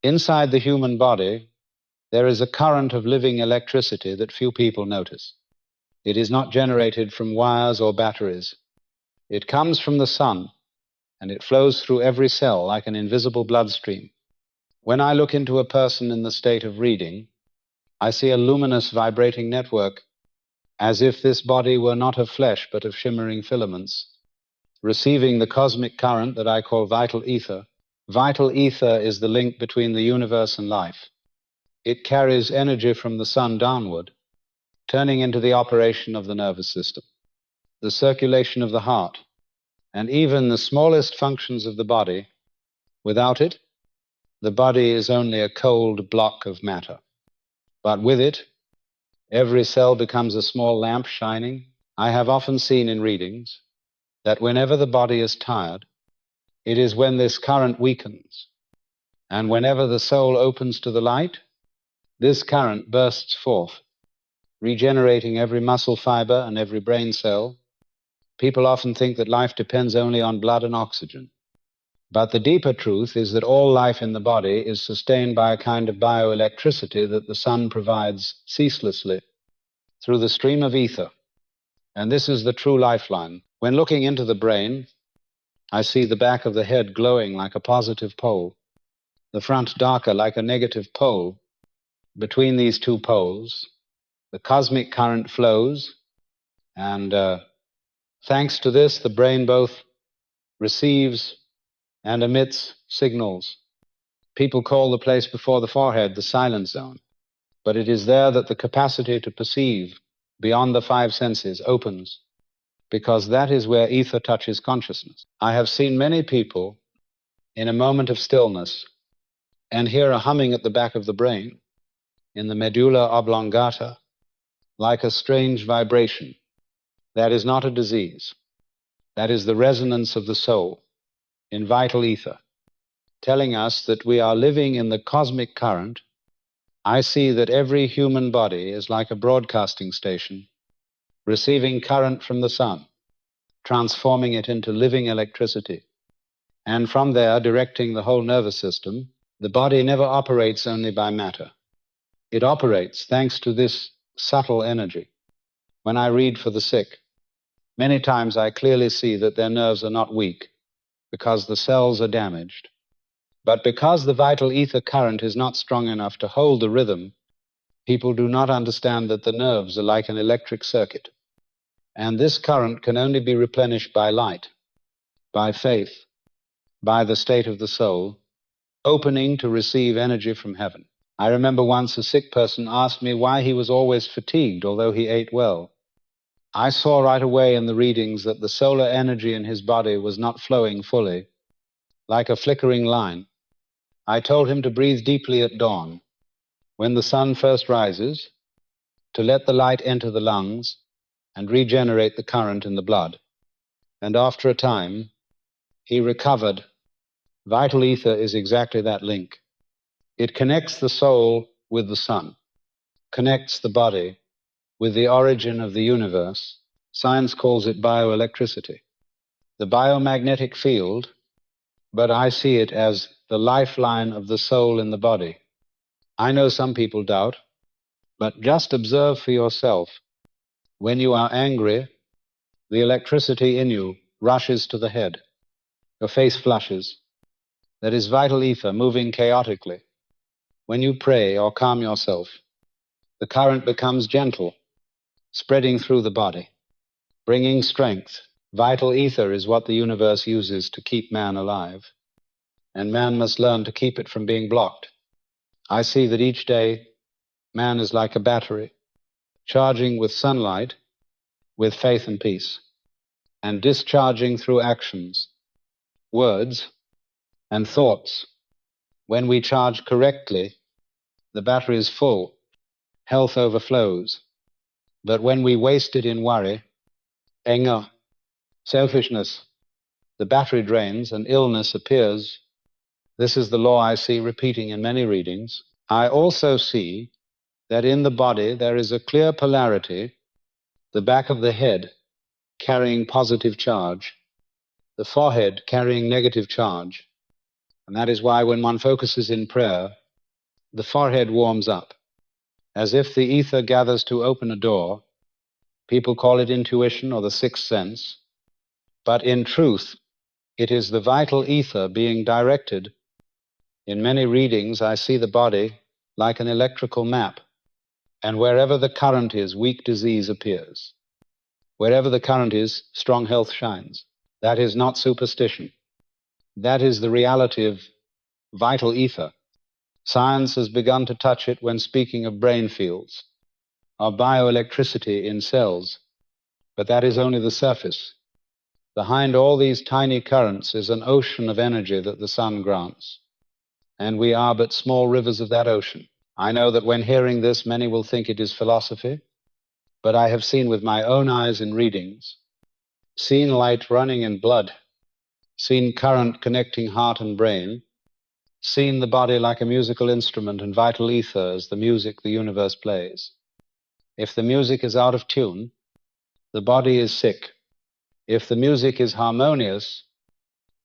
Inside the human body, there is a current of living electricity that few people notice. It is not generated from wires or batteries. It comes from the sun, and it flows through every cell like an invisible bloodstream. When I look into a person in the state of reading, I see a luminous vibrating network, as if this body were not of flesh but of shimmering filaments, receiving the cosmic current that I call vital ether. Vital ether is the link between the universe and life. It carries energy from the sun downward, turning into the operation of the nervous system, the circulation of the heart, and even the smallest functions of the body. Without it, the body is only a cold block of matter. But with it, every cell becomes a small lamp shining. I have often seen in readings that whenever the body is tired, it is when this current weakens, and whenever the soul opens to the light, this current bursts forth, regenerating every muscle fiber and every brain cell. People often think that life depends only on blood and oxygen. But the deeper truth is that all life in the body is sustained by a kind of bioelectricity that the sun provides ceaselessly through the stream of ether. And this is the true lifeline. When looking into the brain, I see the back of the head glowing like a positive pole, the front darker like a negative pole. Between these two poles, the cosmic current flows, and thanks to this, the brain both receives and emits signals. People call the place before the forehead the silent zone, but it is there that the capacity to perceive beyond the five senses opens, because that is where ether touches consciousness. I have seen many people in a moment of stillness and hear a humming at the back of the brain, in the medulla oblongata, like a strange vibration. That is not a disease. That is the resonance of the soul in vital ether, telling us that we are living in the cosmic current. I see that every human body is like a broadcasting station, receiving current from the sun, transforming it into living electricity, and from there directing the whole nervous system. The body never operates only by matter. It operates thanks to this subtle energy. When I read for the sick, many times I clearly see that their nerves are not weak, because the cells are damaged. But because the vital ether current is not strong enough to hold the rhythm, people do not understand that the nerves are like an electric circuit. And this current can only be replenished by light, by faith, by the state of the soul, opening to receive energy from heaven. I remember once a sick person asked me why he was always fatigued, although he ate well. I saw right away in the readings that the solar energy in his body was not flowing fully, like a flickering line. I told him to breathe deeply at dawn, when the sun first rises, to let the light enter the lungs and regenerate the current in the blood. And after a time, he recovered. Vital ether is exactly that link. It connects the soul with the sun, connects the body with the origin of the universe. Science calls it bioelectricity, the biomagnetic field, but I see it as the lifeline of the soul in the body. I know some people doubt, but just observe for yourself. When you are angry, the electricity in you rushes to the head. Your face flushes. That is vital ether moving chaotically. When you pray or calm yourself, the current becomes gentle, spreading through the body, bringing strength. Vital ether is what the universe uses to keep man alive, and man must learn to keep it from being blocked. I see that each day man is like a battery, charging with sunlight, with faith and peace, and discharging through actions, words, and thoughts. When we charge correctly, the battery is full, health overflows. But when we waste it in worry, anger, selfishness, the battery drains and illness appears. This is the law I see repeating in many readings. I also see that in the body there is a clear polarity, the back of the head carrying positive charge, the forehead carrying negative charge, And that is why when one focuses in prayer, the forehead warms up, as if the ether gathers to open a door. People call it intuition or the sixth sense, but in truth, it is the vital ether being directed. In many readings, I see the body like an electrical map, and wherever the current is, weak disease appears. Wherever the current is, strong health shines. That is not superstition. That is the reality of vital ether. Science has begun to touch it when speaking of brain fields, of bioelectricity in cells, but that is only the surface. Behind all these tiny currents is an ocean of energy that the sun grants, and we are but small rivers of that ocean. I know that when hearing this, many will think it is philosophy, but I have seen with my own eyes in readings, seen light running in blood, seen current connecting heart and brain, seen the body like a musical instrument and vital ether as the music the universe plays. If the music is out of tune, the body is sick. If the music is harmonious,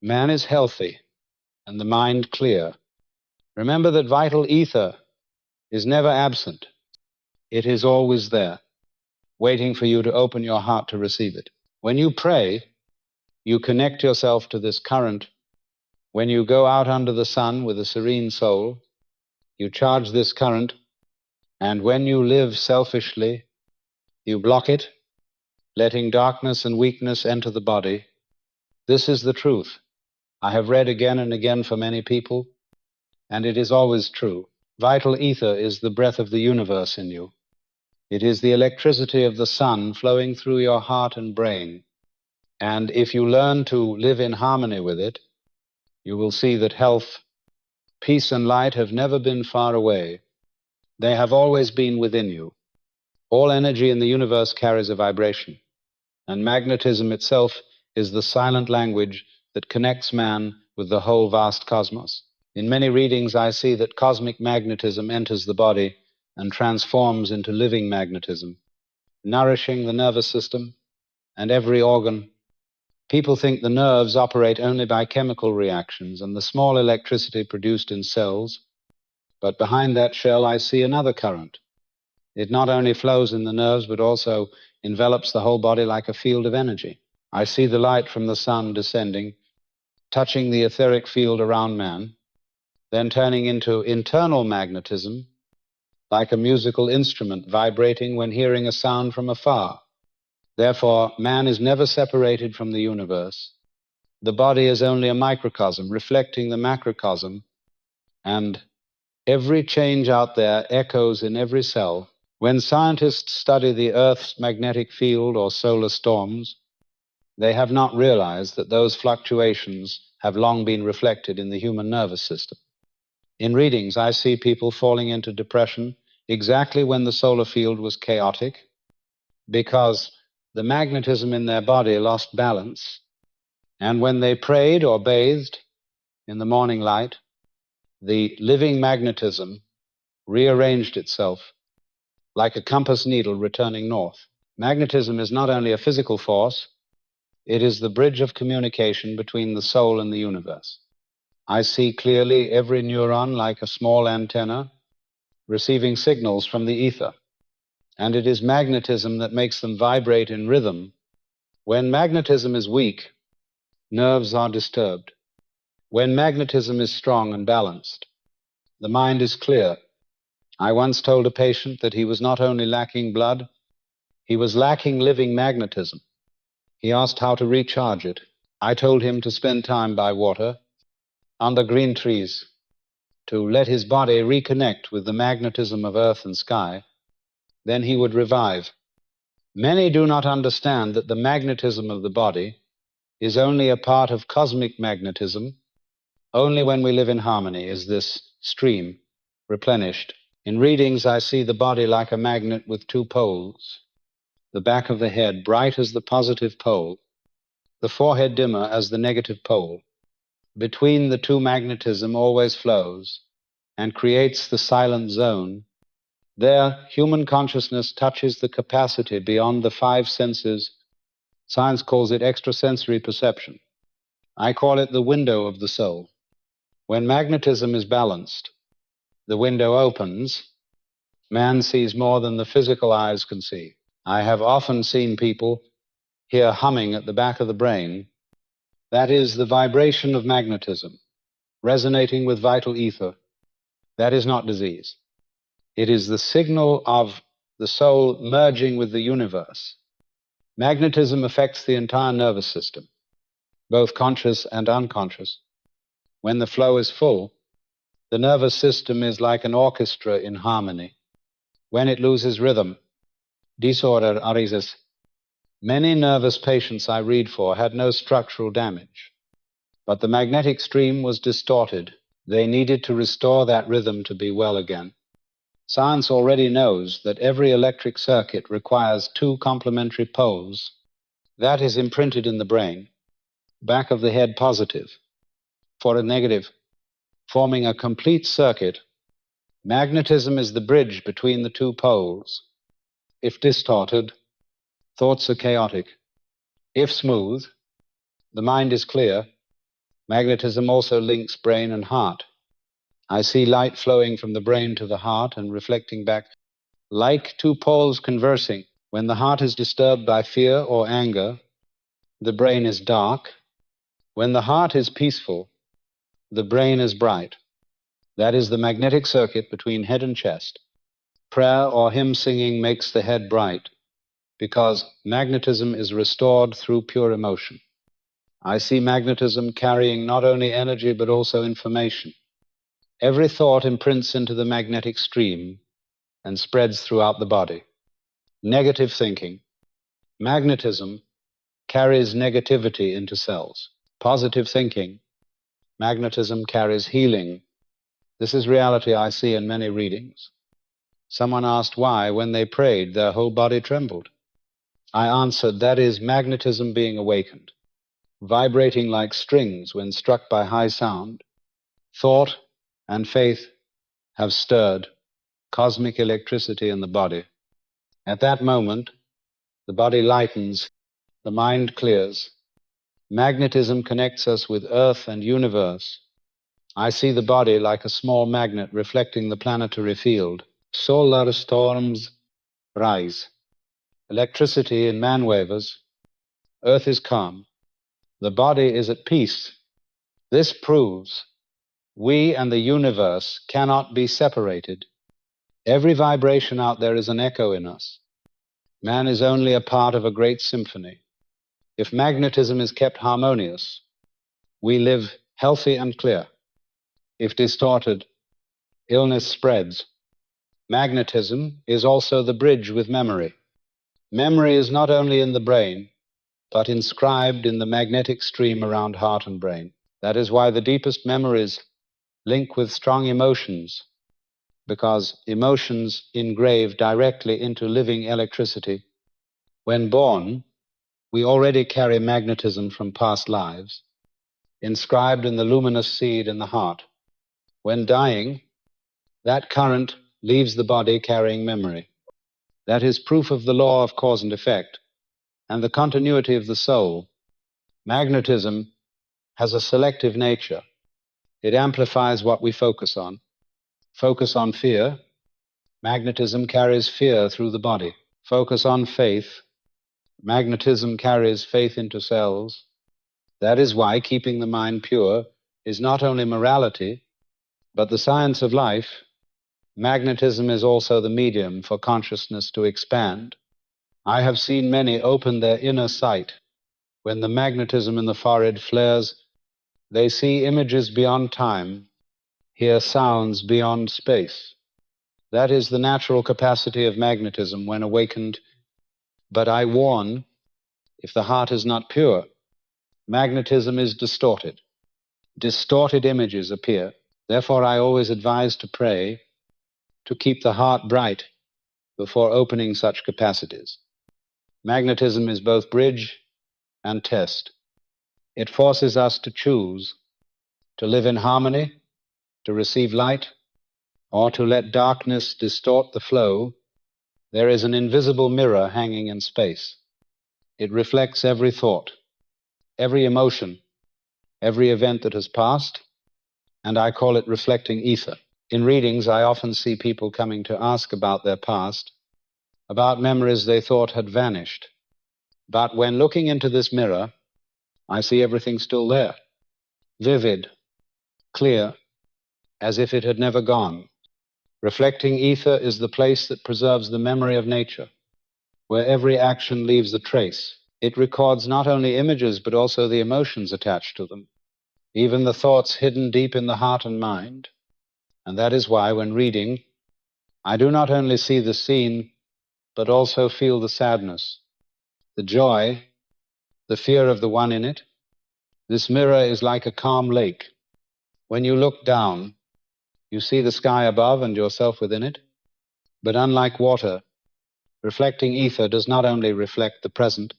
man is healthy and the mind clear. Remember that vital ether is never absent. It is always there, waiting for you to open your heart to receive it. When you pray, you connect yourself to this current. When you go out under the sun with a serene soul, you charge this current, and when you live selfishly, you block it, letting darkness and weakness enter the body. This is the truth. I have read again and again for many people, and it is always true. Vital ether is the breath of the universe in you. It is the electricity of the sun flowing through your heart and brain. And if you learn to live in harmony with it, you will see that health, peace, and light have never been far away. They have always been within you. All energy in the universe carries a vibration, and magnetism itself is the silent language that connects man with the whole vast cosmos. In many readings, I see that cosmic magnetism enters the body and transforms into living magnetism, nourishing the nervous system and every organ. People think the nerves operate only by chemical reactions and the small electricity produced in cells, but behind that shell I see another current. It not only flows in the nerves, but also envelops the whole body like a field of energy. I see the light from the sun descending, touching the etheric field around man, then turning into internal magnetism, like a musical instrument vibrating when hearing a sound from afar. Therefore, man is never separated from the universe. The body is only a microcosm, reflecting the macrocosm, and every change out there echoes in every cell. When scientists study the Earth's magnetic field or solar storms, they have not realized that those fluctuations have long been reflected in the human nervous system. In readings, I see people falling into depression exactly when the solar field was chaotic, because the magnetism in their body lost balance, and when they prayed or bathed in the morning light, the living magnetism rearranged itself like a compass needle returning north. Magnetism is not only a physical force, it is the bridge of communication between the soul and the universe. I see clearly every neuron like a small antenna receiving signals from the ether, and it is magnetism that makes them vibrate in rhythm. When magnetism is weak, nerves are disturbed. When magnetism is strong and balanced, the mind is clear. I once told a patient that he was not only lacking blood, he was lacking living magnetism. He asked how to recharge it. I told him to spend time by water, under green trees, to let his body reconnect with the magnetism of earth and sky. Then he would revive. Many do not understand that the magnetism of the body is only a part of cosmic magnetism. Only when we live in harmony is this stream replenished. In readings, I see the body like a magnet with two poles. The back of the head bright as the positive pole, the forehead dimmer as the negative pole. Between the two, magnetism always flows and creates the silent zone. There, human consciousness touches the capacity beyond the five senses. Science calls it extrasensory perception. I call it the window of the soul. When magnetism is balanced, the window opens, man sees more than the physical eyes can see. I have often seen people hear humming at the back of the brain. That is the vibration of magnetism, resonating with vital ether. That is not disease. It is the signal of the soul merging with the universe. Magnetism affects the entire nervous system, both conscious and unconscious. When the flow is full, the nervous system is like an orchestra in harmony. When it loses rhythm, disorder arises. Many nervous patients I read for had no structural damage, but the magnetic stream was distorted. They needed to restore that rhythm to be well again. Science already knows that every electric circuit requires two complementary poles. That is imprinted in the brain, back of the head positive, for a negative, forming a complete circuit. Magnetism is the bridge between the two poles. If distorted, thoughts are chaotic. If smooth, the mind is clear. Magnetism also links brain and heart. I see light flowing from the brain to the heart and reflecting back, like two poles conversing. When the heart is disturbed by fear or anger, the brain is dark. When the heart is peaceful, the brain is bright. That is the magnetic circuit between head and chest. Prayer or hymn singing makes the head bright, because magnetism is restored through pure emotion. I see magnetism carrying not only energy but also information. Every thought imprints into the magnetic stream and spreads throughout the body. Negative thinking. Magnetism carries negativity into cells. Positive thinking. Magnetism carries healing. This is reality I see in many readings. Someone asked why, when they prayed, their whole body trembled. I answered, that is magnetism being awakened, vibrating like strings when struck by high sound. Thought and faith have stirred cosmic electricity in the body. At that moment, the body lightens, the mind clears. Magnetism connects us with Earth and universe. I see the body like a small magnet reflecting the planetary field. Solar storms rise. Electricity in man wavers. Earth is calm. The body is at peace. This proves we and the universe cannot be separated. Every vibration out there is an echo in us. Man is only a part of a great symphony. If magnetism is kept harmonious, we live healthy and clear. If distorted, illness spreads. Magnetism is also the bridge with memory. Memory is not only in the brain, but inscribed in the magnetic stream around heart and brain. That is why the deepest memories link with strong emotions, because emotions engrave directly into living electricity. When born, we already carry magnetism from past lives, inscribed in the luminous seed in the heart. When dying, that current leaves the body carrying memory. That is proof of the law of cause and effect and the continuity of the soul. Magnetism has a selective nature. It amplifies what we focus on. Focus on fear, magnetism carries fear through the body. Focus on faith, magnetism carries faith into cells. That is why keeping the mind pure is not only morality, but the science of life. Magnetism is also the medium for consciousness to expand. I have seen many open their inner sight. When the magnetism in the forehead flares, they see images beyond time, hear sounds beyond space. That is the natural capacity of magnetism when awakened. But I warn, if the heart is not pure, magnetism is distorted. Distorted images appear. Therefore, I always advise to pray to keep the heart bright before opening such capacities. Magnetism is both bridge and test. It forces us to choose, to live in harmony, to receive light, or to let darkness distort the flow. There is an invisible mirror hanging in space. It reflects every thought, every emotion, every event that has passed, and I call it reflecting ether. In readings, I often see people coming to ask about their past, about memories they thought had vanished. But when looking into this mirror, I see everything still there, vivid, clear, as if it had never gone. Reflecting ether is the place that preserves the memory of nature, where every action leaves a trace. It records not only images, but also the emotions attached to them, even the thoughts hidden deep in the heart and mind. And that is why, when reading, I do not only see the scene, but also feel the sadness, the joy, the fear of the one in it. This mirror is like a calm lake. When you look down, you see the sky above and yourself within it. But unlike water, reflecting ether does not only reflect the present,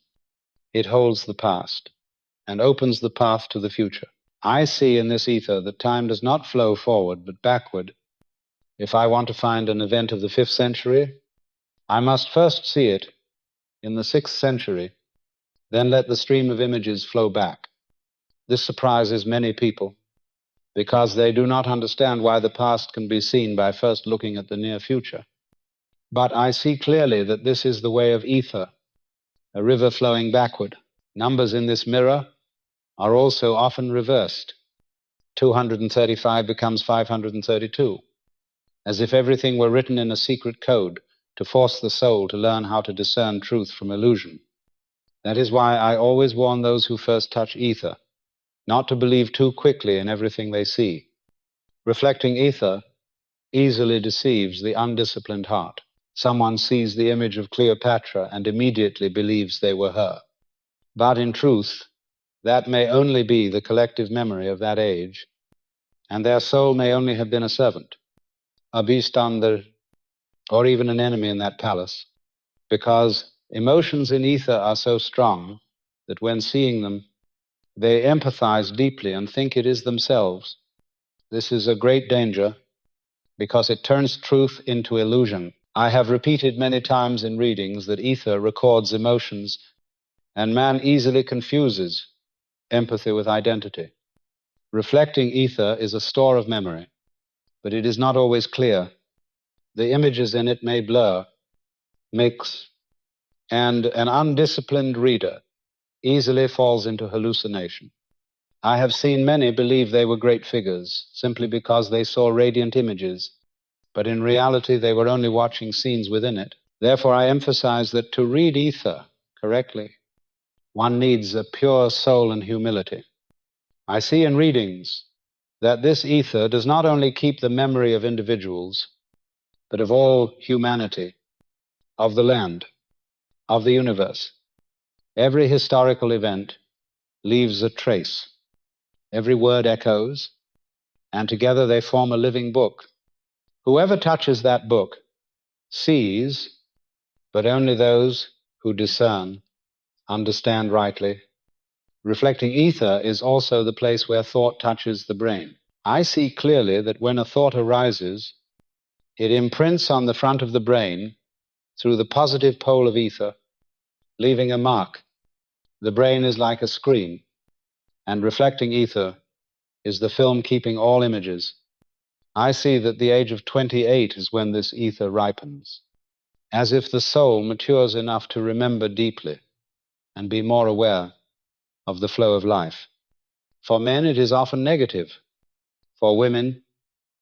it holds the past and opens the path to the future. I see in this ether that time does not flow forward but backward. If I want to find an event of the 5th century, I must first see it in the 6th century, then let the stream of images flow back. This surprises many people because they do not understand why the past can be seen by first looking at the near future. But I see clearly that this is the way of ether, a river flowing backward. Numbers in this mirror are also often reversed. 235 becomes 532, as if everything were written in a secret code to force the soul to learn how to discern truth from illusion. That is why I always warn those who first touch ether not to believe too quickly in everything they see. Reflecting ether easily deceives the undisciplined heart. Someone sees the image of Cleopatra and immediately believes they were her. But in truth, that may only be the collective memory of that age, and their soul may only have been a servant, a bystander, or even an enemy in that palace, because emotions in ether are so strong that when seeing them, they empathize deeply and think it is themselves. This is a great danger because it turns truth into illusion. I have repeated many times in readings that ether records emotions, and man easily confuses empathy with identity. Reflecting ether is a store of memory, but it is not always clear. The images in it may blur, mix, and an undisciplined reader easily falls into hallucination. I have seen many believe they were great figures simply because they saw radiant images, but in reality they were only watching scenes within it. Therefore, I emphasize that to read ether correctly, one needs a pure soul and humility. I see in readings that this ether does not only keep the memory of individuals, but of all humanity, of the land, of the universe. Every historical event leaves a trace. Every word echoes, and together they form a living book. Whoever touches that book sees, but only those who discern, understand rightly. Reflecting ether is also the place where thought touches the brain. I see clearly that when a thought arises, it imprints on the front of the brain through the positive pole of ether, leaving a mark. The brain is like a screen, and reflecting ether is the film keeping all images. I see that the age of 28 is when this ether ripens, as if the soul matures enough to remember deeply and be more aware of the flow of life. For men, it is often negative. For women,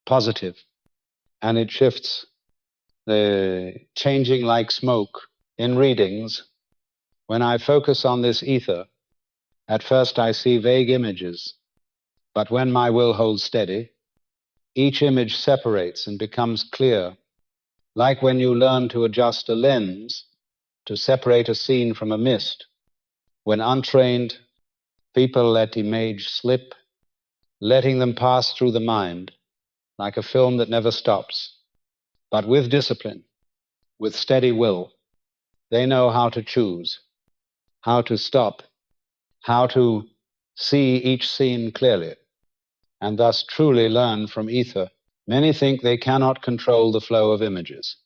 positive. And it shifts, changing like smoke. In readings, when I focus on this ether, at first I see vague images, but when my will holds steady, each image separates and becomes clear, like when you learn to adjust a lens to separate a scene from a mist. When untrained, people let image slip, letting them pass through the mind like a film that never stops. But with discipline, with steady will, they know how to choose, how to stop, how to see each scene clearly, and thus truly learn from ether. Many think they cannot control the flow of images,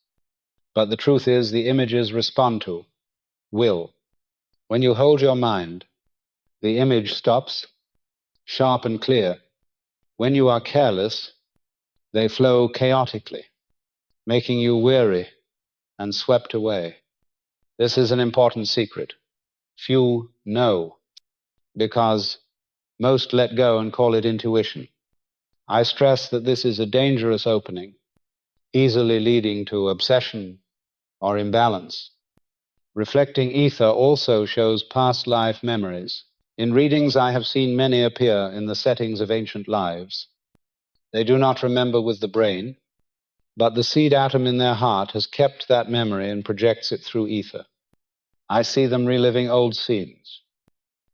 but the truth is the images respond to will. When you hold your mind, the image stops, sharp and clear, When you are careless, they flow chaotically, making you weary and swept away. This is an important secret. Few know, because most let go and call it intuition. I stress that this is a dangerous opening, easily leading to obsession or imbalance. Reflecting ether also shows past life memories. In readings, I have seen many appear in the settings of ancient lives. They do not remember with the brain, but the seed atom in their heart has kept that memory and projects it through ether. I see them reliving old scenes,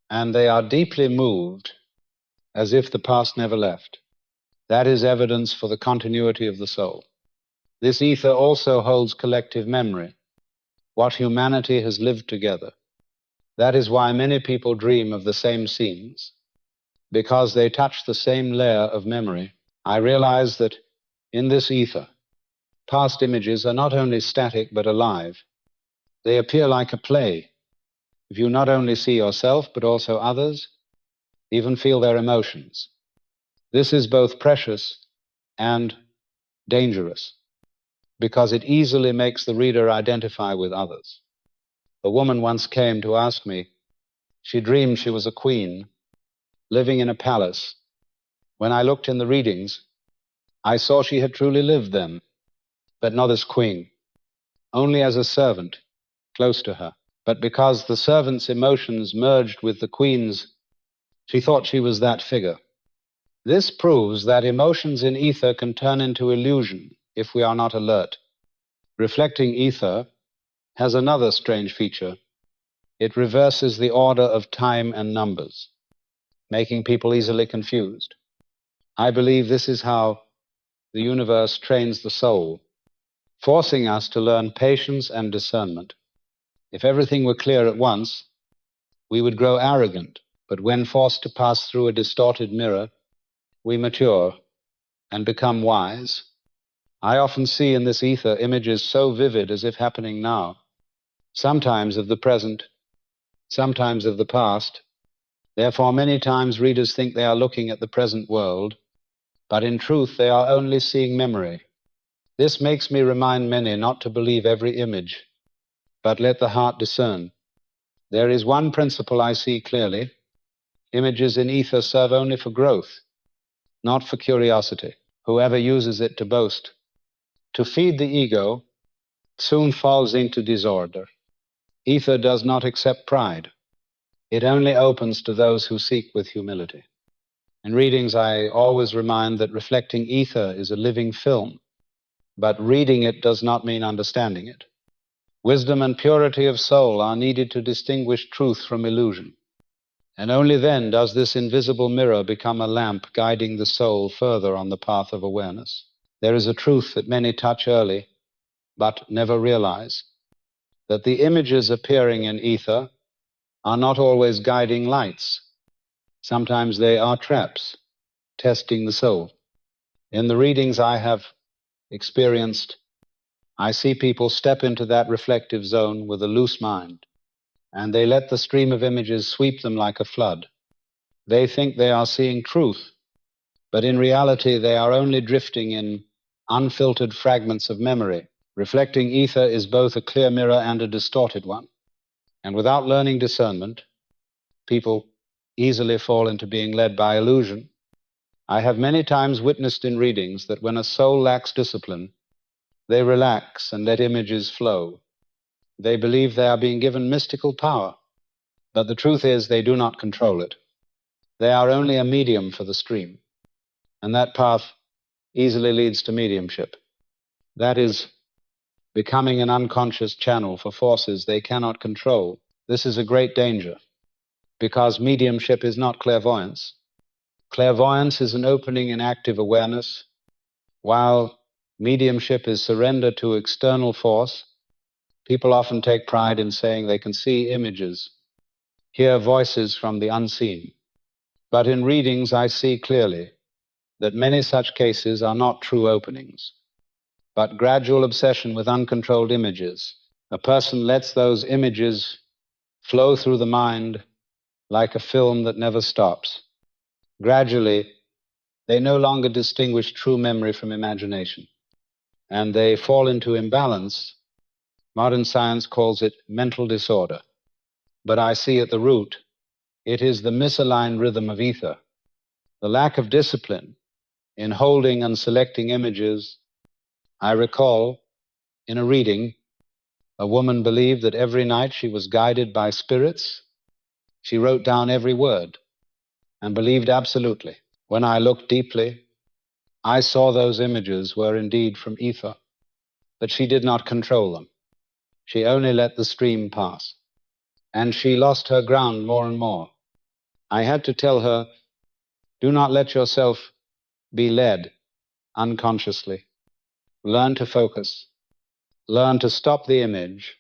and they are deeply moved as if the past never left. That is evidence for the continuity of the soul. This ether also holds collective memory, what humanity has lived together. That is why many people dream of the same scenes, because they touch the same layer of memory. I realize that in this ether, past images are not only static but alive. They appear like a play. If you not only see yourself but also others, even feel their emotions. This is both precious and dangerous, because it easily makes the reader identify with others. A woman once came to ask me. She dreamed she was a queen, living in a palace. When I looked in the readings, I saw she had truly lived then, but not as queen, only as a servant, close to her. But because the servant's emotions merged with the queen's, she thought she was that figure. This proves that emotions in ether can turn into illusion if we are not alert. Reflecting ether has another strange feature. It reverses the order of time and numbers, making people easily confused. I believe this is how the universe trains the soul, forcing us to learn patience and discernment. If everything were clear at once, we would grow arrogant, but when forced to pass through a distorted mirror, we mature and become wise. I often see in this ether images so vivid as if happening now, sometimes of the present, sometimes of the past. Therefore, many times readers think they are looking at the present world, but in truth they are only seeing memory. This makes me remind many not to believe every image, but let the heart discern. There is one principle I see clearly. Images in ether serve only for growth, not for curiosity. Whoever uses it to boast, to feed the ego, soon falls into disorder. Ether does not accept pride. It only opens to those who seek with humility. In readings, I always remind that reflecting ether is a living film, but reading it does not mean understanding it. Wisdom and purity of soul are needed to distinguish truth from illusion. And only then does this invisible mirror become a lamp guiding the soul further on the path of awareness. There is a truth that many touch early, but never realize, that the images appearing in ether are not always guiding lights. Sometimes they are traps, testing the soul. In the readings I have experienced, I see people step into that reflective zone with a loose mind, and they let the stream of images sweep them like a flood. They think they are seeing truth, but in reality they are only drifting in unfiltered fragments of memory. Reflecting ether is both a clear mirror and a distorted one, and without learning discernment, people easily fall into being led by illusion. I have many times witnessed in readings that when a soul lacks discipline, they relax and let images flow. They believe they are being given mystical power, but the truth is they do not control it. They are only a medium for the stream, and that path easily leads to mediumship. That is, becoming an unconscious channel for forces they cannot control. This is a great danger, because mediumship is not clairvoyance. Clairvoyance is an opening in active awareness, while mediumship is surrender to external force. People often take pride in saying they can see images, hear voices from the unseen. But in readings, I see clearly that many such cases are not true openings, but gradual obsession with uncontrolled images. A person lets those images flow through the mind like a film that never stops. Gradually, they no longer distinguish true memory from imagination, and they fall into imbalance. Modern science calls it mental disorder, but I see at the root it is the misaligned rhythm of ether, the lack of discipline in holding and selecting images. I recall in a reading, a woman believed that every night she was guided by spirits. She wrote down every word and believed absolutely. When I looked deeply, I saw those images were indeed from ether, but she did not control them. She only let the stream pass, and she lost her ground more and more. I had to tell her, do not let yourself be led unconsciously. Learn to focus. Learn to stop the image.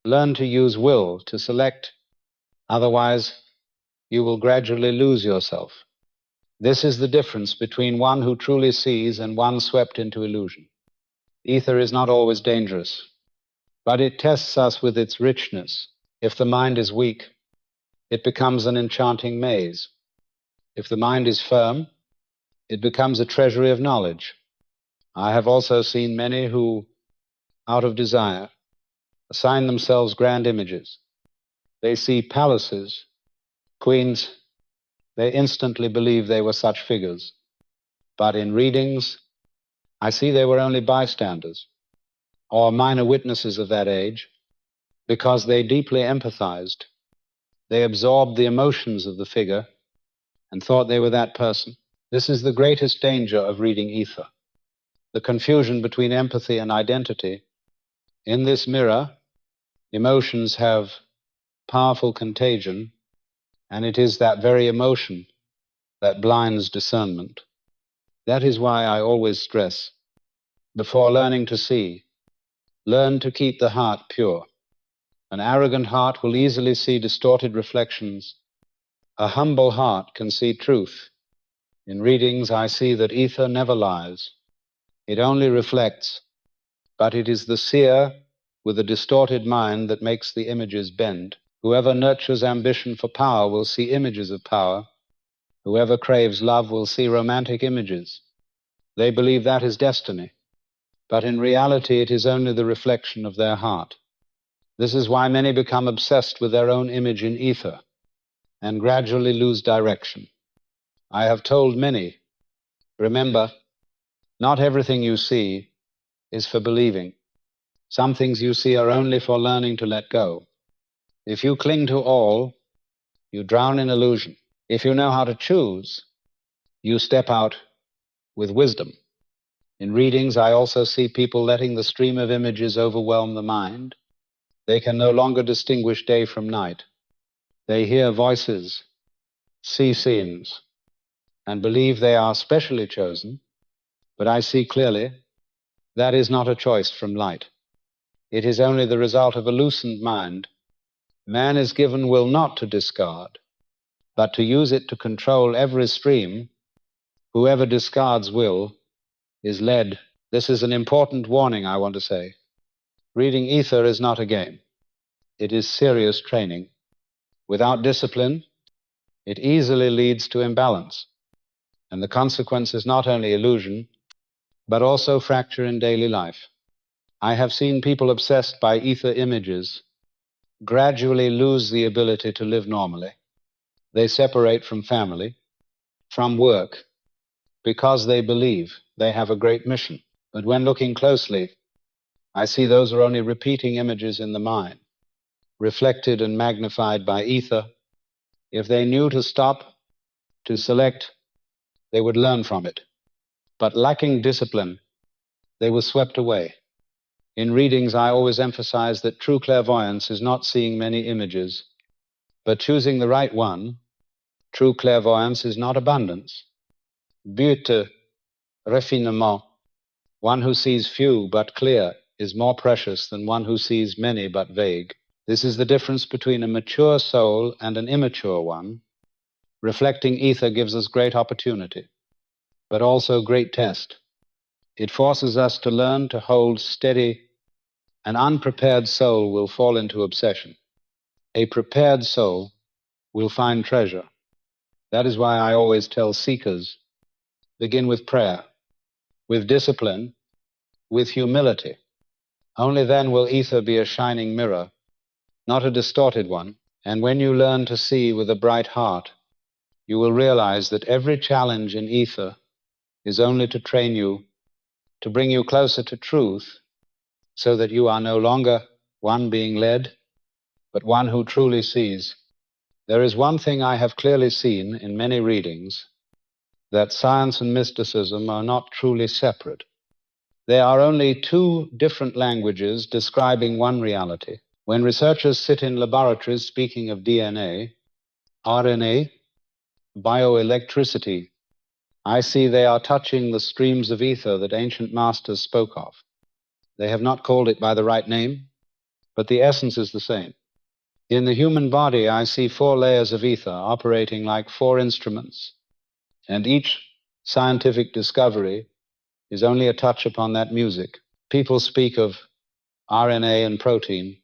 Learn to use will to select. Otherwise, you will gradually lose yourself. This is the difference between one who truly sees and one swept into illusion. Ether is not always dangerous, but it tests us with its richness. If the mind is weak, it becomes an enchanting maze. If the mind is firm, it becomes a treasury of knowledge. I have also seen many who, out of desire, assign themselves grand images. They see palaces, queens. They instantly believe they were such figures. But in readings, I see they were only bystanders or minor witnesses of that age, because they deeply empathized. They absorbed the emotions of the figure and thought they were that person. This is the greatest danger of reading ether, the confusion between empathy and identity. In this mirror, emotions have powerful contagion, and it is that very emotion that blinds discernment. That is why I always stress, before learning to see, learn to keep the heart pure. An arrogant heart will easily see distorted reflections. A humble heart can see truth. In readings, I see that ether never lies. It only reflects, but it is the seer with a distorted mind that makes the images bend. Whoever nurtures ambition for power will see images of power. Whoever craves love will see romantic images. They believe that is destiny, but in reality it is only the reflection of their heart. This is why many become obsessed with their own image in ether and gradually lose direction. I have told many, remember, not everything you see is for believing. Some things you see are only for learning to let go. If you cling to all, you drown in illusion. If you know how to choose, you step out with wisdom. In readings, I also see people letting the stream of images overwhelm the mind. They can no longer distinguish day from night. They hear voices, see scenes, and believe they are specially chosen, but I see clearly that is not a choice from light. It is only the result of a loosened mind. Man is given will not to discard, but to use it to control every stream. Whoever discards will is led. This is an important warning, I want to say. Reading ether is not a game. It is serious training. Without discipline, it easily leads to imbalance, and the consequence is not only illusion, but also fracture in daily life. I have seen people obsessed by ether images gradually lose the ability to live normally. They separate from family, from work, because they believe they have a great mission. But when looking closely, I see those are only repeating images in the mind, reflected and magnified by ether. If they knew to stop, to select, they would learn from it. But lacking discipline, they were swept away. In readings, I always emphasize that true clairvoyance is not seeing many images, but choosing the right one. True clairvoyance is not abundance. Beauté, raffinement. One who sees few but clear is more precious than one who sees many but vague. This is the difference between a mature soul and an immature one. Reflecting ether gives us great opportunity, but also great test. It forces us to learn to hold steady. An unprepared soul will fall into obsession. A prepared soul will find treasure. That is why I always tell seekers, begin with prayer, with discipline, with humility. Only then will ether be a shining mirror, not a distorted one. And when you learn to see with a bright heart, you will realize that every challenge in ether is only to train you, to bring you closer to truth, so that you are no longer one being led, but one who truly sees. There is one thing I have clearly seen in many readings, that science and mysticism are not truly separate. They are only two different languages describing one reality. When researchers sit in laboratories speaking of DNA, RNA, bioelectricity, I see they are touching the streams of ether that ancient masters spoke of. They have not called it by the right name, but the essence is the same. In the human body, I see 4 layers of ether operating like 4 instruments, and each scientific discovery is only a touch upon that music. People speak of RNA and protein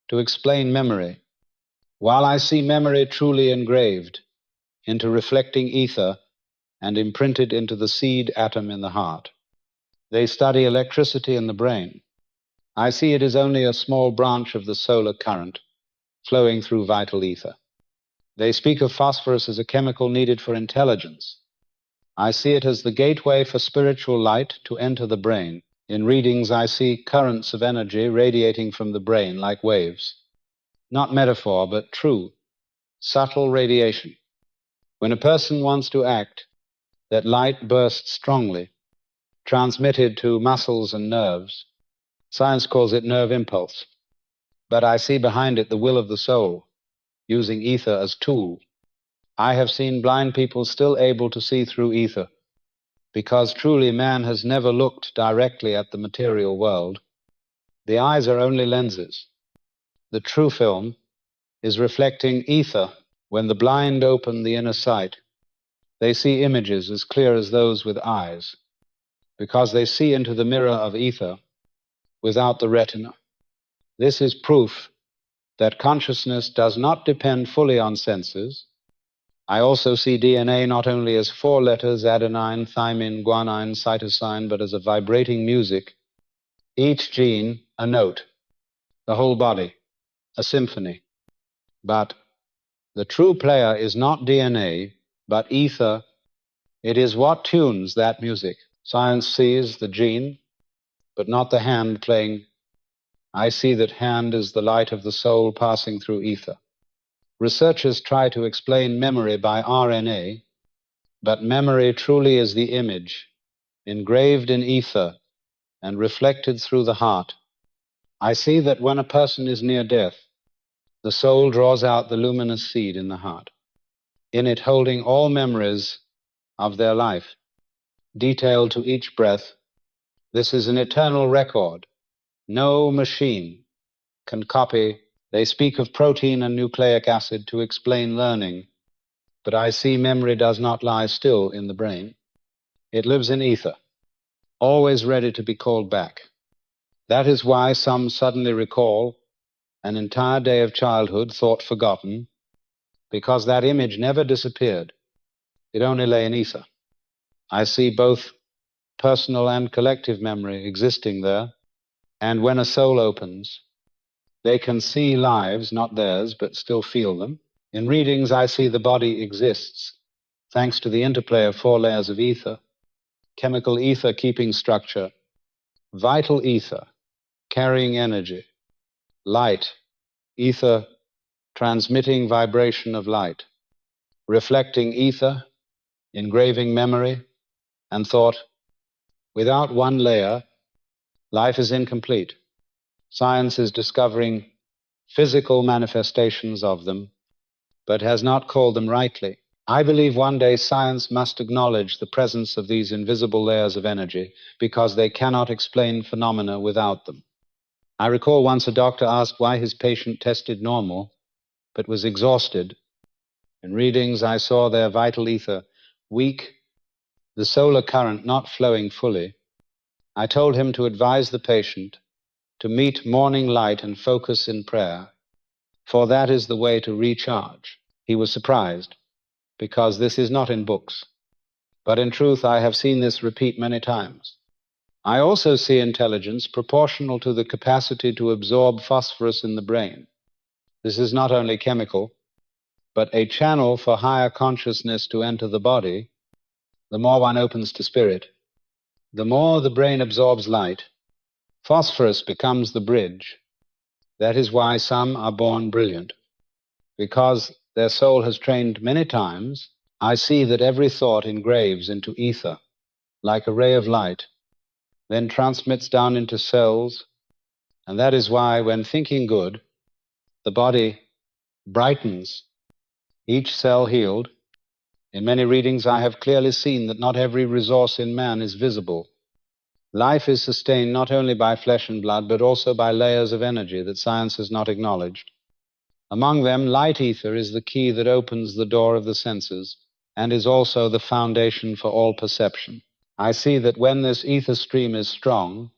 to explain memory, while I see memory truly engraved into reflecting ether and imprinted into the seed atom in the heart. They study electricity in the brain. I see it is only a small branch of the solar current flowing through vital ether. They speak of phosphorus as a chemical needed for intelligence. I see it as the gateway for spiritual light to enter the brain. In readings, I see currents of energy radiating from the brain like waves. Not metaphor, but true, subtle radiation. When a person wants to act, that light bursts strongly, transmitted to muscles and nerves. Science calls it nerve impulse. But I see behind it the will of the soul, using ether as tool. I have seen blind people still able to see through ether, because truly man has never looked directly at the material world. The eyes are only lenses. The true film is reflecting ether. When the blind open the inner sight, they see images as clear as those with eyes, because they see into the mirror of ether without the retina. This is proof that consciousness does not depend fully on senses. I also see DNA not only as 4 letters, adenine, thymine, guanine, cytosine, but as a vibrating music. Each gene, a note. The whole body, a symphony. But the true player is not DNA, but ether. It is what tunes that music. Science sees the gene, but not the hand playing. I see that hand is the light of the soul passing through ether. Researchers try to explain memory by RNA, but memory truly is the image, engraved in ether and reflected through the heart. I see that when a person is near death, the soul draws out the luminous seed in the heart, in it holding all memories of their life, detailed to each breath. This is an eternal record. No machine can copy. They speak of protein and nucleic acid to explain learning, but I see memory does not lie still in the brain. It lives in ether, always ready to be called back. That is why some suddenly recall an entire day of childhood thought forgotten, because that image never disappeared. It only lay in ether. I see both personal and collective memory existing there, and when a soul opens, they can see lives, not theirs, but still feel them. In readings, I see the body exists, thanks to the interplay of 4 layers of ether, chemical ether keeping structure, vital ether carrying energy, light, ether transmitting vibration of light, reflecting ether, engraving memory and thought. Without one layer, life is incomplete. Science is discovering physical manifestations of them, but has not called them rightly. I believe one day science must acknowledge the presence of these invisible layers of energy, because they cannot explain phenomena without them. I recall once a doctor asked why his patient tested normal, but was exhausted. In readings, I saw their vital ether weak, the solar current not flowing fully. I told him to advise the patient to meet morning light and focus in prayer, for that is the way to recharge. He was surprised, because this is not in books, but in truth I have seen this repeat many times. I also see intelligence proportional to the capacity to absorb phosphorus in the brain. This is not only chemical, but a channel for higher consciousness to enter the body. The more one opens to spirit, the more the brain absorbs light. Phosphorus becomes the bridge. That is why some are born brilliant. Because their soul has trained many times, I see that every thought engraves into ether, like a ray of light, then transmits down into cells, and that is why, when thinking good, the body brightens, each cell healed. In many readings I have clearly seen that not every resource in man is visible. Life is sustained not only by flesh and blood, but also by layers of energy that science has not acknowledged. Among them, light ether is the key that opens the door of the senses and is also the foundation for all perception. I see that when this ether stream is strong,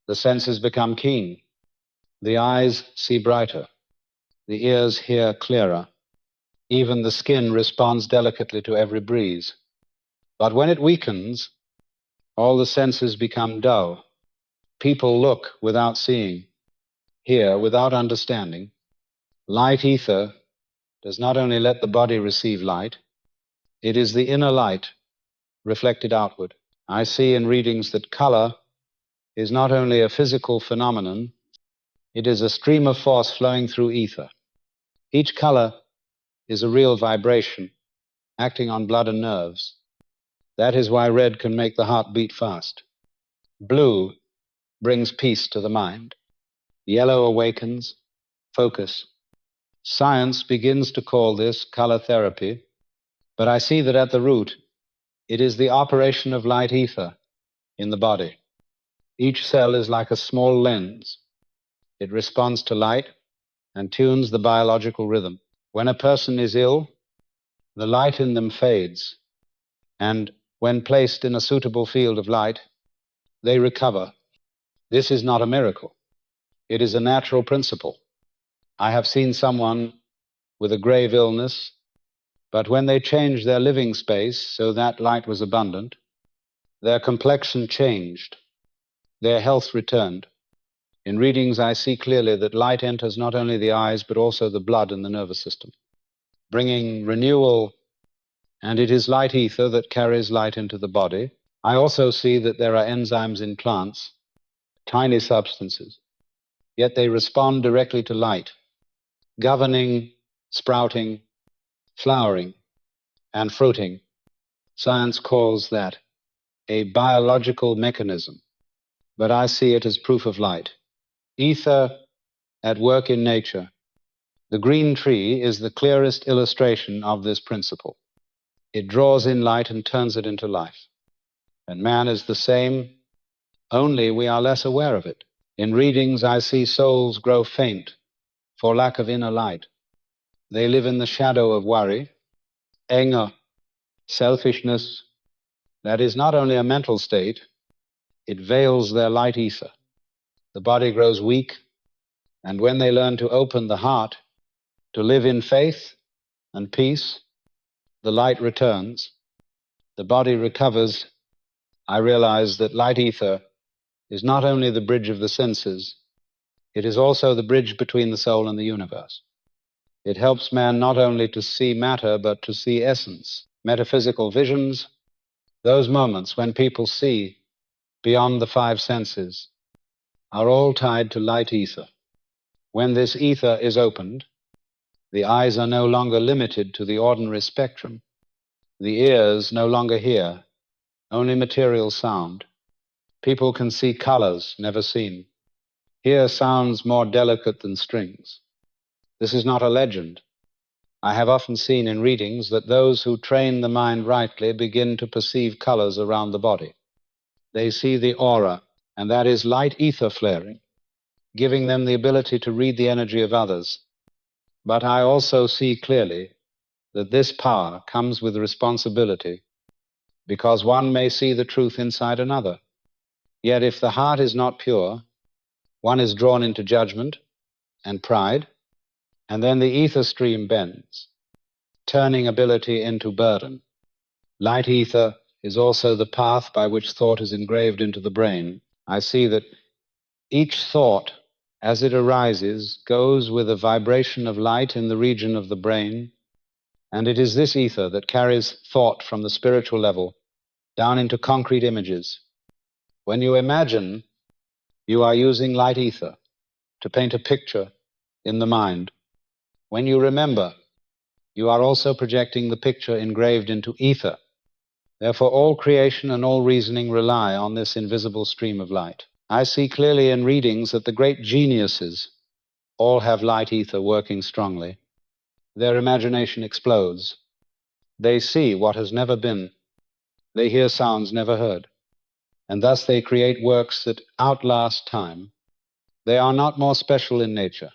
the senses become keen, the eyes see brighter, the ears hear clearer, even the skin responds delicately to every breeze. But when it weakens, all the senses become dull. People look without seeing, hear without understanding. Light ether does not only let the body receive light, it is the inner light reflected outward. I see in readings that color is not only a physical phenomenon, it is a stream of force flowing through ether. Each color is a real vibration acting on blood and nerves. That is why red can make the heart beat fast. Blue brings peace to the mind. Yellow awakens, focus. Science begins to call this color therapy, but I see that at the root, it is the operation of light ether in the body. Each cell is like a small lens. It responds to light and tunes the biological rhythm. When a person is ill, the light in them fades, and when placed in a suitable field of light, they recover. This is not a miracle. It is a natural principle. I have seen someone with a grave illness, but when they changed their living space so that light was abundant, their complexion changed, their health returned. In readings, I see clearly that light enters not only the eyes, but also the blood and the nervous system, bringing renewal, and it is light ether that carries light into the body. I also see that there are enzymes in plants, tiny substances, yet they respond directly to light, governing, sprouting, flowering, and fruiting. Science calls that a biological mechanism, but I see it as proof of light. Ether at work in nature. The green tree is the clearest illustration of this principle. It draws in light and turns it into life. And man is the same, only we are less aware of it. In readings, I see souls grow faint for lack of inner light. They live in the shadow of worry, anger, selfishness. That is not only a mental state, it veils their light ether. The body grows weak, and when they learn to open the heart, to live in faith and peace, the light returns, the body recovers. I realize that light ether is not only the bridge of the senses, it is also the bridge between the soul and the universe. It helps man not only to see matter, but to see essence. Metaphysical visions, those moments when people see beyond the five senses, are all tied to light ether. When this ether is opened, the eyes are no longer limited to the ordinary spectrum. The ears no longer hear, only material sound. People can see colors never seen, hear sounds more delicate than strings. This is not a legend. I have often seen in readings that those who train the mind rightly begin to perceive colors around the body. They see the aura, and that is light ether flaring, giving them the ability to read the energy of others. But I also see clearly that this power comes with responsibility, because one may see the truth inside another. Yet if the heart is not pure, one is drawn into judgment and pride, and then the ether stream bends, turning ability into burden. Light ether is also the path by which thought is engraved into the brain. I see that each thought, as it arises, goes with a vibration of light in the region of the brain, and it is this ether that carries thought from the spiritual level down into concrete images. When you imagine, you are using light ether to paint a picture in the mind. When you remember, you are also projecting the picture engraved into ether. Therefore, all creation and all reasoning rely on this invisible stream of light. I see clearly in readings that the great geniuses all have light ether working strongly. Their imagination explodes. They see what has never been. They hear sounds never heard. And thus they create works that outlast time. They are not more special in nature.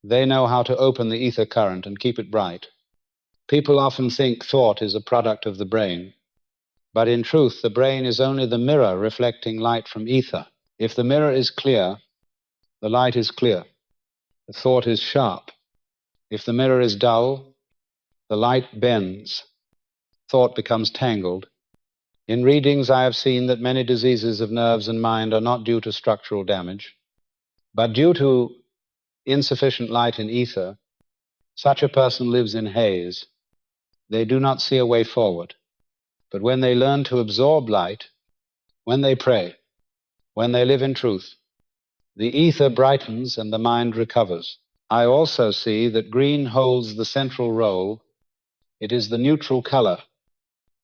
They know how to open the ether current and keep it bright. People often think thought is a product of the brain. But in truth, the brain is only the mirror reflecting light from ether. If the mirror is clear, the light is clear. The thought is sharp. If the mirror is dull, the light bends. Thought becomes tangled. In readings, I have seen that many diseases of nerves and mind are not due to structural damage, but due to insufficient light in ether. Such a person lives in haze. They do not see a way forward. But when they learn to absorb light, when they pray, when they live in truth, the ether brightens and the mind recovers. I also see that green holds the central role. It is the neutral color,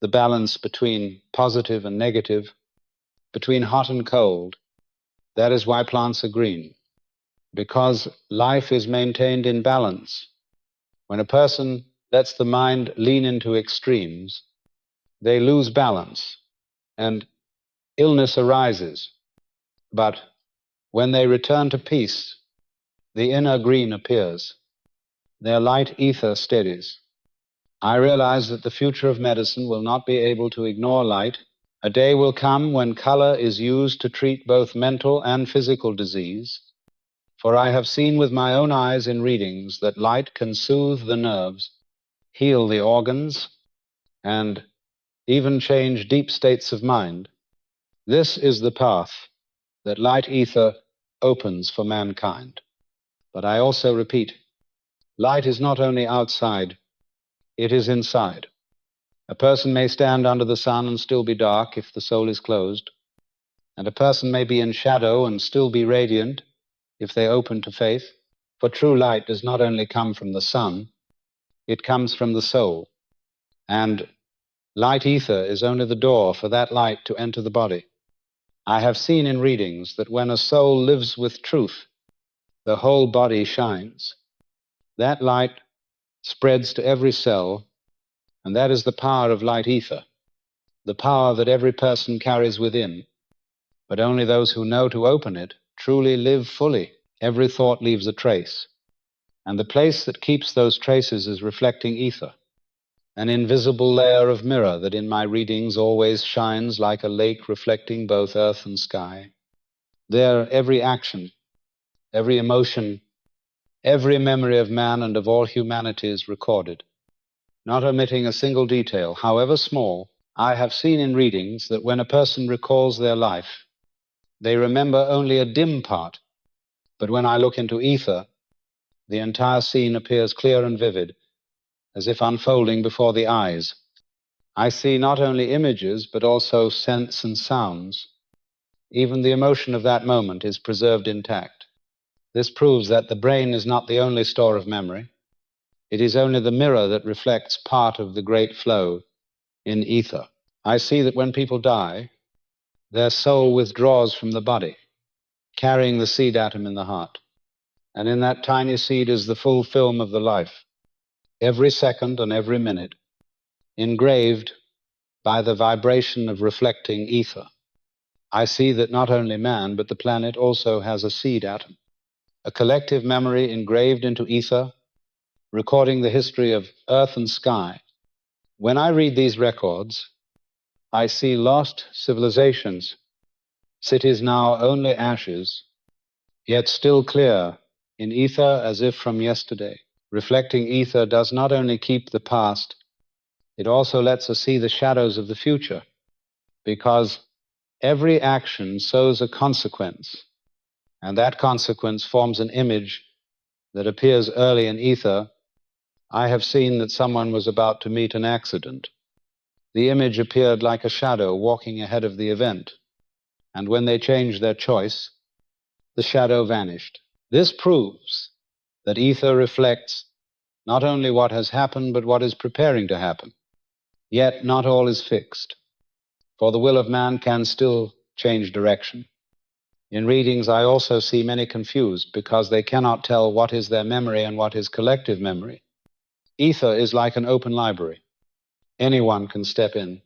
the balance between positive and negative, between hot and cold. That is why plants are green, because life is maintained in balance. When a person lets the mind lean into extremes, they lose balance and illness arises. But when they return to peace, the inner green appears. Their light ether steadies. I realize that the future of medicine will not be able to ignore light. A day will come when color is used to treat both mental and physical disease, for I have seen with my own eyes in readings that light can soothe the nerves, heal the organs, and even change deep states of mind. This is the path that light ether opens for mankind. But I also repeat, light is not only outside, it is inside. A person may stand under the sun and still be dark if the soul is closed, and a person may be in shadow and still be radiant if they open to faith. For true light does not only come from the sun, it comes from the soul. And light ether is only the door for that light to enter the body. I have seen in readings that when a soul lives with truth, the whole body shines. That light spreads to every cell, and that is the power of light ether, the power that every person carries within. But only those who know to open it truly live fully. Every thought leaves a trace, and the place that keeps those traces is reflecting ether, an invisible layer of mirror that in my readings always shines like a lake reflecting both earth and sky. There, every action, every emotion, every memory of man and of all humanity is recorded, not omitting a single detail, however small. I have seen in readings that when a person recalls their life, they remember only a dim part, but when I look into ether, the entire scene appears clear and vivid, as if unfolding before the eyes. I see not only images, but also scents and sounds. Even the emotion of that moment is preserved intact. This proves that the brain is not the only store of memory. It is only the mirror that reflects part of the great flow in ether. I see that when people die, their soul withdraws from the body, carrying the seed atom in the heart. And in that tiny seed is the full film of the life, every second and every minute, engraved by the vibration of reflecting ether. I see that not only man, but the planet also has a seed atom, a collective memory engraved into ether, recording the history of earth and sky. When I read these records, I see lost civilizations, cities now only ashes, yet still clear in ether as if from yesterday. Reflecting ether does not only keep the past, it also lets us see the shadows of the future. because every action sows a consequence, and that consequence forms an image that appears early in ether. I have seen that someone was about to meet an accident. The image appeared like a shadow walking ahead of the event, and when they changed their choice, the shadow vanished. This proves that ether reflects not only what has happened, but what is preparing to happen. Yet not all is fixed, for the will of man can still change direction. In readings, I also see many confused because they cannot tell what is their memory and what is collective memory. Ether is like an open library. Anyone can step in,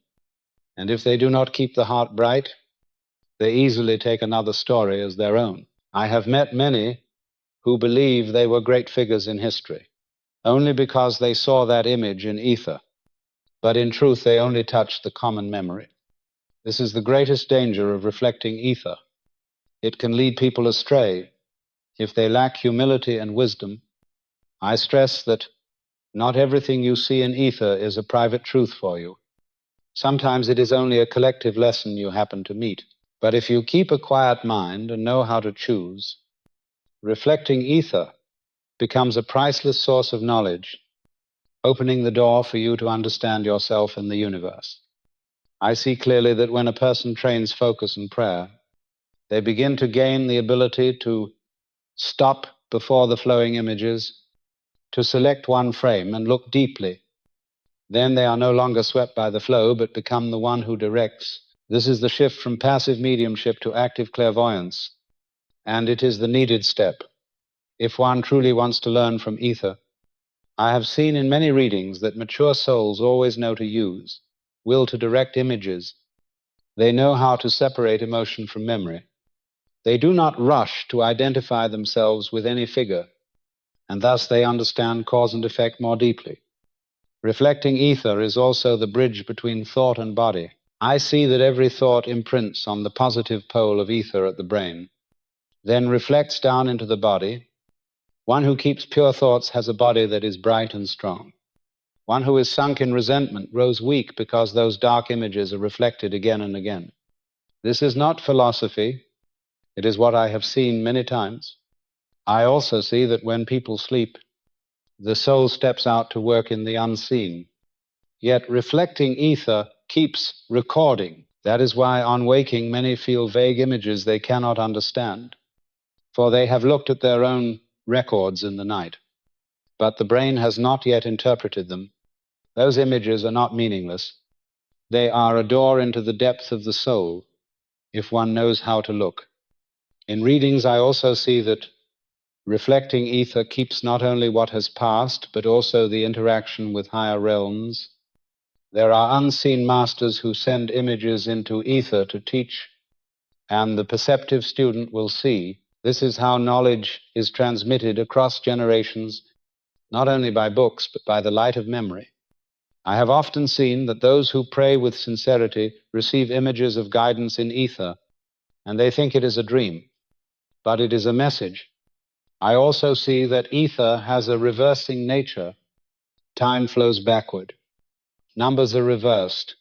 and if they do not keep the heart bright, they easily take another story as their own. I have met many who believe they were great figures in history, only because they saw that image in ether, but in truth they only touched the common memory. This is the greatest danger of reflecting ether. It can lead people astray if they lack humility and wisdom. I stress that not everything you see in ether is a private truth for you. Sometimes it is only a collective lesson you happen to meet. But if you keep a quiet mind and know how to choose, reflecting ether becomes a priceless source of knowledge, opening the door for you to understand yourself and the universe. I see clearly that when a person trains focus and prayer, they begin to gain the ability to stop before the flowing images, to select one frame and look deeply. Then they are no longer swept by the flow, but become the one who directs. This is the shift from passive mediumship to active clairvoyance, and it is the needed step if one truly wants to learn from ether. I have seen in many readings that mature souls always know to use will to direct images. They know how to separate emotion from memory. They do not rush to identify themselves with any figure, and thus they understand cause and effect more deeply. Reflecting ether is also the bridge between thought and body. I see that every thought imprints on the positive pole of ether at the brain, then reflects down into the body. One who keeps pure thoughts has a body that is bright and strong. One who is sunk in resentment grows weak because those dark images are reflected again and again. This is not philosophy. It is what I have seen many times. I also see that when people sleep, the soul steps out to work in the unseen. Yet reflecting ether keeps recording. That is why on waking many feel vague images they cannot understand, for they have looked at their own records in the night. But the brain has not yet interpreted them. Those images are not meaningless. They are a door into the depth of the soul, if one knows how to look. In readings, I also see that reflecting ether keeps not only what has passed, but also the interaction with higher realms. There are unseen masters who send images into ether to teach, and the perceptive student will see. This is how knowledge is transmitted across generations, not only by books, but by the light of memory. I have often seen that those who pray with sincerity receive images of guidance in ether, and they think it is a dream, but it is a message. I also see that ether has a reversing nature. Time flows backward. Numbers are reversed.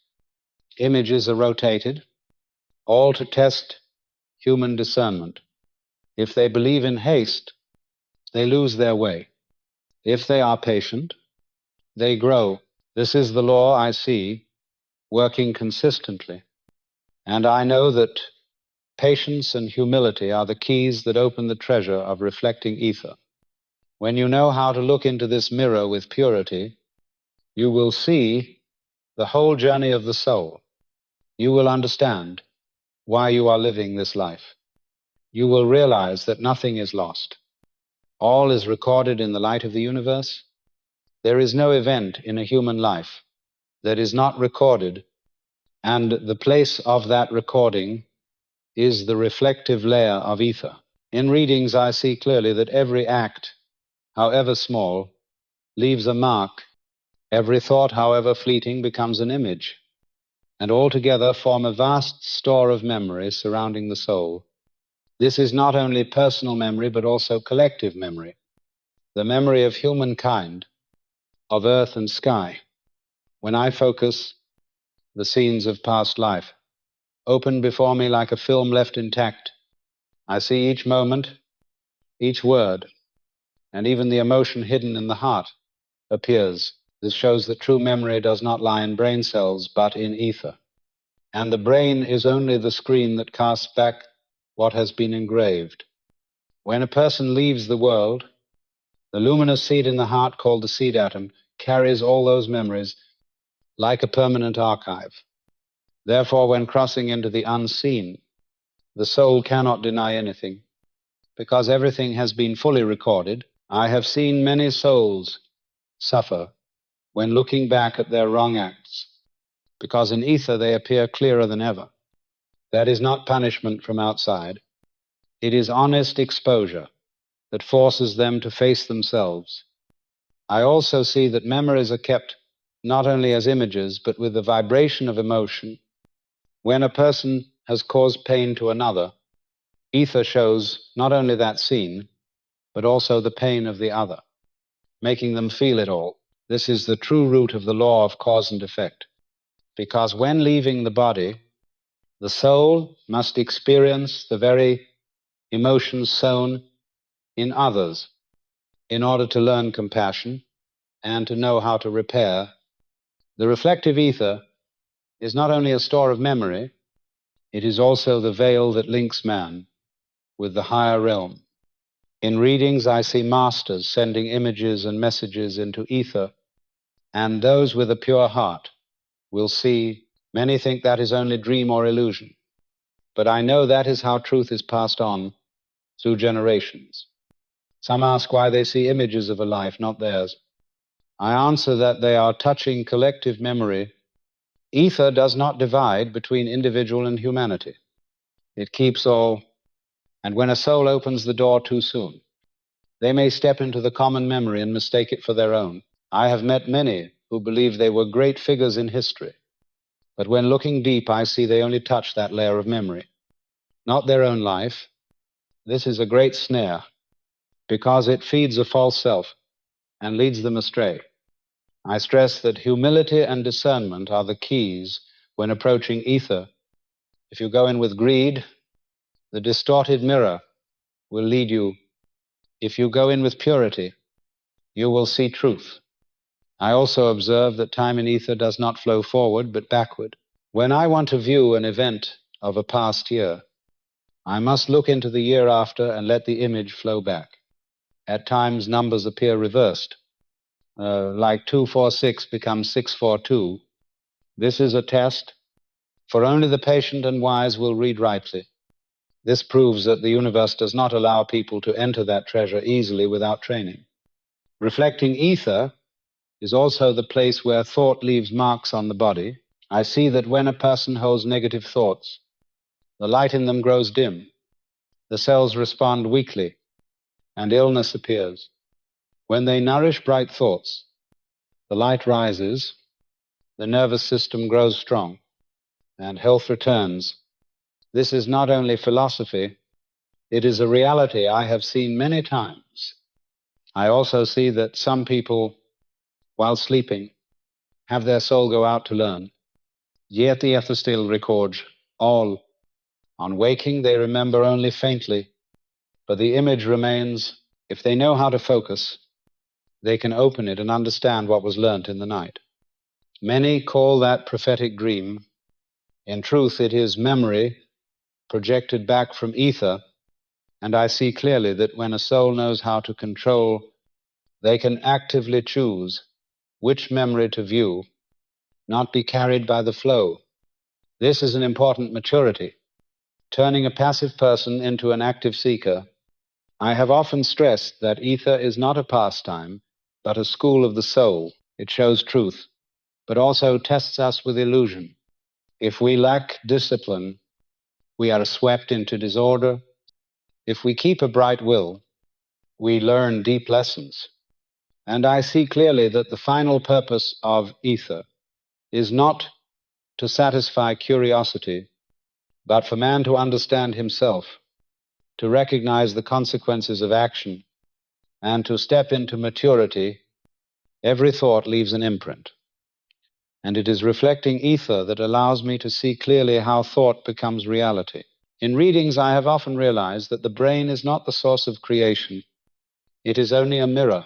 Images are rotated, all to test human discernment. If they believe in haste, they lose their way. If they are patient, they grow. This is the law I see working consistently. And I know that patience and humility are the keys that open the treasure of reflecting ether. When you know how to look into this mirror with purity, you will see the whole journey of the soul. You will understand why you are living this life. You will realize that nothing is lost. All is recorded in the light of the universe. There is no event in a human life that is not recorded, and the place of that recording is the reflective layer of ether. In readings, I see clearly that every act, however small, leaves a mark. Every thought, however fleeting, becomes an image, and altogether form a vast store of memory surrounding the soul. This is not only personal memory, but also collective memory, the memory of humankind, of earth and sky. When I focus, the scenes of past life open before me like a film left intact. I see each moment, each word, and even the emotion hidden in the heart appears. This shows that true memory does not lie in brain cells, but in ether. And the brain is only the screen that casts back what has been engraved. When a person leaves the world, the luminous seed in the heart, called the seed atom, carries all those memories like a permanent archive. Therefore, when crossing into the unseen, the soul cannot deny anything, because everything has been fully recorded. I have seen many souls suffer when looking back at their wrong acts, because in ether they appear clearer than ever. That is not punishment from outside. It is honest exposure that forces them to face themselves. I also see that memories are kept not only as images, but with the vibration of emotion. When a person has caused pain to another, ether shows not only that scene, but also the pain of the other, making them feel it all. This is the true root of the law of cause and effect, because when leaving the body, the soul must experience the very emotions sown in others in order to learn compassion and to know how to repair. The reflective ether is not only a store of memory, it is also the veil that links man with the higher realm. In readings, I see masters sending images and messages into ether, and those with a pure heart will see. Many think that is only dream or illusion, but I know that is how truth is passed on through generations. Some ask why they see images of a life, not theirs. I answer that they are touching collective memory. Ether does not divide between individual and humanity. It keeps all, and when a soul opens the door too soon, they may step into the common memory and mistake it for their own. I have met many who believed they were great figures in history, but when looking deep, I see they only touch that layer of memory, not their own life. This is a great snare, because it feeds a false self and leads them astray. I stress that humility and discernment are the keys when approaching ether. If you go in with greed, the distorted mirror will lead you. If you go in with purity, you will see truth. I also observe that time in ether does not flow forward, but backward. When I want to view an event of a past year, I must look into the year after and let the image flow back. At times, numbers appear reversed, like 246 becomes 642. This is a test, for only the patient and wise will read rightly. This proves that the universe does not allow people to enter that treasure easily without training. Reflecting ether is also the place where thought leaves marks on the body. I see that when a person holds negative thoughts, the light in them grows dim, the cells respond weakly, and illness appears. When they nourish bright thoughts, the light rises, the nervous system grows strong, and health returns. This is not only philosophy, it is a reality I have seen many times. I also see that some people, while sleeping, have their soul go out to learn. Yet the ether still records all. On waking, they remember only faintly, but the image remains. If they know how to focus, they can open it and understand what was learnt in the night. Many call that prophetic dream. In truth, it is memory projected back from ether, and I see clearly that when a soul knows how to control, they can actively choose which memory to view, not be carried by the flow. This is an important maturity, turning a passive person into an active seeker. I have often stressed that ether is not a pastime, but a school of the soul. It shows truth, but also tests us with illusion. If we lack discipline, we are swept into disorder. If we keep a bright will, we learn deep lessons. And I see clearly that the final purpose of ether is not to satisfy curiosity, but for man to understand himself, to recognize the consequences of action, and to step into maturity. Every thought leaves an imprint. and it is reflecting ether that allows me to see clearly how thought becomes reality. In readings, I have often realized that the brain is not the source of creation. It is only a mirror.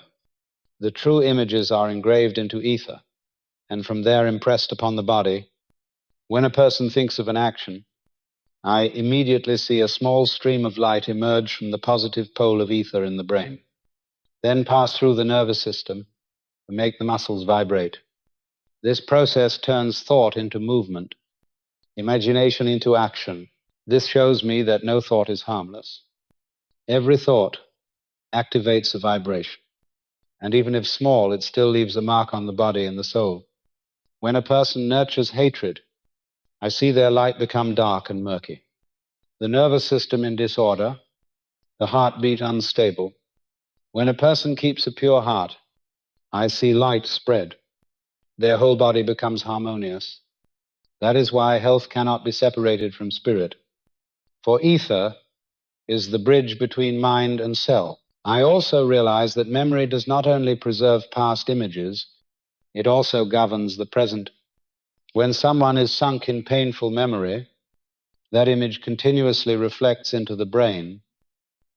The true images are engraved into ether, and from there impressed upon the body. When a person thinks of an action, I immediately see a small stream of light emerge from the positive pole of ether in the brain, then pass through the nervous system and make the muscles vibrate. This process turns thought into movement, imagination into action. This shows me that no thought is harmless. Every thought activates a vibration, and even if small, it still leaves a mark on the body and the soul. When a person nurtures hatred, I see their light become dark and murky. The nervous system in disorder, the heartbeat unstable. When a person keeps a pure heart, I see light spread. Their whole body becomes harmonious. That is why health cannot be separated from spirit. For ether is the bridge between mind and cell. I also realize that memory does not only preserve past images, it also governs the present. When someone is sunk in painful memory, that image continuously reflects into the brain,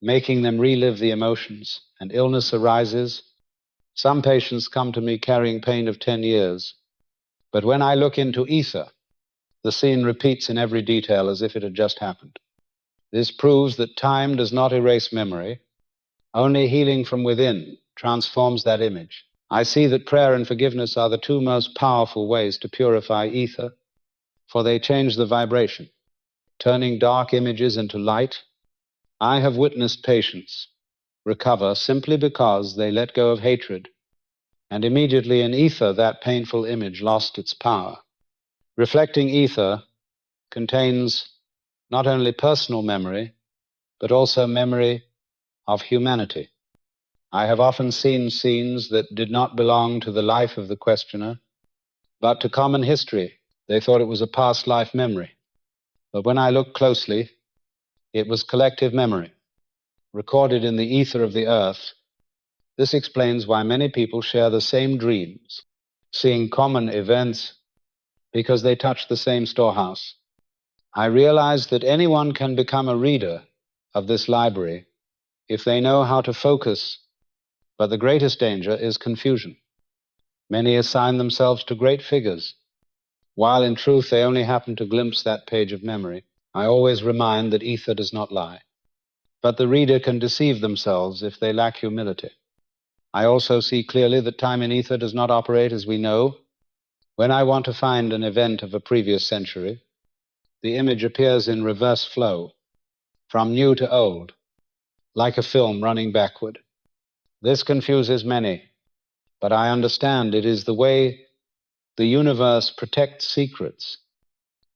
making them relive the emotions, and illness arises. Some patients come to me carrying pain of 10 years, but when I look into ether, the scene repeats in every detail as if it had just happened. This proves that time does not erase memory. Only healing from within transforms that image. I see that prayer and forgiveness are the two most powerful ways to purify ether, for they change the vibration, turning dark images into light. I have witnessed patients recover simply because they let go of hatred, and immediately in ether that painful image lost its power. Reflecting ether contains not only personal memory, but also memory of humanity. I have often seen scenes that did not belong to the life of the questioner, but to common history. They thought it was a past life memory. But when I looked closely, it was collective memory, recorded in the ether of the earth. This explains why many people share the same dreams, seeing common events because they touch the same storehouse. I realized that anyone can become a reader of this library if they know how to focus, but the greatest danger is confusion. Many assign themselves to great figures, while in truth they only happen to glimpse that page of memory. I always remind that ether does not lie, but the reader can deceive themselves if they lack humility. I also see clearly that time in ether does not operate as we know. When I want to find an event of a previous century, the image appears in reverse flow, from new to old, like a film running backward. This confuses many, but I understand it is the way the universe protects secrets,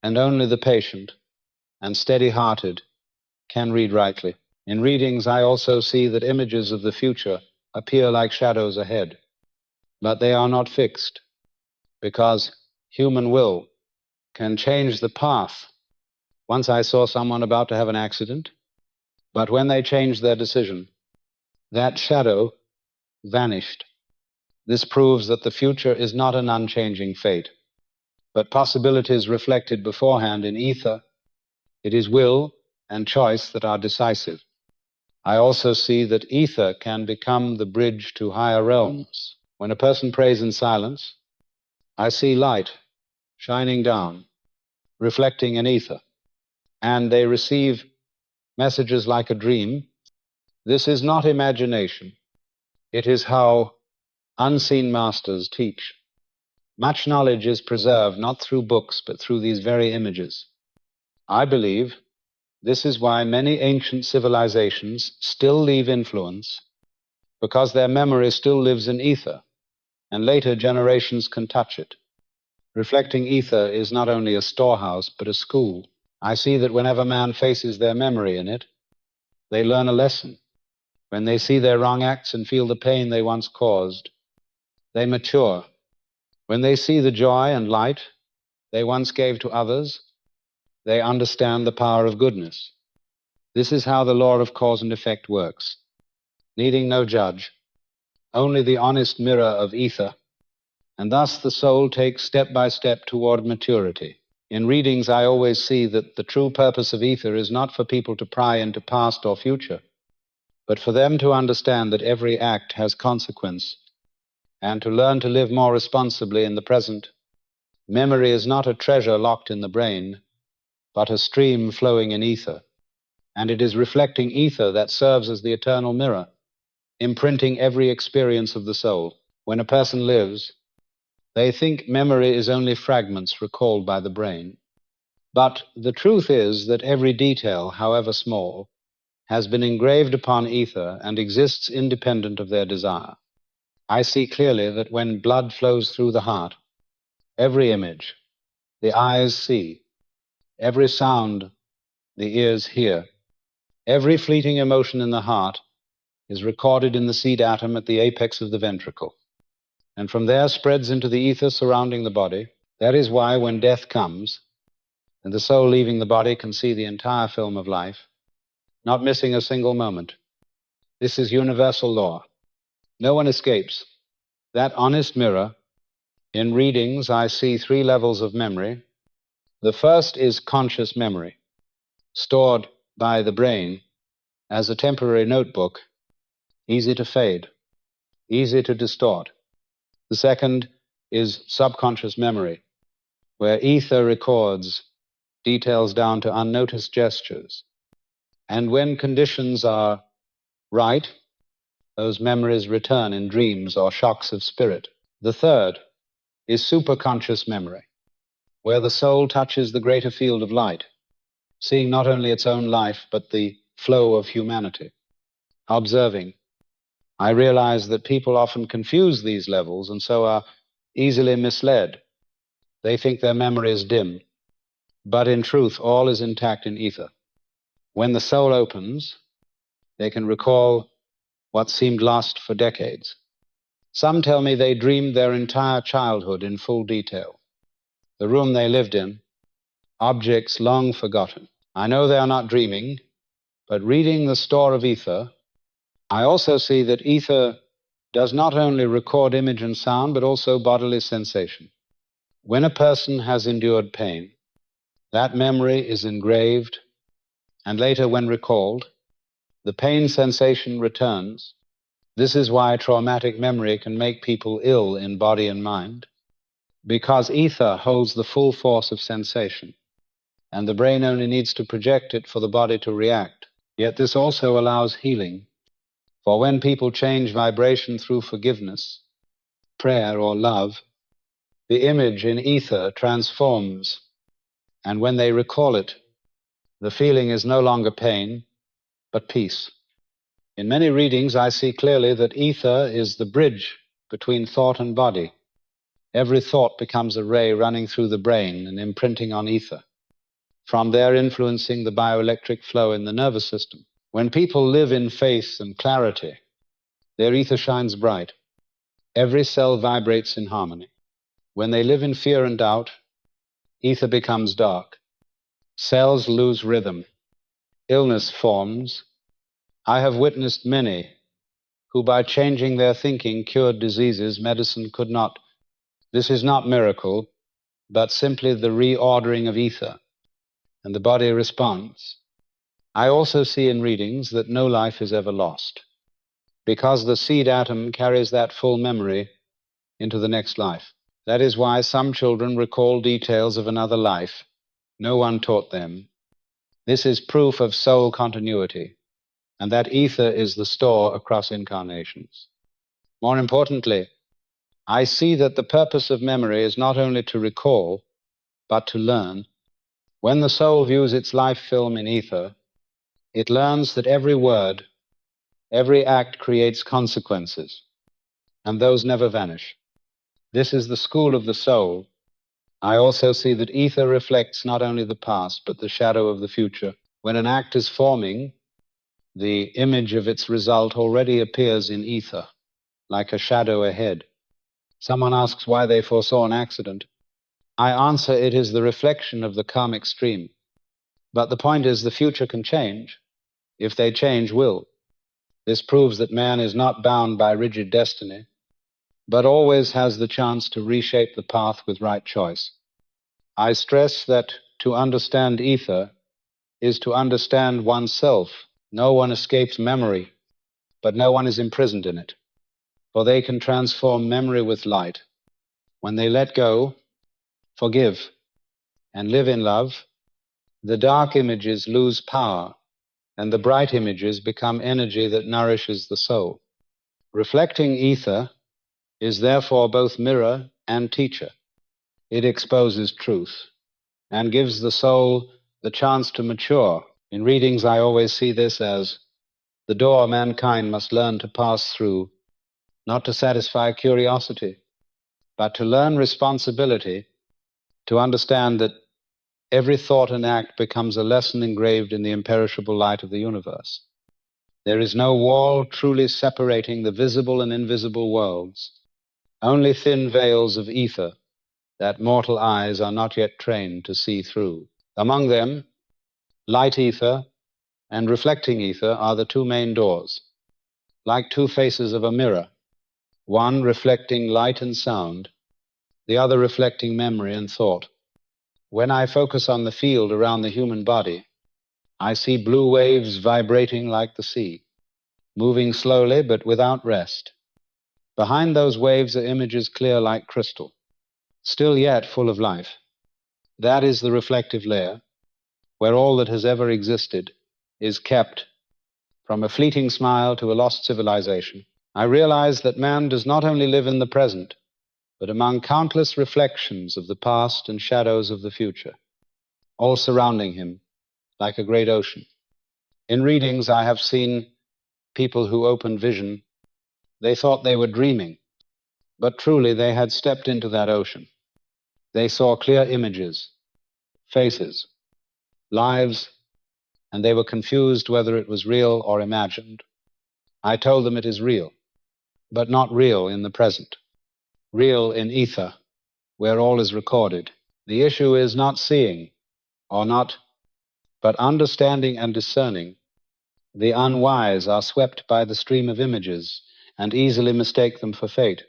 and only the patient and steady-hearted can read rightly. In readings, I also see that images of the future appear like shadows ahead, but they are not fixed, because human will can change the path. Once I saw someone about to have an accident, but when they changed their decision, that shadow vanished. This proves that the future is not an unchanging fate, but possibilities reflected beforehand in ether. It is will and choice that are decisive. I also see that ether can become the bridge to higher realms. When a person prays in silence, I see light shining down, reflecting in ether, and they receive messages like a dream. This is not imagination. It is how unseen masters teach. Much knowledge is preserved not through books, but through these very images. I believe this is why many ancient civilizations still leave influence, because their memory still lives in ether, and later generations can touch it. Reflecting ether is not only a storehouse, but a school. I see that whenever man faces their memory in it, they learn a lesson. When they see their wrong acts and feel the pain they once caused, they mature. When they see the joy and light they once gave to others, they understand the power of goodness. This is how the law of cause and effect works, needing no judge, only the honest mirror of ether. and thus the soul takes step by step toward maturity. In readings, I always see that the true purpose of ether is not for people to pry into past or future, but for them to understand that every act has consequence and to learn to live more responsibly in the present. Memory is not a treasure locked in the brain, but a stream flowing in ether, and it is reflecting ether that serves as the eternal mirror, imprinting every experience of the soul. When a person lives, they think memory is only fragments recalled by the brain. But the truth is that every detail, however small, has been engraved upon ether and exists independent of their desire. I see clearly that when blood flows through the heart, every image the eyes see, every sound the ears hear, every fleeting emotion in the heart is recorded in the seed atom at the apex of the ventricle, and from there spreads into the ether surrounding the body. That is why when death comes, and the soul leaving the body can see the entire film of life, not missing a single moment. This is universal law. No one escapes. That honest mirror. In readings, I see 3 levels of memory. The first is conscious memory, stored by the brain as a temporary notebook, easy to fade, easy to distort. The second is subconscious memory, where ether records details down to unnoticed gestures. And when conditions are right, those memories return in dreams or shocks of spirit. The third is superconscious memory, where the soul touches the greater field of light, seeing not only its own life, but the flow of humanity. Observing, I realize that people often confuse these levels and so are easily misled. They think their memory is dim, but in truth, all is intact in ether. When the soul opens, they can recall what seemed lost for decades. Some tell me they dreamed their entire childhood in full detail, the room they lived in, objects long forgotten. I know they are not dreaming, but reading the store of ether, I also see that ether does not only record image and sound, but also bodily sensation. When a person has endured pain, that memory is engraved, and later when recalled, the pain sensation returns. This is why traumatic memory can make people ill in body and mind, because ether holds the full force of sensation, and the brain only needs to project it for the body to react. Yet this also allows healing, for when people change vibration through forgiveness, prayer, or love, the image in ether transforms, and when they recall it, the feeling is no longer pain, but peace. In many readings, I see clearly that ether is the bridge between thought and body. Every thought becomes a ray running through the brain and imprinting on ether, from there influencing the bioelectric flow in the nervous system. When people live in faith and clarity, their ether shines bright. Every cell vibrates in harmony. When they live in fear and doubt, ether becomes dark. Cells lose rhythm. Illness forms. I have witnessed many who, by changing their thinking, cured diseases medicine could not. This is not miracle, but simply the reordering of ether, and the body responds. I also see in readings that no life is ever lost, because the seed atom carries that full memory into the next life. That is why some children recall details of another life. No one taught them. This is proof of soul continuity, and that ether is the store across incarnations. More importantly, I see that the purpose of memory is not only to recall, but to learn. When the soul views its life film in ether, it learns that every word, every act creates consequences, and those never vanish. This is the school of the soul. I also see that ether reflects not only the past, but the shadow of the future. When an act is forming, the image of its result already appears in ether, like a shadow ahead. Someone asks why they foresaw an accident. I answer, it is the reflection of the karmic stream. But the point is, the future can change. If they change, will. This proves that man is not bound by rigid destiny, but always has the chance to reshape the path with right choice. I stress that to understand ether is to understand oneself. No one escapes memory, but no one is imprisoned in it, for they can transform memory with light. When they let go, forgive, and live in love, the dark images lose power, and the bright images become energy that nourishes the soul. Reflecting ether is therefore both mirror and teacher. It exposes truth and gives the soul the chance to mature. In readings, I always see this as the door mankind must learn to pass through, not to satisfy curiosity, but to learn responsibility, to understand that every thought and act becomes a lesson engraved in the imperishable light of the universe. There is no wall truly separating the visible and invisible worlds, only thin veils of ether that mortal eyes are not yet trained to see through. Among them, light ether and reflecting ether are the two main doors, like two faces of a mirror, one reflecting light and sound, the other reflecting memory and thought. When I focus on the field around the human body, I see blue waves vibrating like the sea, moving slowly but without rest. Behind those waves are images clear like crystal, still yet full of life. That is the reflective layer, where all that has ever existed is kept, from a fleeting smile to a lost civilization. I realize that man does not only live in the present, but among countless reflections of the past and shadows of the future, all surrounding him like a great ocean. In readings, I have seen people who opened vision. They thought they were dreaming, but truly they had stepped into that ocean. They saw clear images, faces, lives, and they were confused whether it was real or imagined. I told them it is real, but not real in the present, real in ether, where all is recorded. The issue is not seeing or not, but understanding and discerning. The unwise are swept by the stream of images and easily mistake them for fate.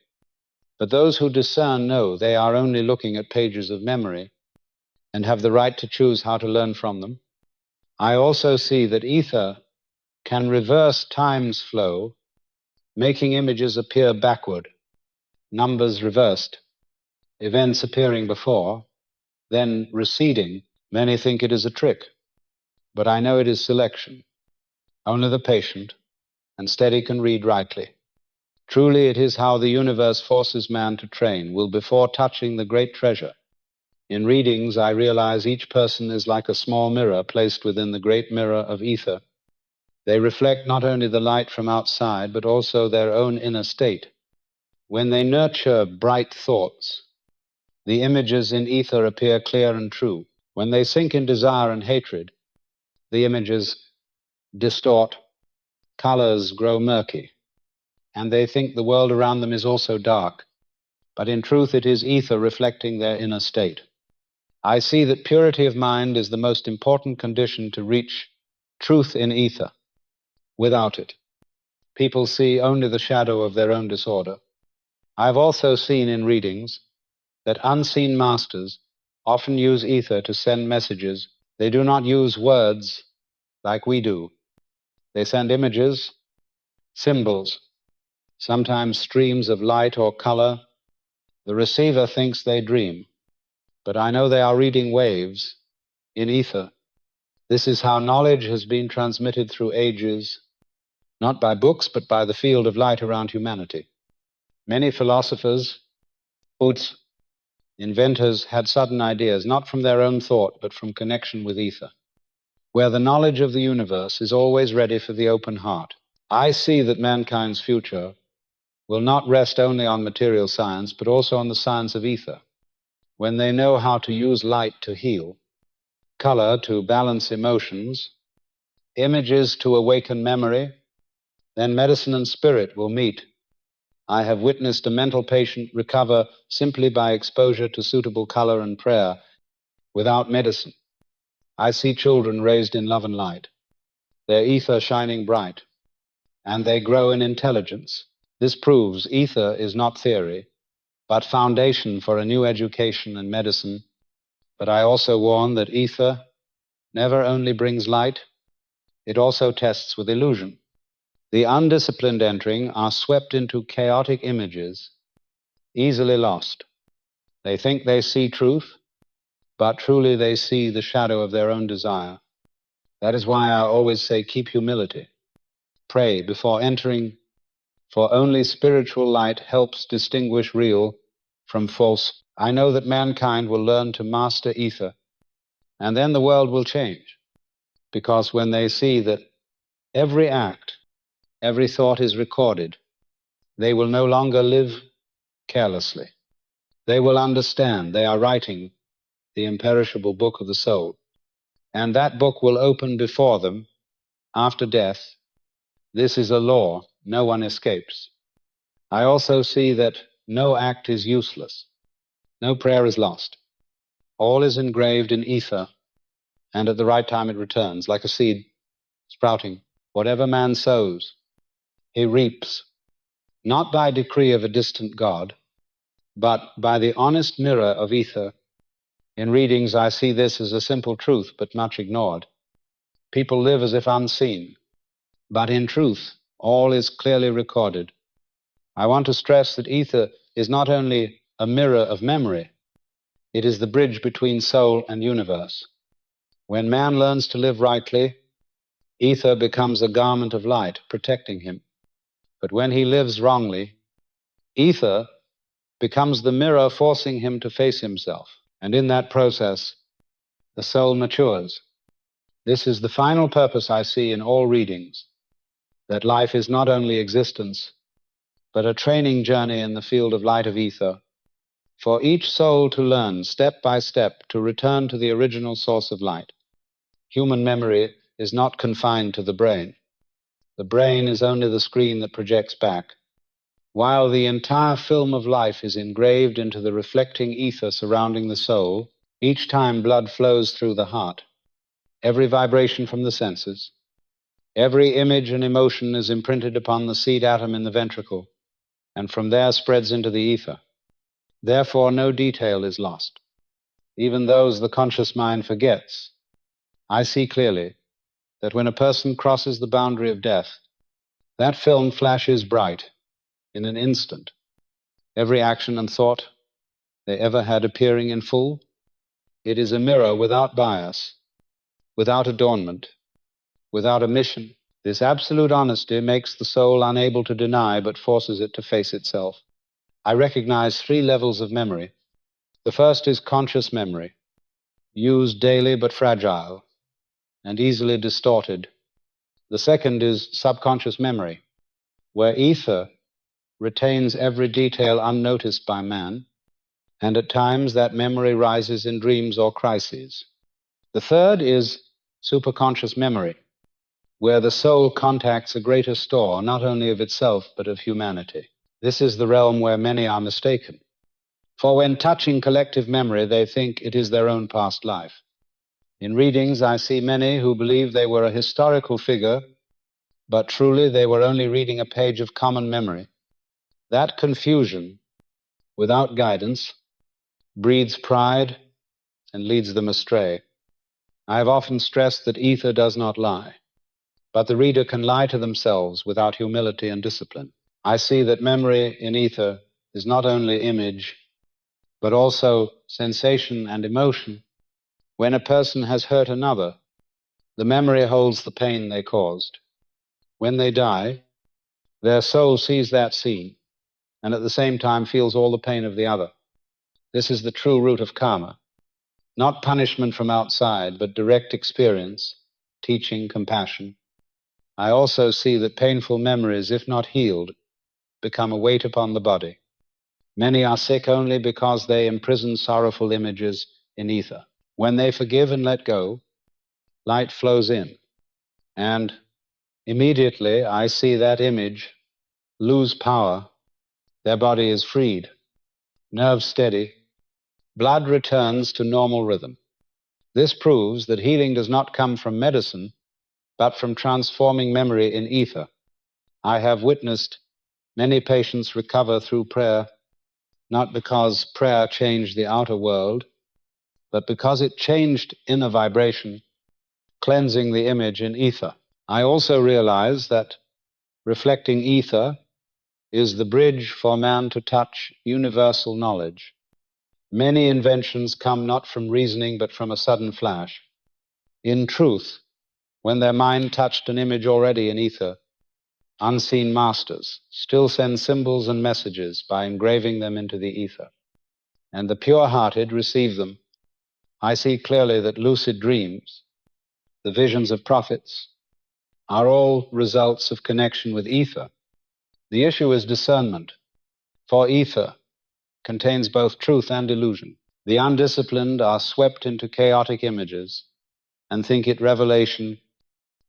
But those who discern know they are only looking at pages of memory and have the right to choose how to learn from them. I also see that ether can reverse time's flow, making images appear backward, numbers reversed, events appearing before, then receding. Many think it is a trick, but I know it is selection. Only the patient and steady can read rightly. Truly, it is how the universe forces man to train, will before touching the great treasure. In readings, I realize each person is like a small mirror placed within the great mirror of ether. They reflect not only the light from outside, but also their own inner state. When they nurture bright thoughts, the images in ether appear clear and true. When they sink in desire and hatred, the images distort, colors grow murky, and they think the world around them is also dark. But in truth, it is ether reflecting their inner state. I see that purity of mind is the most important condition to reach truth in ether. Without it, people see only the shadow of their own disorder. I've also seen in readings that unseen masters often use ether to send messages. They do not use words like we do. They send images, symbols, sometimes streams of light or color. The receiver thinks they dream, but I know they are reading waves in ether. This is how knowledge has been transmitted through ages, not by books, but by the field of light around humanity. Many philosophers, poets, inventors had sudden ideas, not from their own thought, but from connection with ether, where the knowledge of the universe is always ready for the open heart. I see that mankind's future will not rest only on material science, but also on the science of ether. When they know how to use light to heal, color to balance emotions, images to awaken memory, then medicine and spirit will meet. I have witnessed a mental patient recover simply by exposure to suitable color and prayer, without medicine. I see children raised in love and light, their ether shining bright, and they grow in intelligence. This proves ether is not theory, but foundation for a new education and medicine. But I also warn that ether never only brings light, it also tests with illusion. The undisciplined entering are swept into chaotic images, easily lost. They think they see truth, but truly they see the shadow of their own desire. That is why I always say keep humility. Pray before entering, for only spiritual light helps distinguish real from false. I know that mankind will learn to master ether, and then the world will change, because when they see that every act, every thought is recorded, they will no longer live carelessly. They will understand they are writing the imperishable book of the soul, and that book will open before them after death. This is a law no one escapes. I also see that no act is useless, no prayer is lost. All is engraved in ether, and at the right time it returns, like a seed sprouting. Whatever man sows, he reaps, not by decree of a distant God, but by the honest mirror of ether. In readings, I see this as a simple truth, but much ignored. People live as if unseen, but in truth, all is clearly recorded. I want to stress that ether is not only a mirror of memory, it is the bridge between soul and universe. When man learns to live rightly, ether becomes a garment of light, protecting him. But when he lives wrongly, ether becomes the mirror forcing him to face himself. And in that process, the soul matures. This is the final purpose I see in all readings, that life is not only existence, but a training journey in the field of light of ether, for each soul to learn step by step to return to the original source of light. Human memory is not confined to the brain. The brain is only the screen that projects back, while the entire film of life is engraved into the reflecting ether surrounding the soul. Each time blood flows through the heart, every vibration from the senses, every image and emotion is imprinted upon the seed atom in the ventricle, and from there spreads into the ether. Therefore, no detail is lost, even those the conscious mind forgets. I see clearly that when a person crosses the boundary of death, that film flashes bright in an instant. Every action and thought they ever had appearing in full, it is a mirror without bias, without adornment, without omission. This absolute honesty makes the soul unable to deny, but forces it to face itself. I recognize 3 levels of memory. The first is conscious memory, used daily but fragile and easily distorted. The second is subconscious memory, where ether retains every detail unnoticed by man, and at times that memory rises in dreams or crises. The third is superconscious memory, where the soul contacts a greater store, not only of itself, but of humanity. This is the realm where many are mistaken. For when touching collective memory, they think it is their own past life. In readings, I see many who believe they were a historical figure, but truly they were only reading a page of common memory. That confusion, without guidance, breeds pride and leads them astray. I have often stressed that ether does not lie, but the reader can lie to themselves without humility and discipline. I see that memory in ether is not only image, but also sensation and emotion. When a person has hurt another, the memory holds the pain they caused. When they die, their soul sees that scene, and at the same time feels all the pain of the other. This is the true root of karma. Not punishment from outside, but direct experience, teaching, compassion. I also see that painful memories, if not healed, become a weight upon the body. Many are sick only because they imprison sorrowful images in ether. When they forgive and let go, light flows in, and immediately I see that image lose power. Their body is freed, nerves steady, blood returns to normal rhythm. This proves that healing does not come from medicine, but from transforming memory in ether. I have witnessed Many patients recover through prayer, not because prayer changed the outer world, but because it changed inner vibration, cleansing the image in ether. I also realize that reflecting ether is the bridge for man to touch universal knowledge. Many inventions come not from reasoning but from a sudden flash. In truth, when their mind touched an image already in ether, unseen masters still send symbols and messages by engraving them into the ether, and the pure-hearted receive them. I see clearly that lucid dreams, the visions of prophets, are all results of connection with ether. The issue is discernment, for ether contains both truth and illusion. The undisciplined are swept into chaotic images and think it revelation.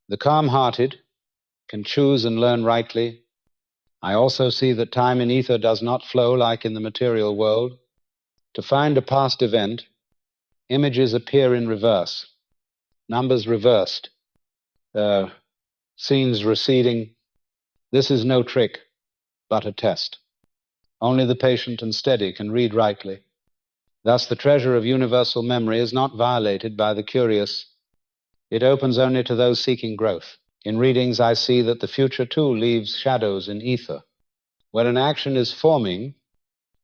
The calm-hearted can choose and learn rightly. I also see that time in ether does not flow like in the material world. To find a past event, images appear in reverse, numbers reversed, scenes receding. This is no trick, but a test. Only the patient and steady can read rightly. Thus, the treasure of universal memory is not violated by the curious. It opens only to those seeking growth. In readings, I see that the future, too, leaves shadows in ether. When an action is forming,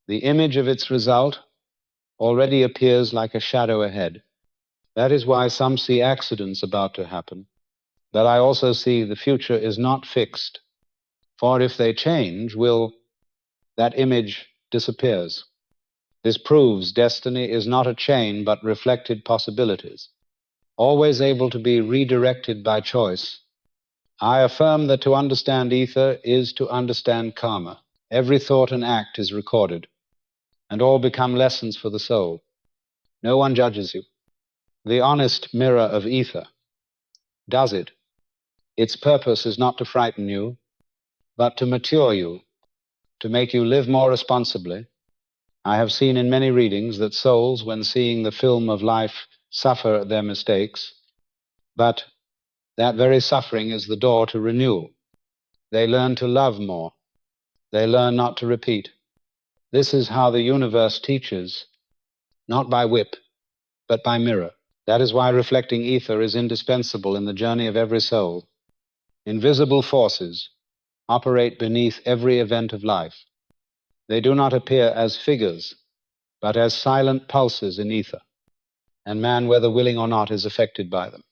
the image of its result already appears like a shadow ahead. That is why some see accidents about to happen. But I also see the future is not fixed, for if they change, that image disappears. This proves destiny is not a chain, but reflected possibilities, always able to be redirected by choice. I affirm that to understand ether is to understand karma. Every thought and act is recorded, and all become lessons for the soul. No one judges you. The honest mirror of ether does it. Its purpose is not to frighten you, but to mature you, to make you live more responsibly. I have seen in many readings that souls, when seeing the film of life, suffer at their mistakes, but that very suffering is the door to renewal. They learn to love more. They learn not to repeat. This is how the universe teaches, not by whip, but by mirror. That is why reflecting ether is indispensable in the journey of every soul. Invisible forces operate beneath every event of life. They do not appear as figures, but as silent pulses in ether, and man, whether willing or not, is affected by them.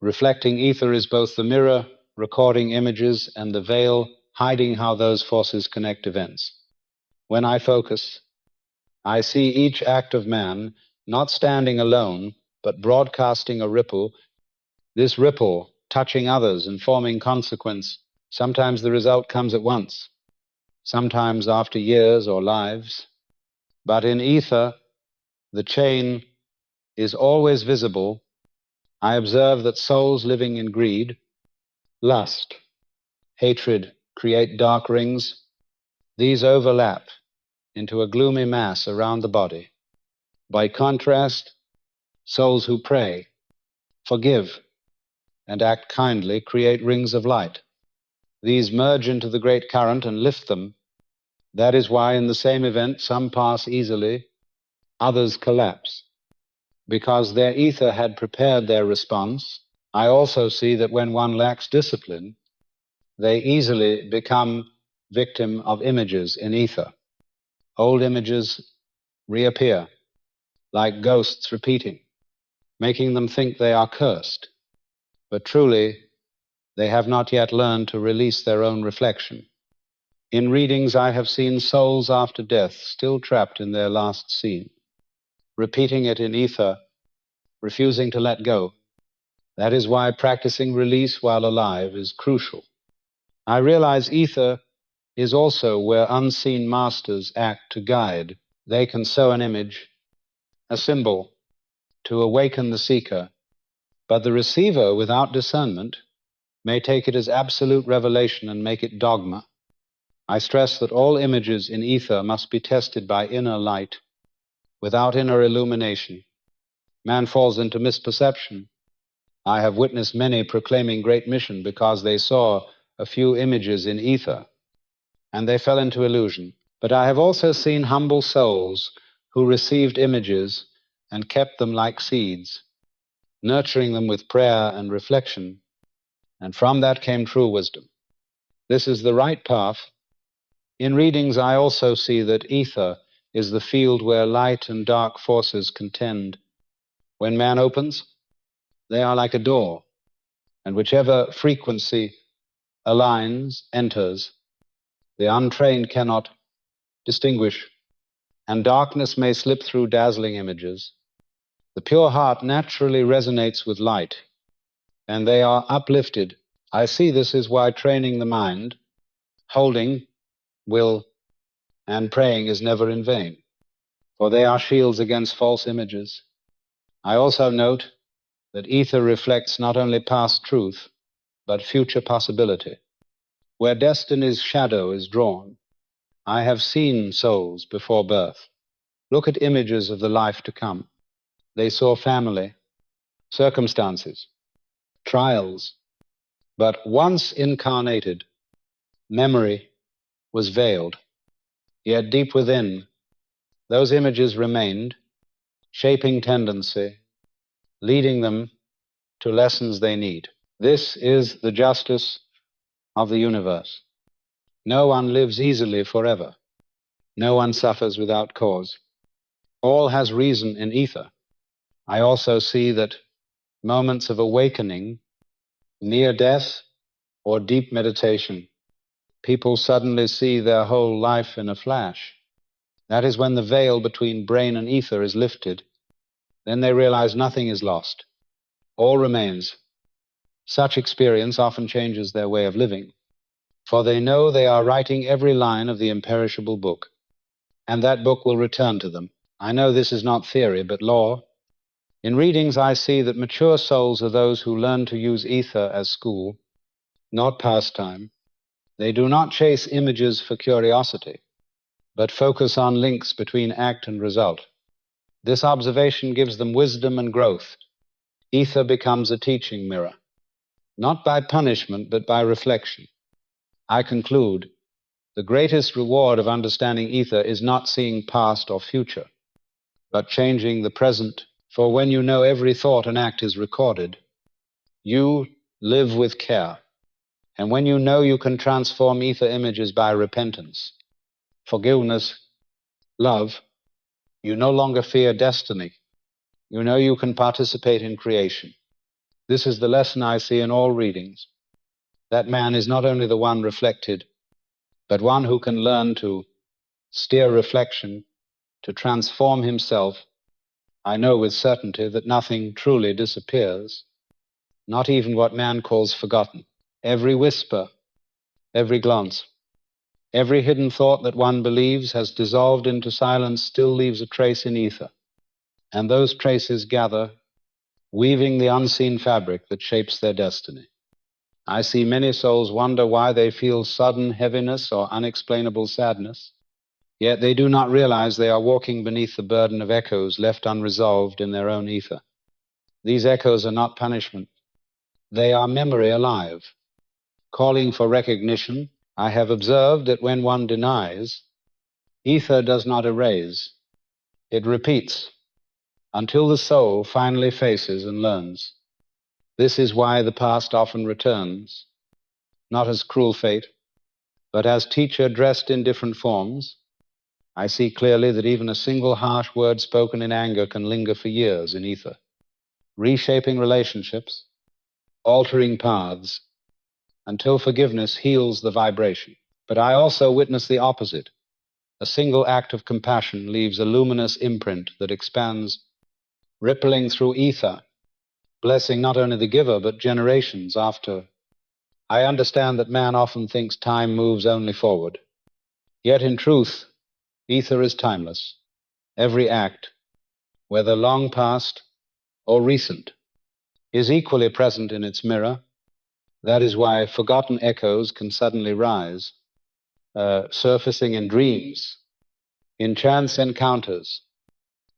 Reflecting ether is both the mirror recording images and the veil hiding how those forces connect events. When I focus, I see each act of man not standing alone, but broadcasting a ripple, this ripple touching others and forming consequence. Sometimes the result comes at once, sometimes after years or lives. But in ether, the chain is always visible. I observe that souls living in greed, lust, hatred create dark rings. These overlap into a gloomy mass around the body. By contrast, souls who pray, forgive, and act kindly create rings of light. These merge into the great current and lift them. That is why in the same event some pass easily, others collapse. Because their ether had prepared their response, I also see that when one lacks discipline, they easily become victim of images in ether. Old images reappear, like ghosts repeating, making them think they are cursed. But truly, they have not yet learned to release their own reflection. In readings, I have seen souls after death still trapped in their last scene, repeating it in ether, refusing to let go. That is why practicing release while alive is crucial. I realize ether is also where unseen masters act to guide. They can sow an image, a symbol, to awaken the seeker, but the receiver, without discernment, may take it as absolute revelation and make it dogma. I stress that all images in ether must be tested by inner light. Without inner illumination, man falls into misperception. I have witnessed many proclaiming great mission because they saw a few images in ether, and they fell into illusion. But I have also seen humble souls who received images and kept them like seeds, nurturing them with prayer and reflection, and from that came true wisdom. This is the right path. In readings, I also see that ether is the field where light and dark forces contend. When man opens, they are like a door, and whichever frequency aligns, enters. The untrained cannot distinguish, and darkness may slip through dazzling images. The pure heart naturally resonates with light, and they are uplifted. I see this is why training the mind, holding, will, and praying is never in vain, for they are shields against false images. I also note that ether reflects not only past truth, but future possibility. Where destiny's shadow is drawn, I have seen souls before birth look at images of the life to come. They saw family, circumstances, trials, but once incarnated, memory was veiled. Yet deep within, those images remained, shaping tendency, leading them to lessons they need. This is the justice of the universe. No one lives easily forever. No one suffers without cause. All has reason in ether. I also see that moments of awakening, near death, or deep meditation, people suddenly see their whole life in a flash. That is when the veil between brain and ether is lifted. Then they realize nothing is lost. All remains. Such experience often changes their way of living, for they know they are writing every line of the imperishable book, and that book will return to them. I know this is not theory, but law. In readings, I see that mature souls are those who learn to use ether as school, not pastime. They do not chase images for curiosity, but focus on links between act and result. This observation gives them wisdom and growth. Ether becomes a teaching mirror, not by punishment, but by reflection. I conclude, the greatest reward of understanding ether is not seeing past or future, but changing the present. For when you know every thought and act is recorded, you live with care. And when you know you can transform ether images by repentance, forgiveness, love, you no longer fear destiny. You know you can participate in creation. This is the lesson I see in all readings. That man is not only the one reflected, but one who can learn to steer reflection, to transform himself. I know with certainty that nothing truly disappears, not even what man calls forgotten. Every whisper, every glance, every hidden thought that one believes has dissolved into silence still leaves a trace in ether, and those traces gather, weaving the unseen fabric that shapes their destiny. I see many souls wonder why they feel sudden heaviness or unexplainable sadness, yet they do not realize they are walking beneath the burden of echoes left unresolved in their own ether. These echoes are not punishment. They are memory alive, calling for recognition. I have observed that when one denies, ether does not erase. It repeats until the soul finally faces and learns. This is why the past often returns, not as cruel fate, but as teacher dressed in different forms. I see clearly that even a single harsh word spoken in anger can linger for years in ether, reshaping relationships, altering paths, until forgiveness heals the vibration. But I also witness the opposite. A single act of compassion leaves a luminous imprint that expands, rippling through ether, blessing not only the giver, but generations after. I understand that man often thinks time moves only forward. Yet in truth, ether is timeless. Every act, whether long past or recent, is equally present in its mirror. That is why forgotten echoes can suddenly rise, surfacing in dreams, in chance encounters,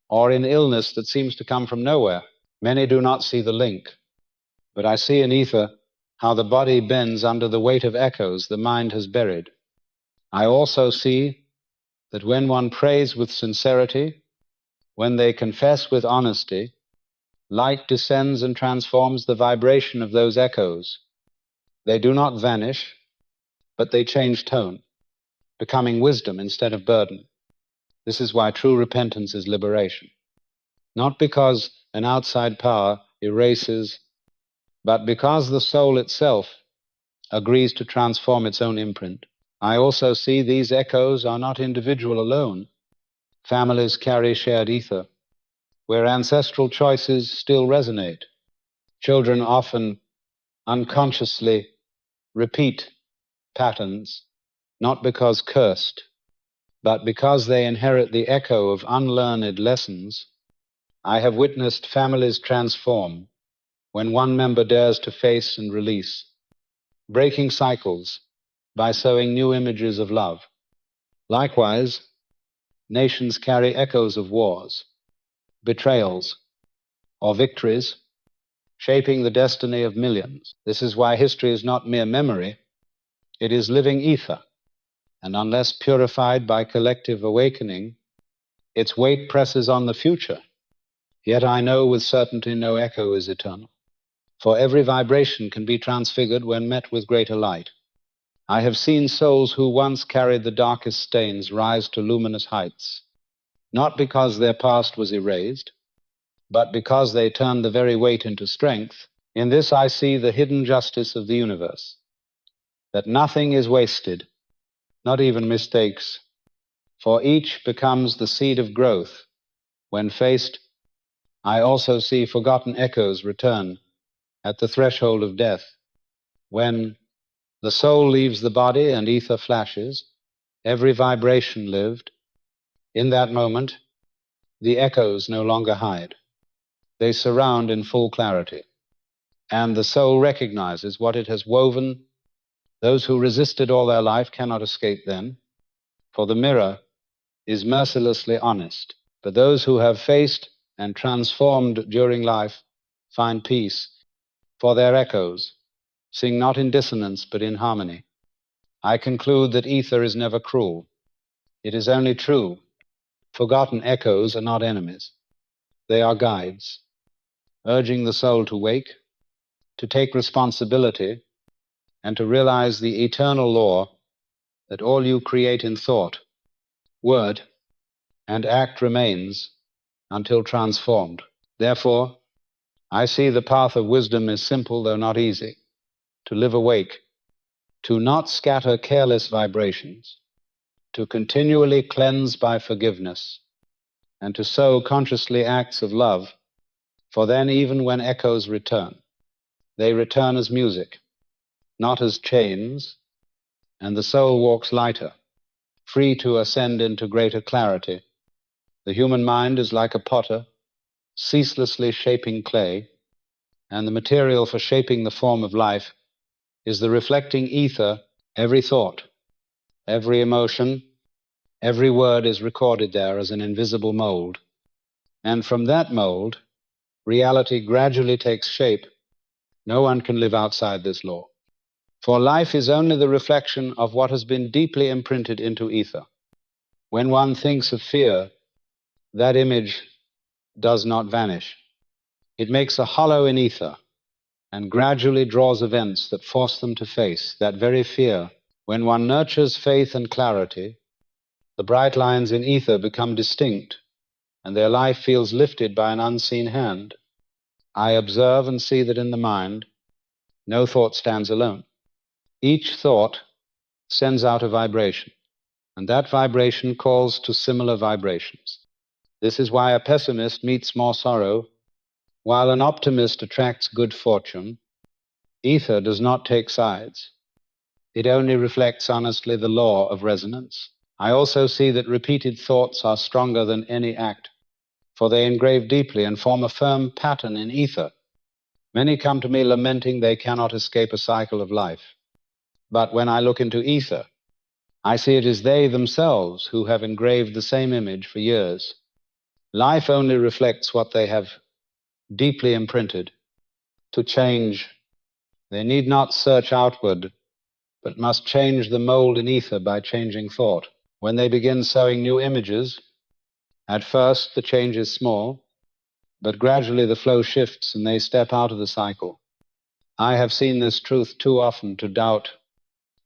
or in illness that seems to come from nowhere. Many do not see the link, but I see in ether how the body bends under the weight of echoes the mind has buried. I also see that when one prays with sincerity, when they confess with honesty, light descends and transforms the vibration of those echoes. They do not vanish, but they change tone, becoming wisdom instead of burden. This is why true repentance is liberation. Not because an outside power erases, but because the soul itself agrees to transform its own imprint. I also see these echoes are not individual alone. Families carry shared ether, where ancestral choices still resonate. Children often unconsciously repeat patterns, not because cursed, but because they inherit the echo of unlearned lessons. I have witnessed families transform when one member dares to face and release, breaking cycles by sowing new images of love. Likewise, nations carry echoes of wars, betrayals, or victories, shaping the destiny of millions. This is why history is not mere memory, it is living ether, and unless purified by collective awakening, its weight presses on the future. Yet I know with certainty no echo is eternal, for every vibration can be transfigured when met with greater light. I have seen souls who once carried the darkest stains rise to luminous heights, not because their past was erased, but because they turned the very weight into strength. In this I see the hidden justice of the universe, that nothing is wasted, not even mistakes, for each becomes the seed of growth. When faced, I also see forgotten echoes return at the threshold of death. When the soul leaves the body and ether flashes, every vibration lived. In that moment, the echoes no longer hide. They surround in full clarity, and the soul recognizes what it has woven. Those who resisted all their life cannot escape then, for the mirror is mercilessly honest. But those who have faced and transformed during life find peace, for their echoes sing not in dissonance but in harmony. I conclude that ether is never cruel. It is only true. Forgotten echoes are not enemies. They are guides, urging the soul to wake, to take responsibility, and to realize the eternal law that all you create in thought, word, and act remains until transformed. Therefore, I see the path of wisdom is simple though not easy: to live awake, to not scatter careless vibrations, to continually cleanse by forgiveness, and to sow consciously acts of love, for then even when echoes return, they return as music, not as chains, and the soul walks lighter, free to ascend into greater clarity. The human mind is like a potter, ceaselessly shaping clay, and the material for shaping the form of life is the reflecting ether. Every thought, every emotion, every word is recorded there as an invisible mold. And from that mold, reality gradually takes shape. No one can live outside this law. For life is only the reflection of what has been deeply imprinted into ether. When one thinks of fear, that image does not vanish. It makes a hollow in ether and gradually draws events that force them to face that very fear. When one nurtures faith and clarity, the bright lines in ether become distinct, and their life feels lifted by an unseen hand. I observe and see that in the mind, no thought stands alone. Each thought sends out a vibration, and that vibration calls to similar vibrations. This is why a pessimist meets more sorrow, while an optimist attracts good fortune. Ether does not take sides. It only reflects honestly the law of resonance. I also see that repeated thoughts are stronger than any act, for they engrave deeply and form a firm pattern in ether. Many come to me lamenting they cannot escape a cycle of life. But when I look into ether, I see it is they themselves who have engraved the same image for years. Life only reflects what they have deeply imprinted. To change, they need not search outward, but must change the mold in ether by changing thought. When they begin sowing new images, at first the change is small, but gradually the flow shifts and they step out of the cycle. I have seen this truth too often to doubt.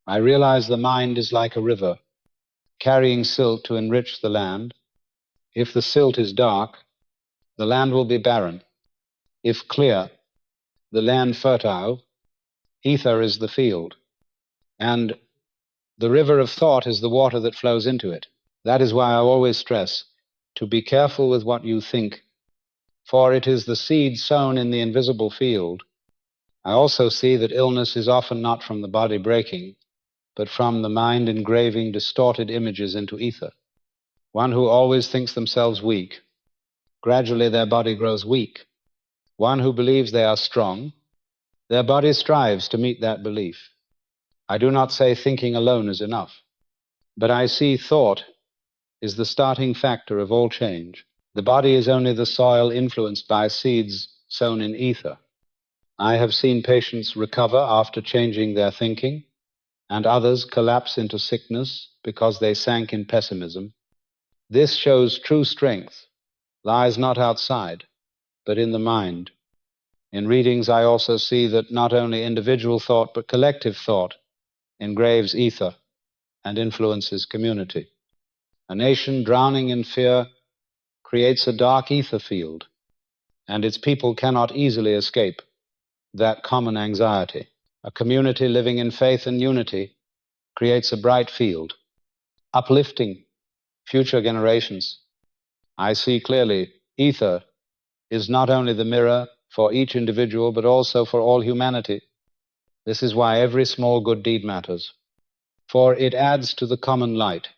I realize the mind is like a river, carrying silt to enrich the land. If the silt is dark, the land will be barren. If clear, the land fertile. Ether is the field, and the river of thought is the water that flows into it. That is why I always stress to be careful with what you think, for it is the seed sown in the invisible field. I also see that illness is often not from the body breaking, but from the mind engraving distorted images into ether. One who always thinks themselves weak, gradually their body grows weak. One who believes they are strong, their body strives to meet that belief. I do not say thinking alone is enough, but I see thought is the starting factor of all change. The body is only the soil influenced by seeds sown in ether. I have seen patients recover after changing their thinking, and others collapse into sickness because they sank in pessimism. This shows true strength lies not outside, but in the mind. In readings, I also see that not only individual thought, but collective thought engraves ether and influences community. A nation drowning in fear creates a dark ether field, and its people cannot easily escape that common anxiety. A community living in faith and unity creates a bright field, uplifting future generations. I see clearly ether is not only the mirror for each individual, but also for all humanity. This is why every small good deed matters, for it adds to the common light.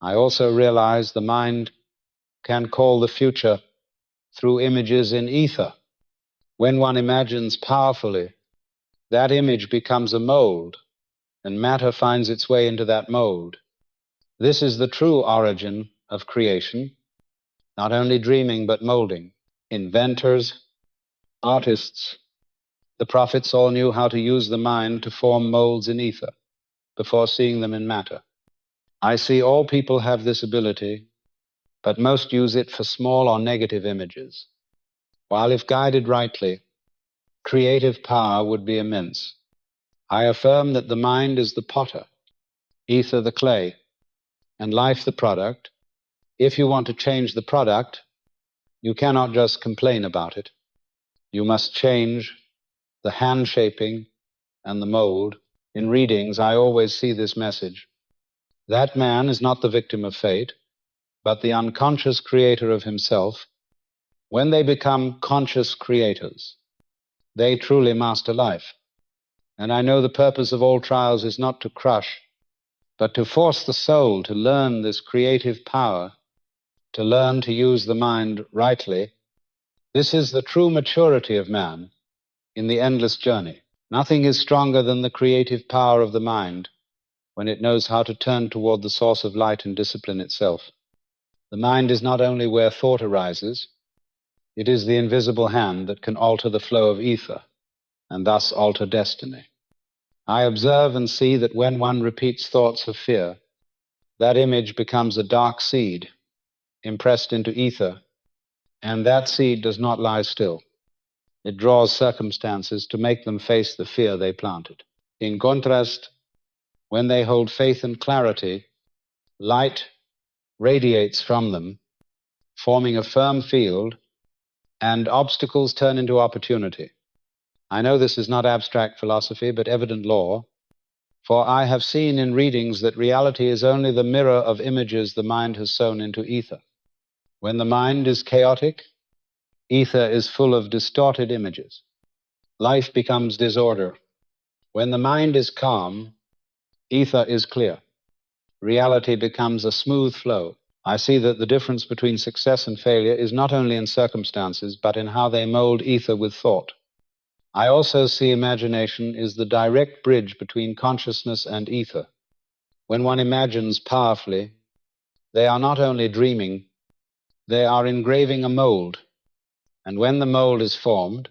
I also realize the mind can call the future through images in ether. When one imagines powerfully, that image becomes a mold, and matter finds its way into that mold. This is the true origin of creation, not only dreaming but molding. Inventors, artists, the prophets all knew how to use the mind to form molds in ether before seeing them in matter. I see all people have this ability, but most use it for small or negative images, while if guided rightly, creative power would be immense. I affirm that the mind is the potter, ether the clay, and life the product. If you want to change the product, you cannot just complain about it. You must change the hand shaping and the mold. In readings, I always see this message. That man is not the victim of fate, but the unconscious creator of himself. When they become conscious creators, they truly master life. And I know the purpose of all trials is not to crush, but to force the soul to learn this creative power, to learn to use the mind rightly. This is the true maturity of man in the endless journey. Nothing is stronger than the creative power of the mind when it knows how to turn toward the source of light and discipline itself. The mind is not only where thought arises, it is the invisible hand that can alter the flow of ether and thus alter destiny. I observe and see that when one repeats thoughts of fear, that image becomes a dark seed impressed into ether, and that seed does not lie still. It draws circumstances to make them face the fear they planted. In contrast, when they hold faith and clarity, light radiates from them, forming a firm field, and obstacles turn into opportunity. I know this is not abstract philosophy, but evident law, for I have seen in readings that reality is only the mirror of images the mind has sown into ether. When the mind is chaotic, ether is full of distorted images. Life becomes disorder. When the mind is calm, ether is clear. Reality becomes a smooth flow. I see that the difference between success and failure is not only in circumstances, but in how they mold ether with thought. I also see imagination is the direct bridge between consciousness and ether. When one imagines powerfully, they are not only dreaming, they are engraving a mold. And when the mold is formed,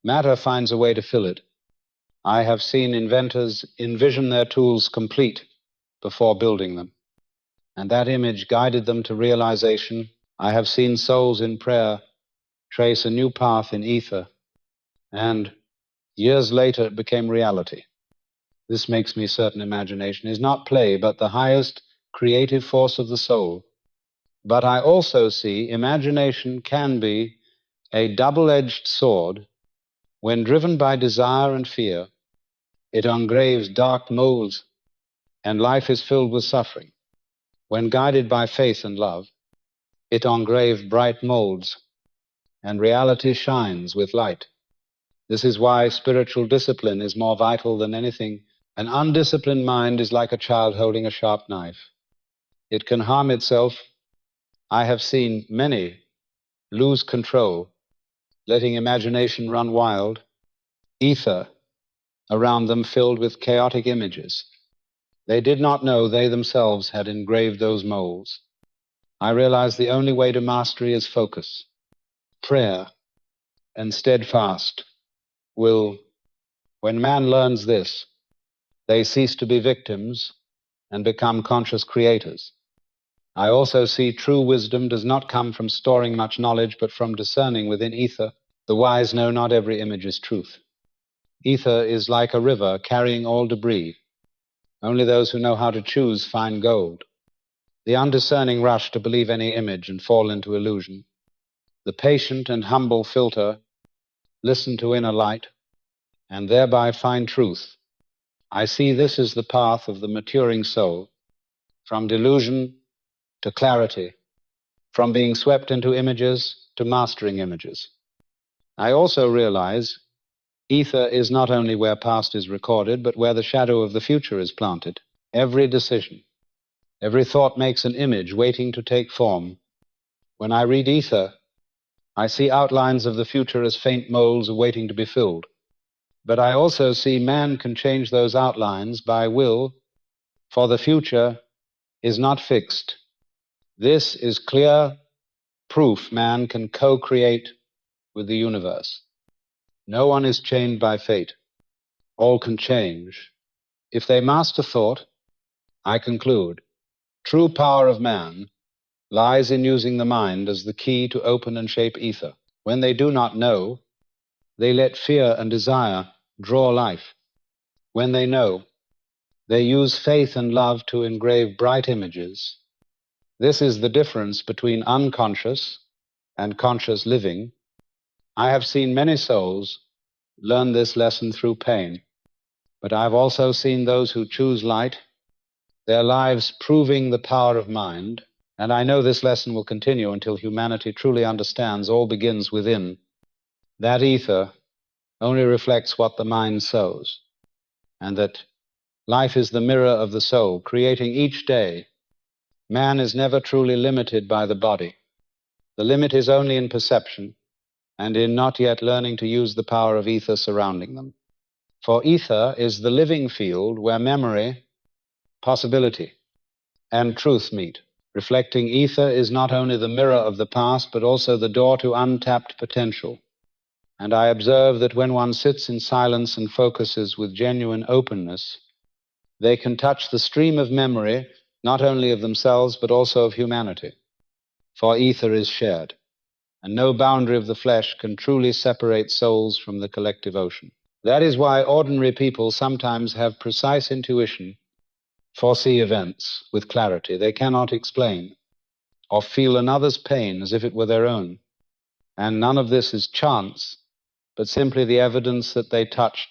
matter finds a way to fill it. I have seen inventors envision their tools complete before building them, and that image guided them to realization. I have seen souls in prayer trace a new path in ether, and years later it became reality. This makes me certain imagination is not play, but the highest creative force of the soul. But I also see imagination can be a double-edged sword. When driven by desire and fear, it engraves dark molds, and life is filled with suffering. When guided by faith and love, it engraves bright molds, and reality shines with light. This is why spiritual discipline is more vital than anything. An undisciplined mind is like a child holding a sharp knife. It can harm itself. I have seen many lose control, letting imagination run wild, ether around them filled with chaotic images. They did not know they themselves had engraved those molds. I realized the only way to mastery is focus, prayer, and steadfast will. When man learns this, they cease to be victims and become conscious creators. I also see true wisdom does not come from storing much knowledge, but from discerning within ether. The wise know not every image is truth. Ether is like a river carrying all debris. Only those who know how to choose find gold. The undiscerning rush to believe any image and fall into illusion. The patient and humble filter, listen to inner light, and thereby find truth. I see this is the path of the maturing soul, from delusion to clarity, from being swept into images to mastering images. I also realize ether is not only where past is recorded, but where the shadow of the future is planted. Every decision, every thought makes an image waiting to take form. When I read ether, I see outlines of the future as faint molds awaiting to be filled. But I also see man can change those outlines by will, for the future is not fixed. This is clear proof man can co-create with the universe. No one is chained by fate. All can change. If they master thought, I conclude, true power of man lies in using the mind as the key to open and shape ether. When they do not know, they let fear and desire draw life. When they know, they use faith and love to engrave bright images. This is the difference between unconscious and conscious living. I have seen many souls learn this lesson through pain, but I've also seen those who choose light, their lives proving the power of mind, and I know this lesson will continue until humanity truly understands all begins within. That ether only reflects what the mind sows, and that life is the mirror of the soul, creating each day. Man is never truly limited by the body. The limit is only in perception and in not yet learning to use the power of ether surrounding them. For ether is the living field where memory, possibility, and truth meet. Reflecting ether is not only the mirror of the past, but also the door to untapped potential. And I observe that when one sits in silence and focuses with genuine openness, they can touch the stream of memory, not only of themselves, but also of humanity. For ether is shared, and no boundary of the flesh can truly separate souls from the collective ocean. That is why ordinary people sometimes have precise intuition, foresee events with clarity they cannot explain, or feel another's pain as if it were their own. And none of this is chance, but simply the evidence that they touched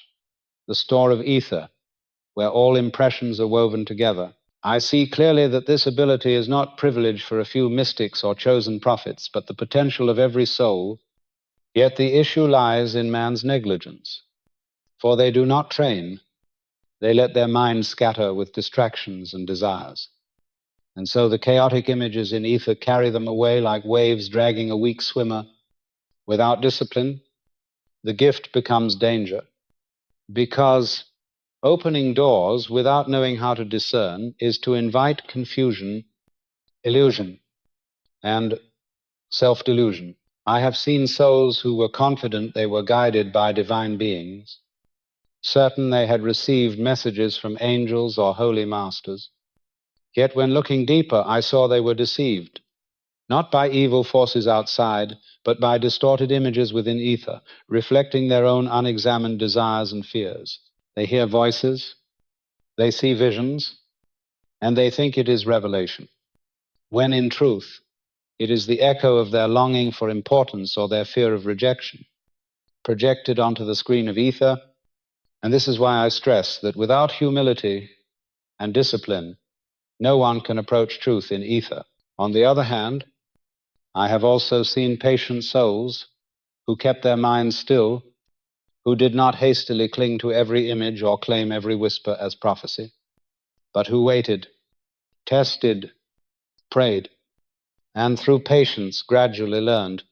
the store of ether, where all impressions are woven together. I see clearly that this ability is not privilege for a few mystics or chosen prophets, but the potential of every soul. Yet the issue lies in man's negligence, for they do not train. They let their minds scatter with distractions and desires. And so the chaotic images in ether carry them away like waves dragging a weak swimmer. Without discipline, the gift becomes danger, because opening doors without knowing how to discern is to invite confusion, illusion, and self-delusion. I have seen souls who were confident they were guided by divine beings, certain they had received messages from angels or holy masters. Yet when looking deeper, I saw they were deceived, not by evil forces outside, but by distorted images within ether, reflecting their own unexamined desires and fears. They hear voices, they see visions, and they think it is revelation, when in truth it is the echo of their longing for importance or their fear of rejection, projected onto the screen of ether. And this is why I stress that without humility and discipline, no one can approach truth in ether. On the other hand, I have also seen patient souls who kept their minds still, who did not hastily cling to every image or claim every whisper as prophecy, but who waited, tested, prayed, and through patience gradually learned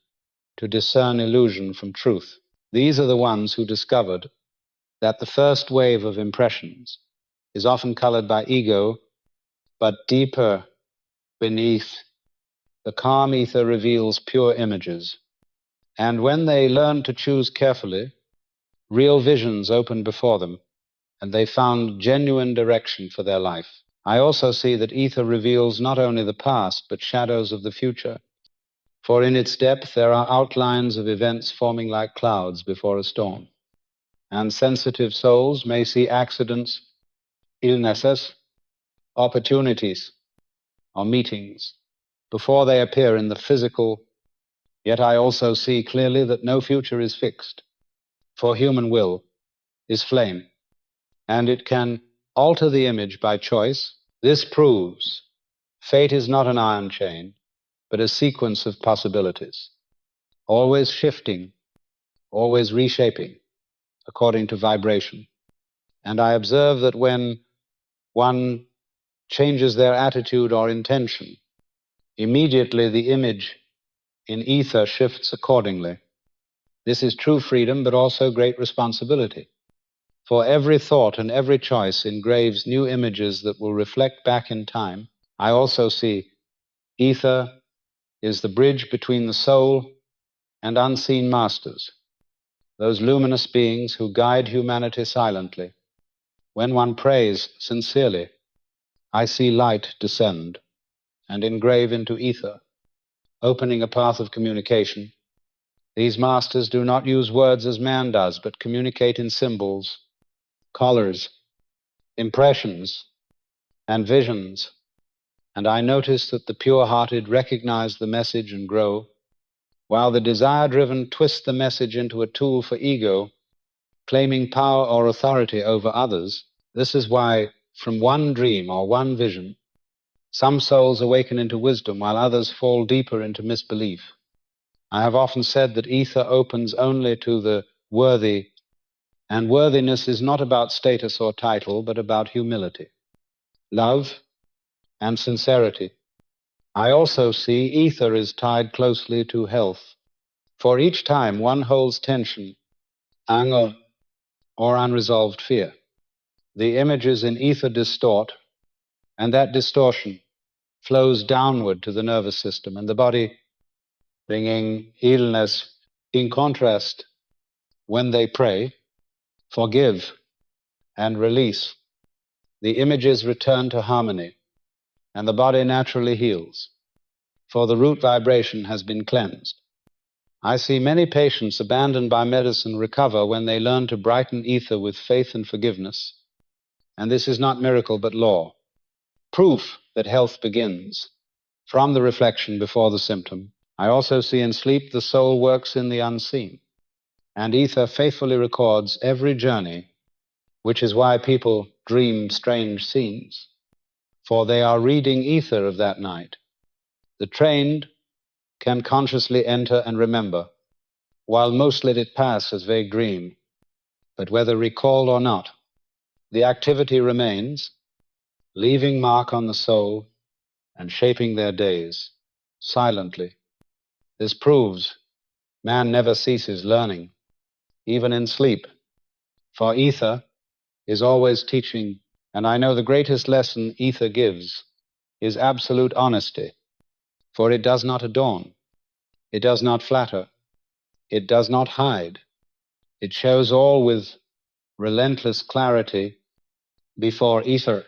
to discern illusion from truth. These are the ones who discovered that the first wave of impressions is often colored by ego, but deeper beneath, the calm ether reveals pure images. And when they learned to choose carefully, real visions opened before them, and they found genuine direction for their life. I also see that ether reveals not only the past, but shadows of the future. For in its depth there are outlines of events forming like clouds before a storm. And sensitive souls may see accidents, illnesses, opportunities, or meetings before they appear in the physical. Yet I also see clearly that no future is fixed, for human will is flame, and it can alter the image by choice. This proves fate is not an iron chain, but a sequence of possibilities, always shifting, always reshaping, according to vibration. And I observe that when one changes their attitude or intention, immediately the image in ether shifts accordingly. This is true freedom, but also great responsibility. For every thought and every choice engraves new images that will reflect back in time. I also see ether is the bridge between the soul and unseen masters, those luminous beings who guide humanity silently. When one prays sincerely, I see light descend and engrave into ether, opening a path of communication. These masters do not use words as man does, but communicate in symbols, colors, impressions, and visions. And I notice that the pure-hearted recognize the message and grow, while the desire-driven twist the message into a tool for ego, claiming power or authority over others. This is why, from one dream or one vision, some souls awaken into wisdom, while others fall deeper into misbelief. I have often said that ether opens only to the worthy, and worthiness is not about status or title, but about humility, love, and sincerity. I also see ether is tied closely to health. For each time one holds tension, anger, or unresolved fear, the images in ether distort, and that distortion flows downward to the nervous system and the body, bringing illness. In contrast, when they pray, forgive, and release, the images return to harmony, and the body naturally heals, for the root vibration has been cleansed. I see many patients abandoned by medicine recover when they learn to brighten ether with faith and forgiveness. And this is not miracle, but law, proof that health begins from the reflection before the symptom. I also see in sleep the soul works in the unseen, and ether faithfully records every journey, which is why people dream strange scenes, for they are reading ether of that night. The trained can consciously enter and remember, while most let it pass as vague dream. But whether recalled or not, the activity remains, leaving mark on the soul and shaping their days silently. This proves man never ceases learning, even in sleep, for ether is always teaching, and I know the greatest lesson ether gives is absolute honesty, for it does not adorn, it does not flatter, it does not hide. It shows all with relentless clarity before ether.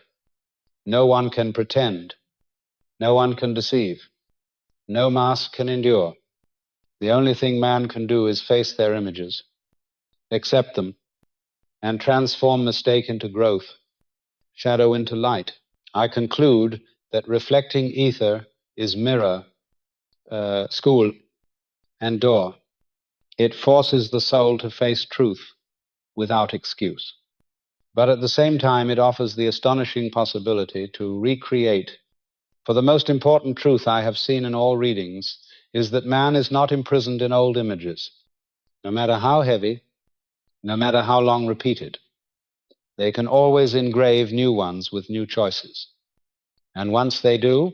No one can pretend. No one can deceive. No mask can endure. The only thing man can do is face their images, accept them, and transform mistake into growth, shadow into light. I conclude that reflecting ether is mirror, school, and door. It forces the soul to face truth without excuse. But at the same time, it offers the astonishing possibility to recreate. For the most important truth I have seen in all readings is that man is not imprisoned in old images, no matter how heavy, no matter how long repeated. They can always engrave new ones with new choices. And once they do,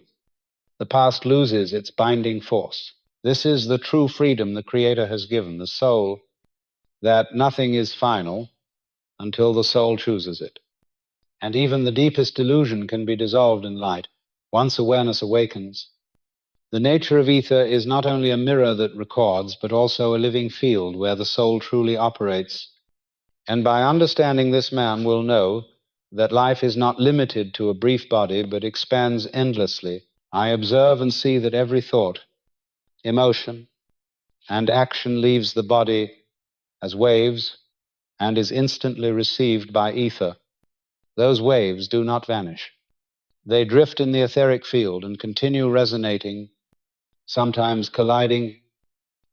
the past loses its binding force. This is the true freedom the Creator has given the soul, that nothing is final until the soul chooses it. And even the deepest delusion can be dissolved in light once awareness awakens. The nature of ether is not only a mirror that records, but also a living field where the soul truly operates. And by understanding this, man will know that life is not limited to a brief body, but expands endlessly. I observe and see that every thought, emotion, and action leaves the body as waves and is instantly received by ether. Those waves do not vanish. They drift in the etheric field and continue resonating, sometimes colliding,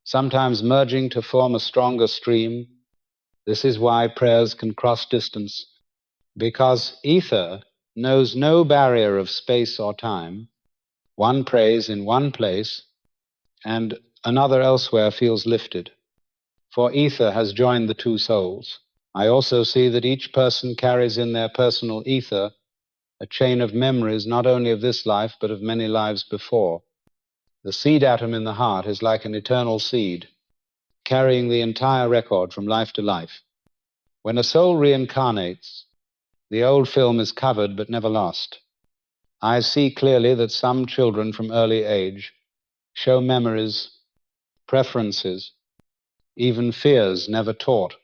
sometimes merging to form a stronger stream. This is why prayers can cross distance, because ether knows no barrier of space or time. One prays in one place, and another elsewhere feels lifted, for ether has joined the two souls. I also see that each person carries in their personal ether a chain of memories not only of this life, but of many lives before. The seed atom in the heart is like an eternal seed, carrying the entire record from life to life. When a soul reincarnates, the old film is covered but never lost. I see clearly that some children from early age show memories, preferences, even fears never taught,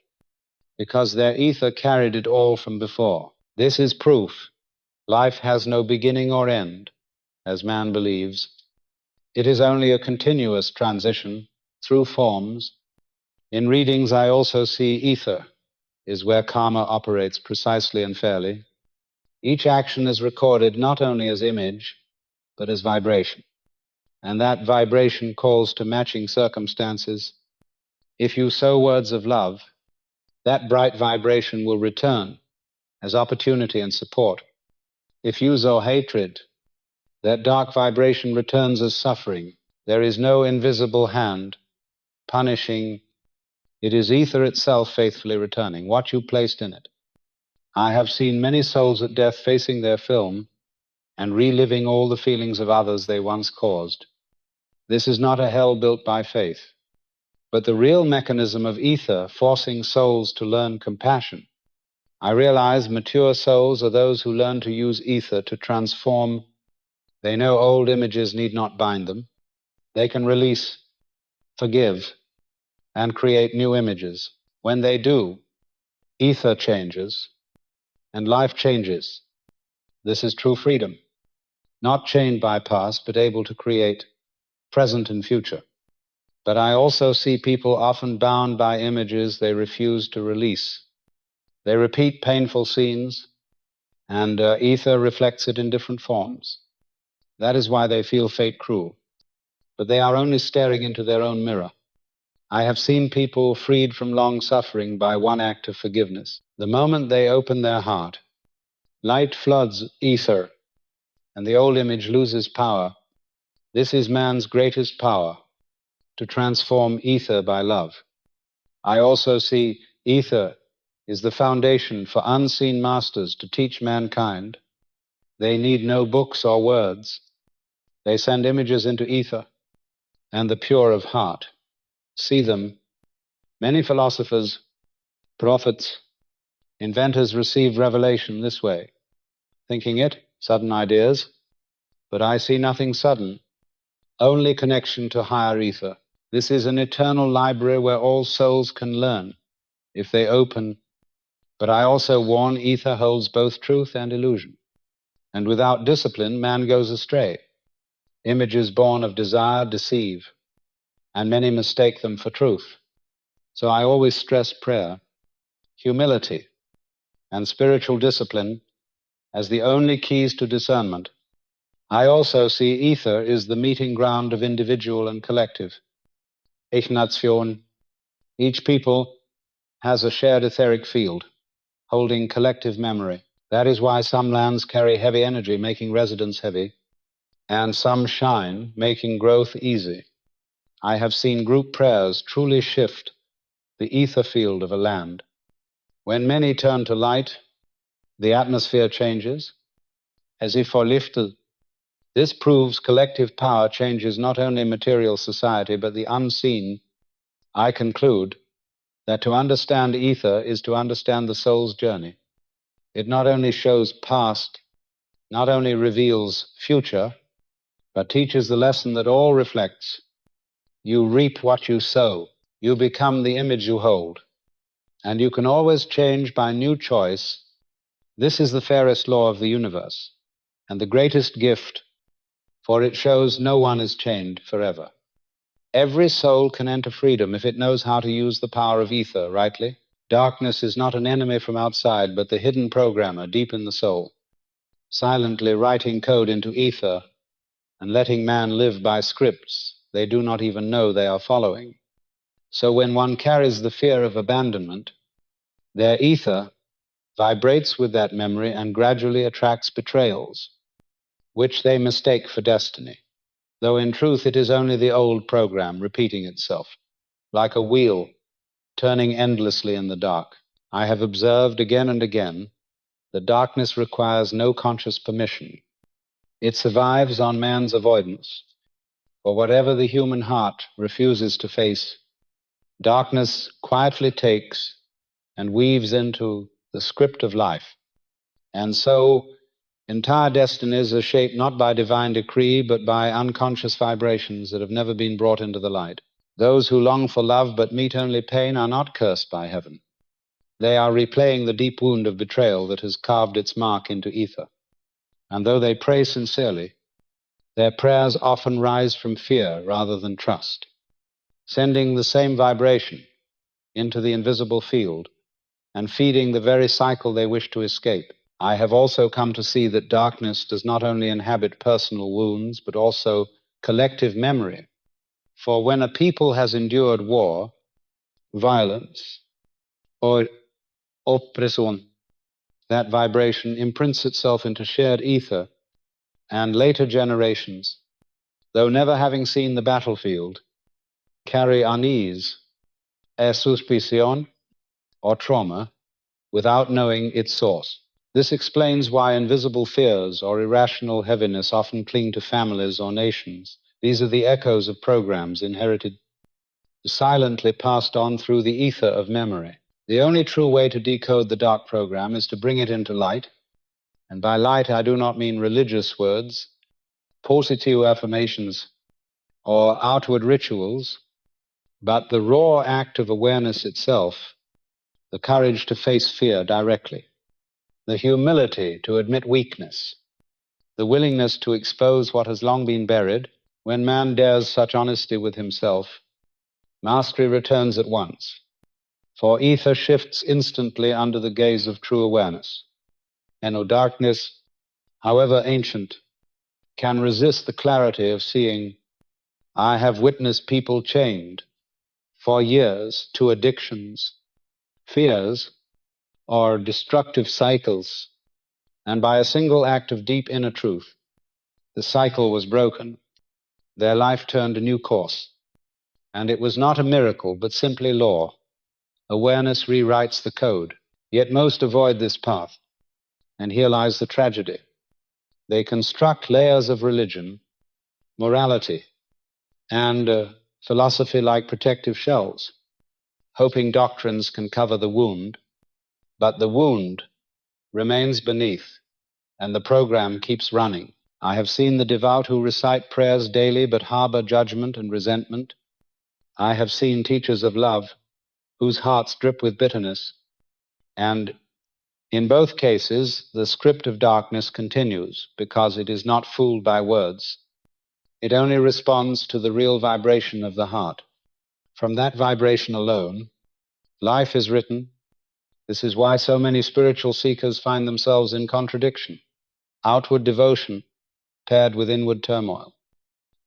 because their ether carried it all from before. This is proof life has no beginning or end, as man believes. It is only a continuous transition through forms. In readings, I also see ether is where karma operates precisely and fairly. Each action is recorded not only as image, but as vibration. And that vibration calls to matching circumstances. If you sow words of love, that bright vibration will return as opportunity and support. If you sow hatred, that dark vibration returns as suffering. There is no invisible hand punishing. It is ether itself faithfully returning, what you placed in it. I have seen many souls at death facing their film and reliving all the feelings of others they once caused. This is not a hell built by faith, but the real mechanism of ether forcing souls to learn compassion. I realize mature souls are those who learn to use ether to transform. They know old images need not bind them. They can release, forgive, and create new images. When they do, ether changes and life changes. This is true freedom, not chained by past, but able to create present and future. But I also see people often bound by images they refuse to release. They repeat painful scenes, and ether reflects it in different forms. That is why they feel fate cruel. But they are only staring into their own mirror. I have seen people freed from long suffering by one act of forgiveness. The moment they open their heart, light floods ether, and the old image loses power. This is man's greatest power, to transform ether by love. I also see ether is the foundation for unseen masters to teach mankind. They need no books or words. They send images into ether, and the pure of heart see them. Many philosophers, prophets, inventors receive revelation this way, thinking it sudden ideas, but I see nothing sudden, only connection to higher ether. This is an eternal library where all souls can learn if they open But I also warn ether holds both truth and illusion. And without discipline, man goes astray. Images born of desire deceive, and many mistake them for truth. So I always stress prayer, humility, and spiritual discipline as the only keys to discernment. I also see ether is the meeting ground of individual and collective. Ich Nation, each people has a shared etheric field, holding collective memory. That is why some lands carry heavy energy, making residence heavy, and some shine, making growth easy. I have seen group prayers truly shift the ether field of a land. When many turn to light, the atmosphere changes, as if for lifted. This proves collective power changes not only material society, but the unseen. I conclude that to understand ether is to understand the soul's journey. It not only shows past, not only reveals future, but teaches the lesson that all reflects. You reap what you sow. You become the image you hold. And you can always change by new choice. This is the fairest law of the universe, and the greatest gift, for it shows no one is chained forever. Every soul can enter freedom if it knows how to use the power of ether rightly. Darkness is not an enemy from outside, but the hidden programmer deep in the soul, silently writing code into ether and letting man live by scripts they do not even know they are following. So when one carries the fear of abandonment, their ether vibrates with that memory and gradually attracts betrayals, which they mistake for destiny, though in truth it is only the old program repeating itself, like a wheel turning endlessly in the dark. I have observed again and again that darkness requires no conscious permission. It survives on man's avoidance, for whatever the human heart refuses to face, darkness quietly takes and weaves into the script of life. And so entire destinies are shaped not by divine decree, but by unconscious vibrations that have never been brought into the light. Those who long for love but meet only pain are not cursed by heaven. They are replaying the deep wound of betrayal that has carved its mark into ether. And though they pray sincerely, their prayers often rise from fear rather than trust, sending the same vibration into the invisible field and feeding the very cycle they wish to escape. I have also come to see that darkness does not only inhabit personal wounds, but also collective memory. For when a people has endured war, violence, or oppression, that vibration imprints itself into shared ether, and later generations, though never having seen the battlefield, carry unease, suspicion, or trauma without knowing its source. This explains why invisible fears or irrational heaviness often cling to families or nations. These are the echoes of programs inherited, silently passed on through the ether of memory. The only true way to decode the dark program is to bring it into light. And by light, I do not mean religious words, positive affirmations, or outward rituals, but the raw act of awareness itself, the courage to face fear directly, the humility to admit weakness, the willingness to expose what has long been buried. When man dares such honesty with himself, mastery returns at once, for ether shifts instantly under the gaze of true awareness. And no darkness, however ancient, can resist the clarity of seeing. I have witnessed people chained for years to addictions, fears, or destructive cycles, and by a single act of deep inner truth, the cycle was broken. Their life turned a new course, and it was not a miracle, but simply law. Awareness rewrites the code, yet most avoid this path, and here lies the tragedy. They construct layers of religion, morality, and philosophy like protective shells, hoping doctrines can cover the wound, but the wound remains beneath, and the program keeps running. I have seen the devout who recite prayers daily but harbor judgment and resentment. I have seen teachers of love whose hearts drip with bitterness, and In both cases, the script of darkness continues because it is not fooled by words. It only responds to the real vibration of the heart. From that vibration alone, life is written. This is why so many spiritual seekers find themselves in contradiction. Outward devotion paired with inward turmoil.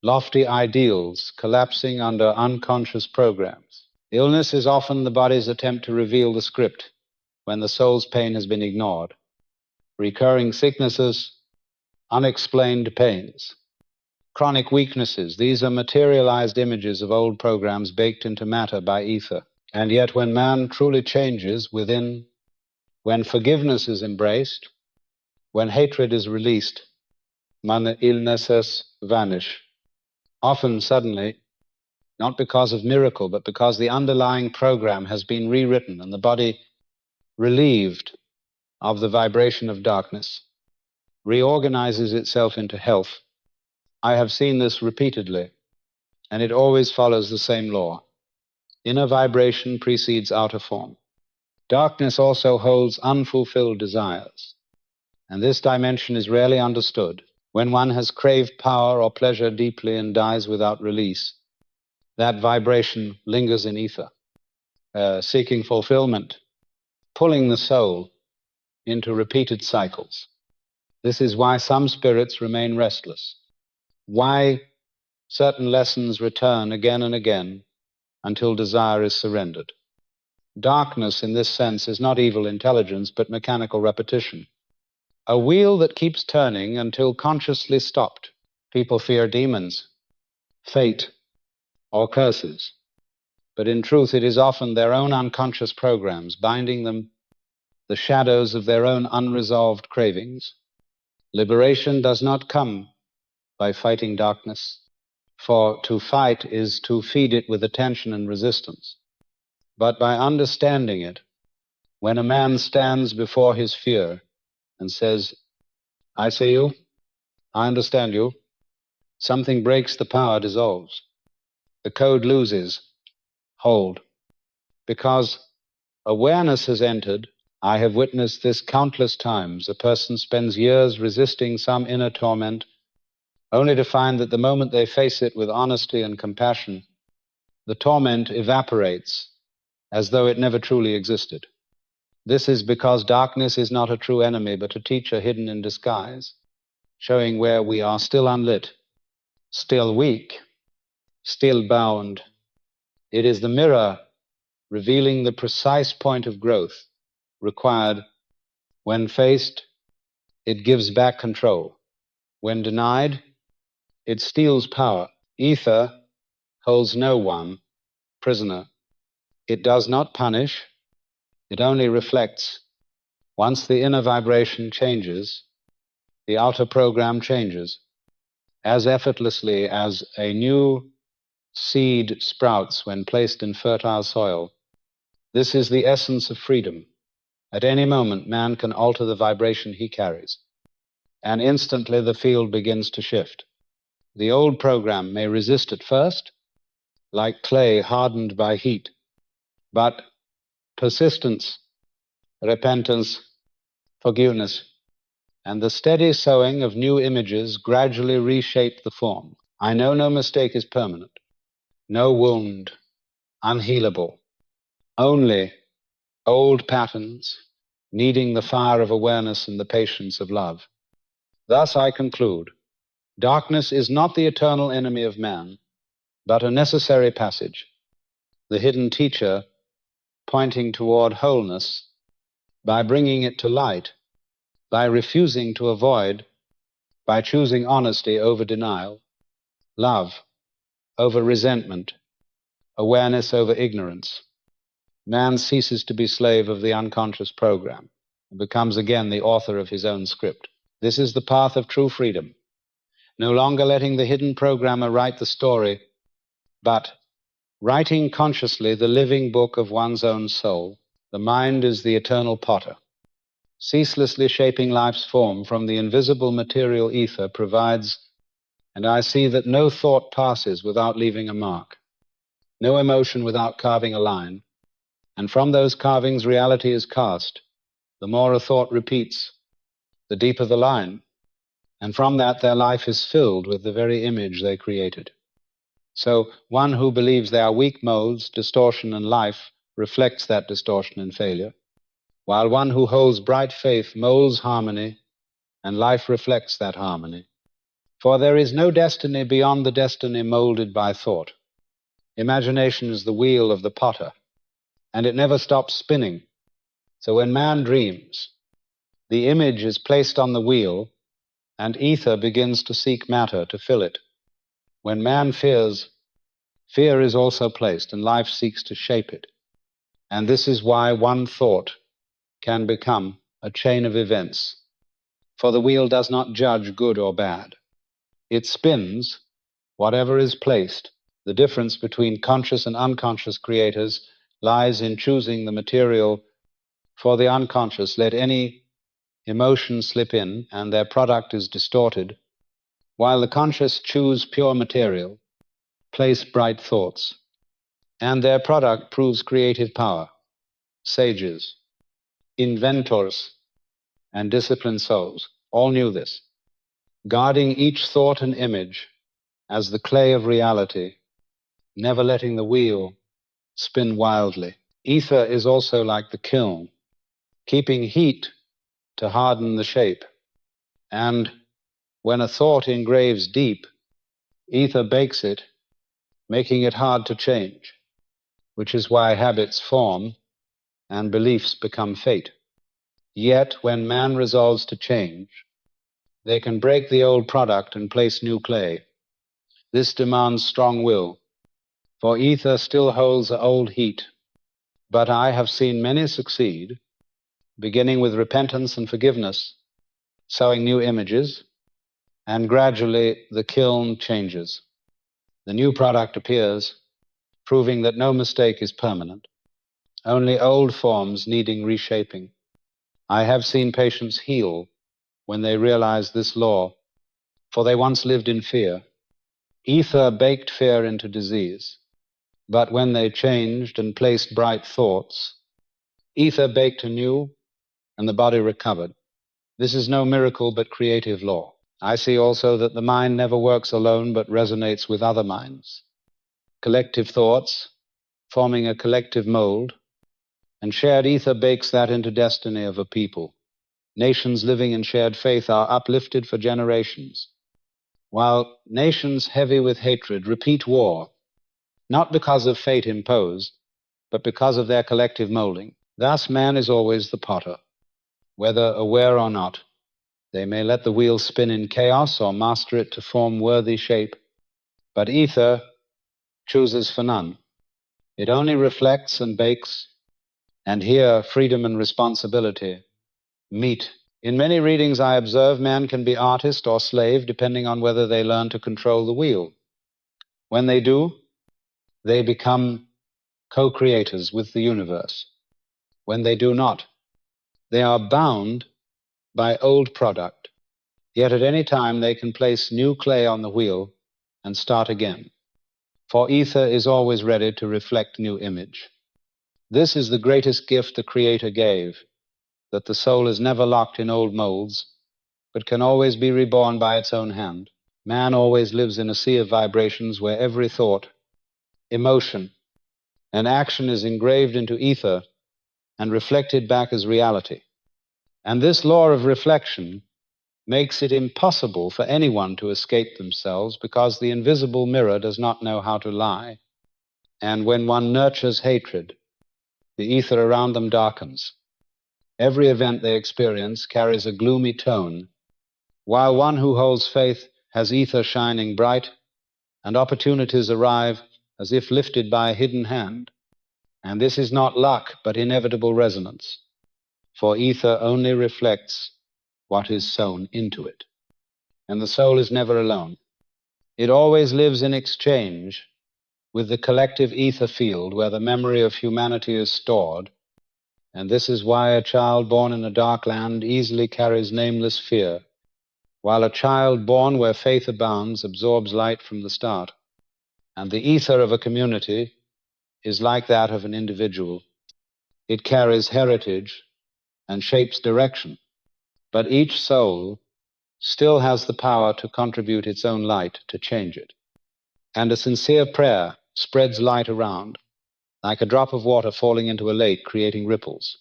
Lofty ideals collapsing under unconscious programs. Illness is often the body's attempt to reveal the script when the soul's pain has been ignored. Recurring sicknesses, unexplained pains. Chronic weaknesses, these are materialized images of old programs baked into matter by ether. And yet when man truly changes within, when forgiveness is embraced, when hatred is released, illnesses vanish. Often suddenly, not because of miracle, but because the underlying program has been rewritten and the body relieved of the vibration of darkness, reorganizes itself into health. I have seen this repeatedly, and it always follows the same law. Inner vibration precedes outer form. Darkness also holds unfulfilled desires, and this dimension is rarely understood. When one has craved power or pleasure deeply and dies without release, that vibration lingers in ether, seeking fulfillment, pulling the soul into repeated cycles. This is why some spirits remain restless, why certain lessons return again and again until desire is surrendered. Darkness, in this sense, is not evil intelligence, but mechanical repetition. A wheel that keeps turning until consciously stopped. People fear demons, fate, or curses, but in truth it is often their own unconscious programs binding them, the shadows of their own unresolved cravings. Liberation does not come by fighting darkness, for to fight is to feed it with attention and resistance, but by understanding it. When a man stands before his fear and says, I see you, I understand you, something breaks, the power dissolves. The code loses hold. Because awareness has entered, I have witnessed this countless times. A person spends years resisting some inner torment, only to find that the moment they face it with honesty and compassion, the torment evaporates as though it never truly existed. This is because darkness is not a true enemy, but a teacher hidden in disguise, showing where we are still unlit, still weak, still bound. It is the mirror revealing the precise point of growth required. When faced, it gives back control. When denied, it steals power. Ether holds no one prisoner. It does not punish, it only reflects. Once the inner vibration changes, the outer program changes as effortlessly as a new seed sprouts when placed in fertile soil. This is the essence of freedom. At any moment, man can alter the vibration he carries, and instantly the field begins to shift. The old program may resist at first, like clay hardened by heat, but persistence, repentance, forgiveness, and the steady sowing of new images gradually reshape the form. I know no mistake is permanent, no wound unhealable, only old patterns needing the fire of awareness and the patience of love. Thus I conclude, darkness is not the eternal enemy of man, but a necessary passage, the hidden teacher pointing toward wholeness by bringing it to light, by refusing to avoid, by choosing honesty over denial, love over resentment, awareness over ignorance. Man ceases to be slave of the unconscious program and becomes again the author of his own script. This is the path of true freedom, no longer letting the hidden programmer write the story, but writing consciously the living book of one's own soul. The mind is the eternal potter, ceaselessly shaping life's form from the invisible material ether provides, and I see that no thought passes without leaving a mark, no emotion without carving a line, and from those carvings reality is cast. The more a thought repeats, the deeper the line, and from that their life is filled with the very image they created. So one who believes they are weak modes, distortion, and life reflects that distortion and failure, while one who holds bright faith molds harmony, and life reflects that harmony. For there is no destiny beyond the destiny molded by thought. Imagination is the wheel of the potter, and it never stops spinning. So when man dreams, the image is placed on the wheel, and ether begins to seek matter to fill it. When man fears, fear is also placed, and life seeks to shape it. And this is why one thought can become a chain of events. For the wheel does not judge good or bad. It spins whatever is placed. The difference between conscious and unconscious creators lies in choosing the material. For the unconscious, let any emotion slip in, and their product is distorted, while the conscious choose pure material, place bright thoughts, and their product proves creative power. Sages, inventors, and disciplined souls all knew this, guarding each thought and image as the clay of reality, never letting the wheel spin wildly. Ether is also like the kiln, keeping heat to harden the shape. And when a thought engraves deep, ether bakes it, making it hard to change, which is why habits form and beliefs become fate. Yet when man resolves to change, they can break the old product and place new clay. This demands strong will, for ether still holds the old heat. But I have seen many succeed, beginning with repentance and forgiveness, sowing new images, and gradually the kiln changes. The new product appears, proving that no mistake is permanent, only old forms needing reshaping. I have seen patients heal when they realize this law, for they once lived in fear. Ether baked fear into disease, but when they changed and placed bright thoughts, ether baked anew, and the body recovered. This is no miracle but creative law. I see also that the mind never works alone but resonates with other minds. Collective thoughts, forming a collective mold, and shared ether bakes that into destiny of a people. Nations living in shared faith are uplifted for generations, while nations heavy with hatred repeat war, not because of fate imposed, but because of their collective molding. Thus man is always the potter. Whether aware or not, they may let the wheel spin in chaos or master it to form worthy shape, but ether chooses for none. It only reflects and bakes, and here freedom and responsibility meet. In many readings I observe man can be artist or slave depending on whether they learn to control the wheel. When they do, they become co-creators with the universe. When they do not, they are bound by old product, yet at any time they can place new clay on the wheel and start again. For ether is always ready to reflect new image. This is the greatest gift the Creator gave, that the soul is never locked in old molds, but can always be reborn by its own hand. Man always lives in a sea of vibrations where every thought, emotion, and action is engraved into ether and reflected back as reality. And this law of reflection makes it impossible for anyone to escape themselves, because the invisible mirror does not know how to lie. And when one nurtures hatred, the ether around them darkens. Every event they experience carries a gloomy tone, while one who holds faith has ether shining bright, and opportunities arrive as if lifted by a hidden hand. And this is not luck, but inevitable resonance, for ether only reflects what is sown into it. And the soul is never alone. It always lives in exchange with the collective ether field where the memory of humanity is stored, and this is why a child born in a dark land easily carries nameless fear, while a child born where faith abounds absorbs light from the start. And the ether of a community is like that of an individual. It carries heritage and shapes direction, but each soul still has the power to contribute its own light to change it. And a sincere prayer spreads light around, like a drop of water falling into a lake, creating ripples.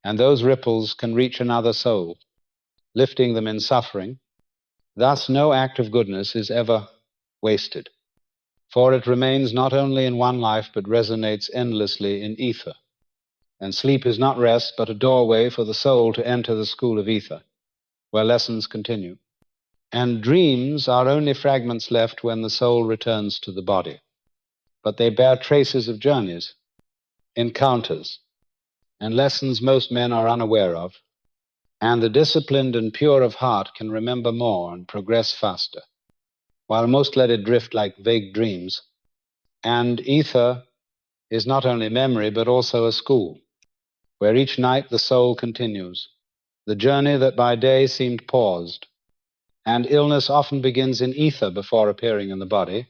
And those ripples can reach another soul, lifting them in suffering. Thus, no act of goodness is ever wasted, for it remains not only in one life, but resonates endlessly in ether. And sleep is not rest, but a doorway for the soul to enter the school of ether, where lessons continue. And dreams are only fragments left when the soul returns to the body, but they bear traces of journeys, encounters, and lessons most men are unaware of, and the disciplined and pure of heart can remember more and progress faster, while most let it drift like vague dreams. And ether is not only memory, but also a school, where each night the soul continues, the journey that by day seemed paused. And illness often begins in ether before appearing in the body,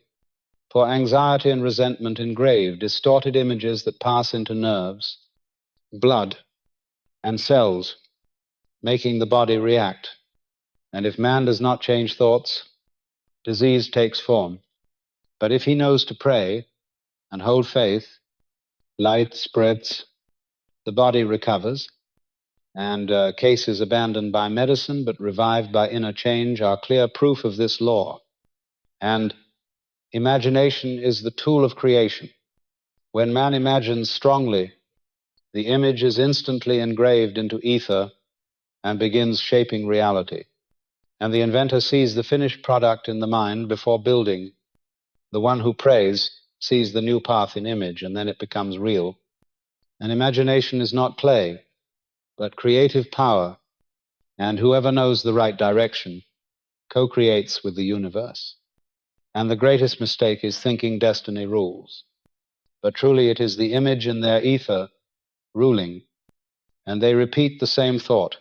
for anxiety and resentment engrave distorted images that pass into nerves, blood, and cells, making the body react. And if man does not change thoughts, disease takes form. But if he knows to pray and hold faith, light spreads, the body recovers, and cases abandoned by medicine but revived by inner change are clear proof of this law. And imagination is the tool of creation. When man imagines strongly, the image is instantly engraved into ether and begins shaping reality. And the inventor sees the finished product in the mind before building. The one who prays sees the new path in image, and then it becomes real. And imagination is not play, but creative power, and whoever knows the right direction co-creates with the universe. And the greatest mistake is thinking destiny rules. But truly it is the image in their ether ruling, and they repeat the same thought.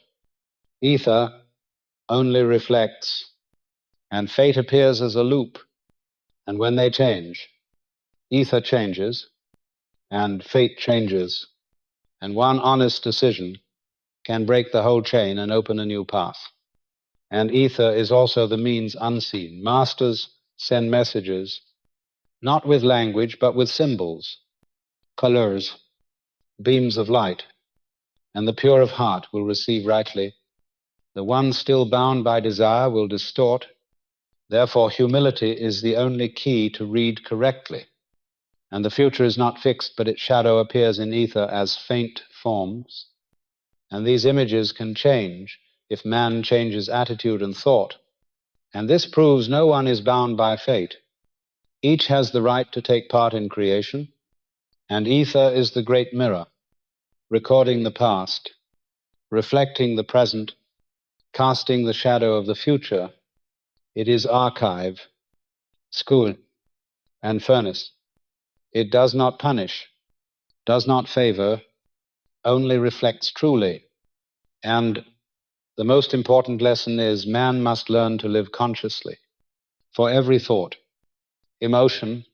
Ether only reflects, and fate appears as a loop, and when they change, ether changes, and fate changes, and one honest decision can break the whole chain and open a new path. And ether is also the means unseen. Masters send messages, not with language, but with symbols, colors, beams of light, and the pure of heart will receive rightly. The one still bound by desire will distort. Therefore, humility is the only key to read correctly. And the future is not fixed, but its shadow appears in ether as faint forms. And these images can change if man changes attitude and thought. And this proves no one is bound by fate. Each has the right to take part in creation, and ether is the great mirror, recording the past, reflecting the present, casting the shadow of the future. It is archive, school, and furnace. It does not punish, does not favor, only reflects truly. And the most important lesson is man must learn to live consciously. For every thought, emotion,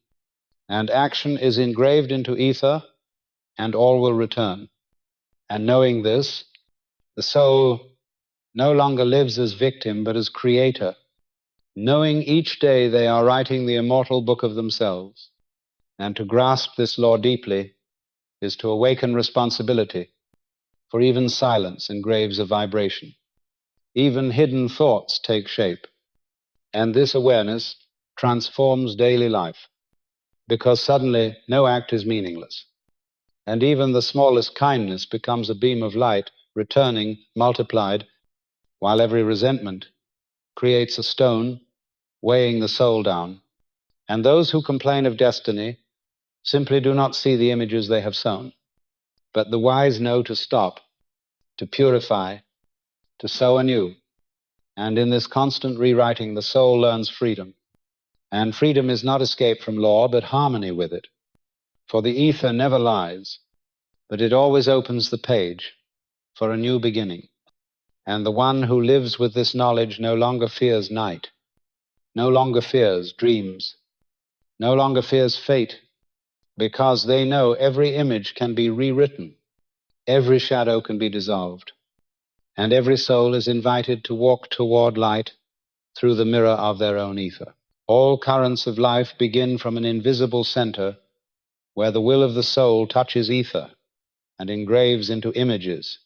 and action is engraved into ether, and all will return. And knowing this, the soul no longer lives as victim, but as creator, knowing each day they are writing the immortal book of themselves. And to grasp this law deeply is to awaken responsibility, for even silence engraves a vibration. Even hidden thoughts take shape, and this awareness transforms daily life, because suddenly no act is meaningless, and even the smallest kindness becomes a beam of light, returning, multiplied, while every resentment creates a stone, weighing the soul down. And those who complain of destiny simply do not see the images they have sown, but the wise know to stop, to purify, to sow anew. And in this constant rewriting, the soul learns freedom. And freedom is not escape from law, but harmony with it. For the ether never lies, but it always opens the page for a new beginning. And the one who lives with this knowledge no longer fears night, no longer fears dreams, no longer fears fate, because they know every image can be rewritten, every shadow can be dissolved, and every soul is invited to walk toward light through the mirror of their own ether. All currents of life begin from an invisible center where the will of the soul touches ether and engraves into images,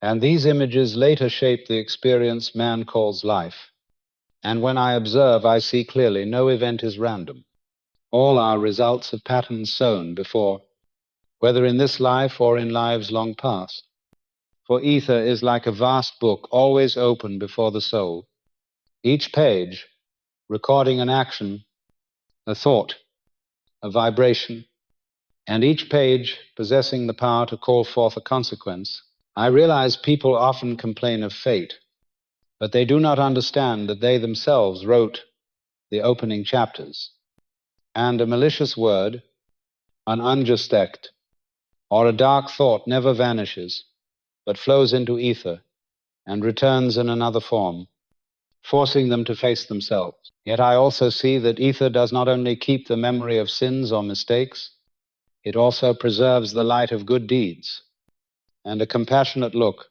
and these images later shape the experience man calls life. And when I observe, I see clearly no event is random. All are results of patterns sown before, whether in this life or in lives long past. For ether is like a vast book always open before the soul, each page recording an action, a thought, a vibration, and each page possessing the power to call forth a consequence. I realize people often complain of fate, but they do not understand that they themselves wrote the opening chapters, and a malicious word, an unjust act, or a dark thought never vanishes, but flows into ether and returns in another form, forcing them to face themselves. Yet I also see that ether does not only keep the memory of sins or mistakes, it also preserves the light of good deeds, and a compassionate look,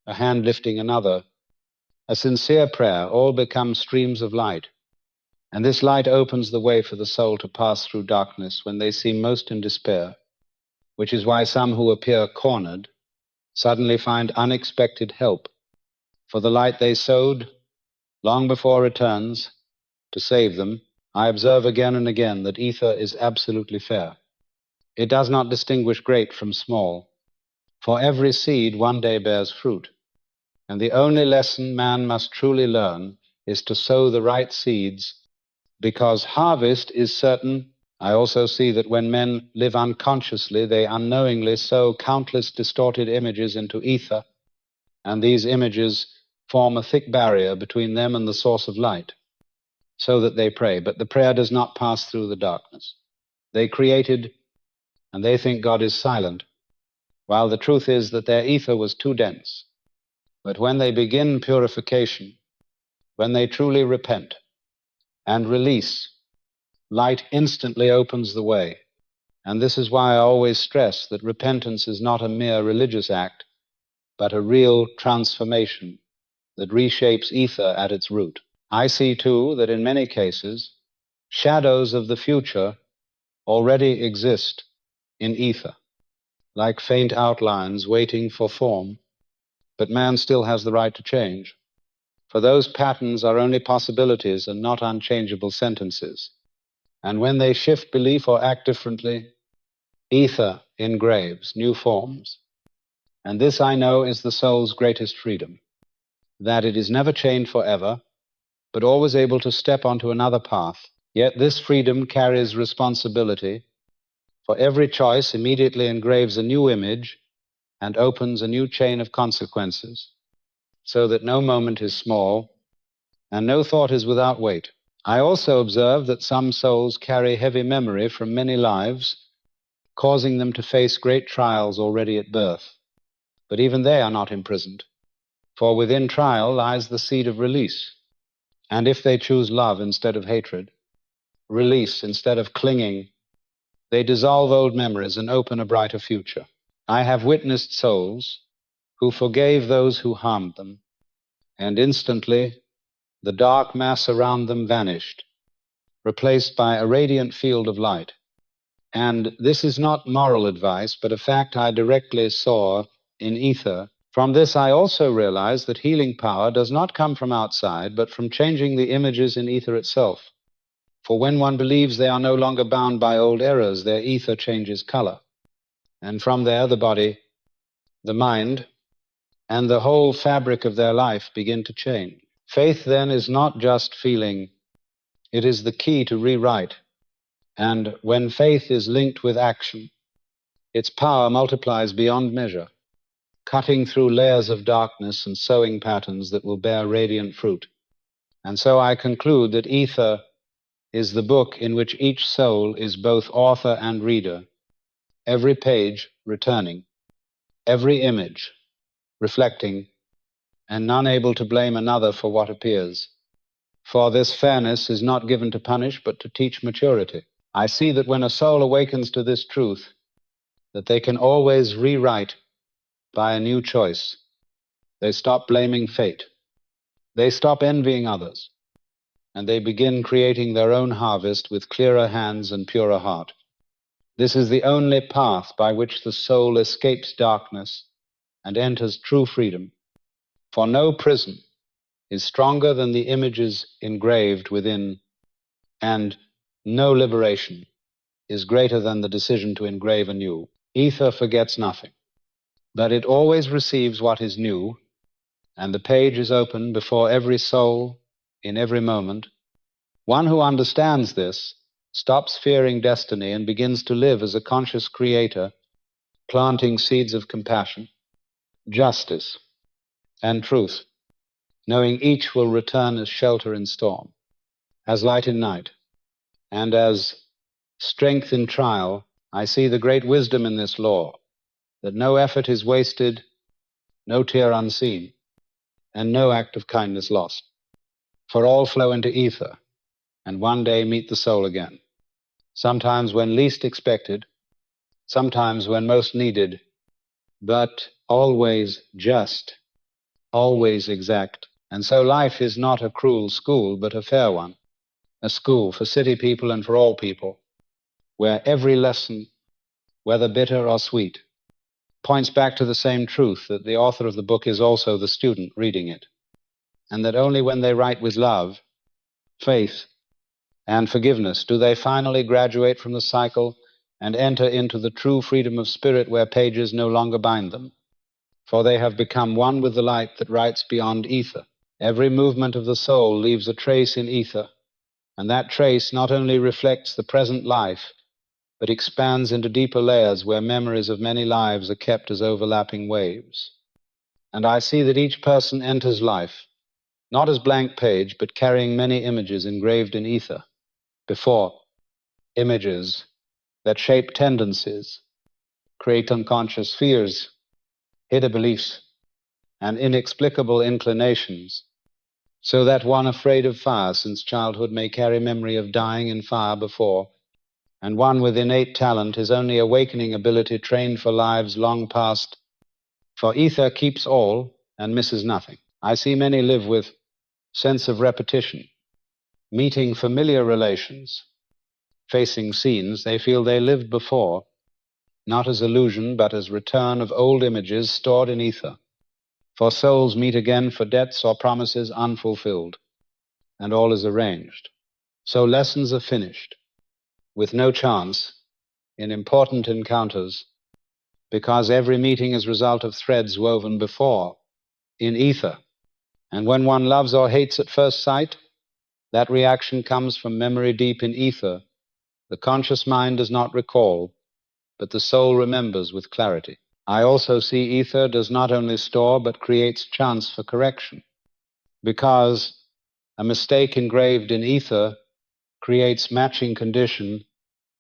a hand lifting another, a sincere prayer, all become streams of light. And this light opens the way for the soul to pass through darkness when they seem most in despair, which is why some who appear cornered suddenly find unexpected help, for the light they sowed long before returns to save them. I observe again and again that ether is absolutely fair. It does not distinguish great from small, for every seed one day bears fruit, and the only lesson man must truly learn is to sow the right seeds, because harvest is certain. I also see that when men live unconsciously, they unknowingly sow countless distorted images into ether, and these images form a thick barrier between them and the source of light, so that they pray, but the prayer does not pass through the darkness. They created, and they think God is silent, while the truth is that their ether was too dense. But when they begin purification, when they truly repent and release, light instantly opens the way. And this is why I always stress that repentance is not a mere religious act, but a real transformation that reshapes ether at its root. I see, too, that in many cases, shadows of the future already exist in ether, like faint outlines waiting for form, but man still has the right to change. For those patterns are only possibilities and not unchangeable sentences. And when they shift belief or act differently, ether engraves new forms. And this, I know, is the soul's greatest freedom, that it is never chained forever, but always able to step onto another path. Yet this freedom carries responsibility, for every choice immediately engraves a new image and opens a new chain of consequences, so that no moment is small and no thought is without weight. I also observe that some souls carry heavy memory from many lives, causing them to face great trials already at birth. But even they are not imprisoned, for within trial lies the seed of release. And if they choose love instead of hatred, release instead of clinging, they dissolve old memories and open a brighter future. I have witnessed souls who forgave those who harmed them, and instantly the dark mass around them vanished, replaced by a radiant field of light. And this is not moral advice, but a fact I directly saw in ether. From this, I also realize that healing power does not come from outside, but from changing the images in ether itself. For when one believes they are no longer bound by old errors, their ether changes color. And from there, the body, the mind, and the whole fabric of their life begin to change. Faith, then, is not just feeling. It is the key to rewrite. And when faith is linked with action, its power multiplies beyond measure, cutting through layers of darkness and sowing patterns that will bear radiant fruit. And so I conclude that ether is the book in which each soul is both author and reader, every page returning, every image reflecting, and none able to blame another for what appears. For this fairness is not given to punish, but to teach maturity. I see that when a soul awakens to this truth, that they can always rewrite by a new choice. They stop blaming fate. They stop envying others, and they begin creating their own harvest with clearer hands and purer heart. This is the only path by which the soul escapes darkness and enters true freedom. For no prison is stronger than the images engraved within, and no liberation is greater than the decision to engrave anew. Ether forgets nothing, but it always receives what is new, and the page is open before every soul in every moment. One who understands this stops fearing destiny and begins to live as a conscious creator, planting seeds of compassion, justice, and truth, knowing each will return as shelter in storm, as light in night, and as strength in trial. I see the great wisdom in this law, that no effort is wasted, no tear unseen, and no act of kindness lost. For all flow into ether, and one day meet the soul again, sometimes when least expected, sometimes when most needed, but always just, always exact. And so life is not a cruel school, but a fair one, a school for city people and for all people, where every lesson, whether bitter or sweet, points back to the same truth, that the author of the book is also the student reading it, and that only when they write with love, faith, and forgiveness do they finally graduate from the cycle and enter into the true freedom of spirit, where pages no longer bind them, for they have become one with the light that writes beyond ether. Every movement of the soul leaves a trace in ether, and that trace not only reflects the present life, but expands into deeper layers where memories of many lives are kept as overlapping waves. And I see that each person enters life not as blank page, but carrying many images engraved in ether before, images that shape tendencies, create unconscious fears, hidden beliefs, and inexplicable inclinations, so that one afraid of fire since childhood may carry memory of dying in fire before, and one with innate talent his only awakening ability trained for lives long past. For ether keeps all and misses nothing. I see many live with sense of repetition, meeting familiar relations, facing scenes they feel they lived before, not as illusion, but as return of old images stored in ether. For souls meet again for debts or promises unfulfilled, and all is arranged. So lessons are finished, with no chance in important encounters, because every meeting is result of threads woven before in ether. And when one loves or hates at first sight, that reaction comes from memory deep in ether. The conscious mind does not recall, but the soul remembers with clarity. I also see ether does not only store, but creates chance for correction, because a mistake engraved in ether creates matching condition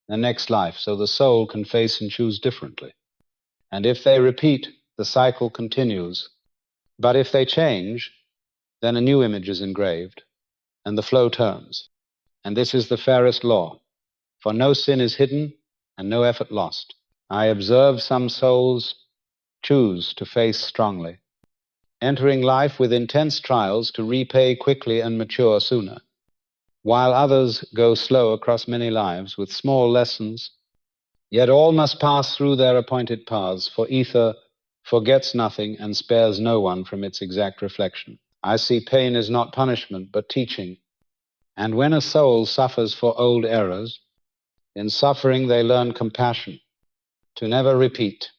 the next life, so the soul can face and choose differently. And if they repeat, the cycle continues. But if they change, then a new image is engraved, and the flow turns. And this is the fairest law, for no sin is hidden and no effort lost. I observe some souls choose to face strongly, entering life with intense trials to repay quickly and mature sooner, while others go slow across many lives with small lessons. Yet all must pass through their appointed paths, for ether forgets nothing and spares no one from its exact reflection. I see pain is not punishment, but teaching. And when a soul suffers for old errors, in suffering they learn compassion, to never repeat.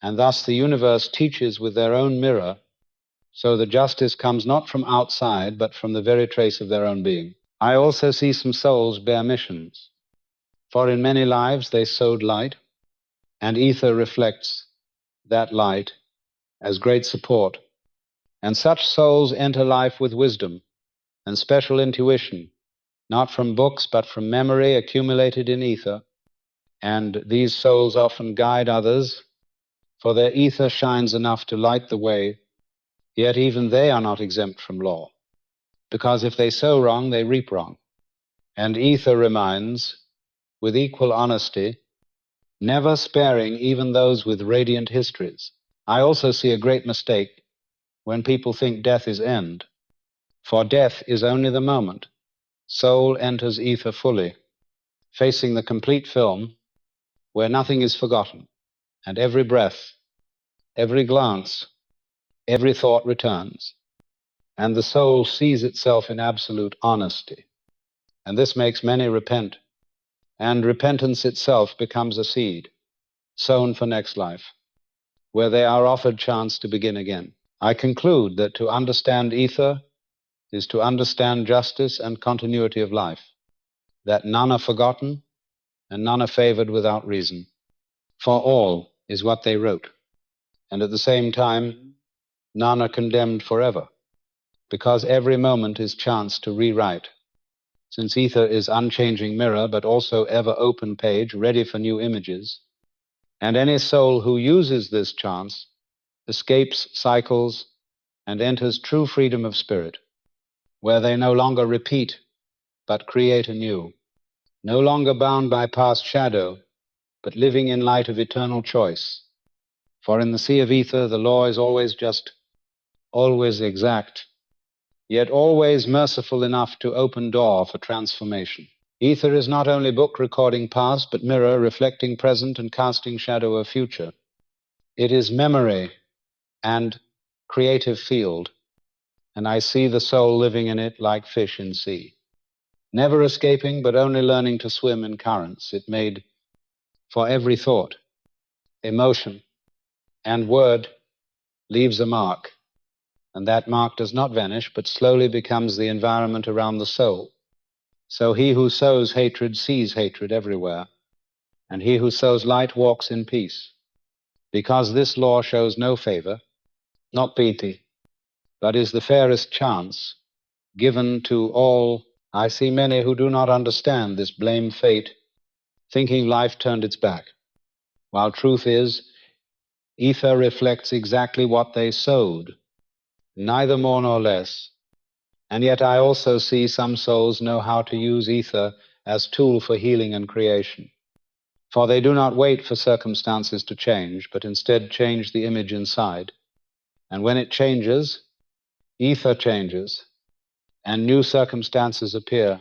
And thus the universe teaches with their own mirror, so the justice comes not from outside, but from the very trace of their own being. I also see some souls bear missions, for in many lives they sowed light, and ether reflects that light as great support. And such souls enter life with wisdom and special intuition, not from books, but from memory accumulated in ether. And these souls often guide others, for their ether shines enough to light the way, yet even they are not exempt from law, because if they sow wrong, they reap wrong. And ether reminds, with equal honesty, never sparing even those with radiant histories, I also see a great mistake when people think death is end, for death is only the moment. Soul enters ether fully, facing the complete film where nothing is forgotten, and every breath, every glance, every thought returns, and the soul sees itself in absolute honesty. And this makes many repent, and repentance itself becomes a seed sown for next life, where they are offered chance to begin again. I conclude that to understand ether is to understand justice and continuity of life, that none are forgotten and none are favored without reason, for all is what they wrote, and at the same time none are condemned forever, because every moment is chance to rewrite, since ether is unchanging mirror but also ever open page ready for new images, and any soul who uses this chance escapes cycles and enters true freedom of spirit, where they no longer repeat but create anew, no longer bound by past shadow but living in light of eternal choice. For in the sea of ether the law is always just, always exact, yet always merciful enough to open door for transformation. Ether is not only book recording past, but mirror reflecting present and casting shadow of future. It is memory and creative field, and I see the soul living in it like fish in sea, never escaping but only learning to swim in currents. It made for every thought, emotion, and word leaves a mark, and that mark does not vanish but slowly becomes the environment around the soul. So he who sows hatred sees hatred everywhere, and he who sows light walks in peace, because this law shows no favor, not pity, but is the fairest chance given to all. I see many who do not understand this blame fate, thinking life turned its back, while truth is, ether reflects exactly what they sowed, neither more nor less. And yet I also see some souls know how to use ether as tool for healing and creation. For they do not wait for circumstances to change, but instead change the image inside. And when it changes, ether changes, and new circumstances appear,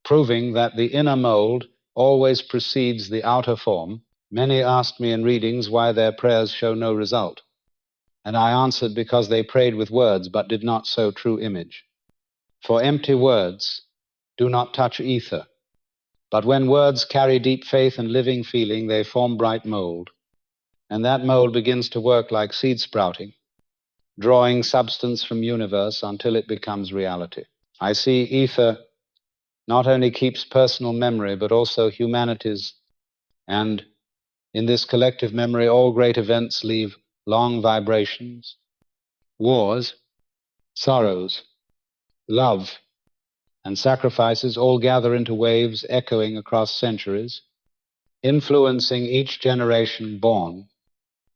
proving that the inner mold always precedes the outer form. Many asked me in readings why their prayers show no result, and I answered because they prayed with words but did not sow true image. For empty words do not touch ether, but when words carry deep faith and living feeling, they form bright mold, and that mold begins to work like seed sprouting, drawing substance from universe until it becomes reality. I see ether not only keeps personal memory, but also humanity's, and in this collective memory, all great events leave long vibrations. Wars, sorrows, love, and sacrifices all gather into waves echoing across centuries, influencing each generation born,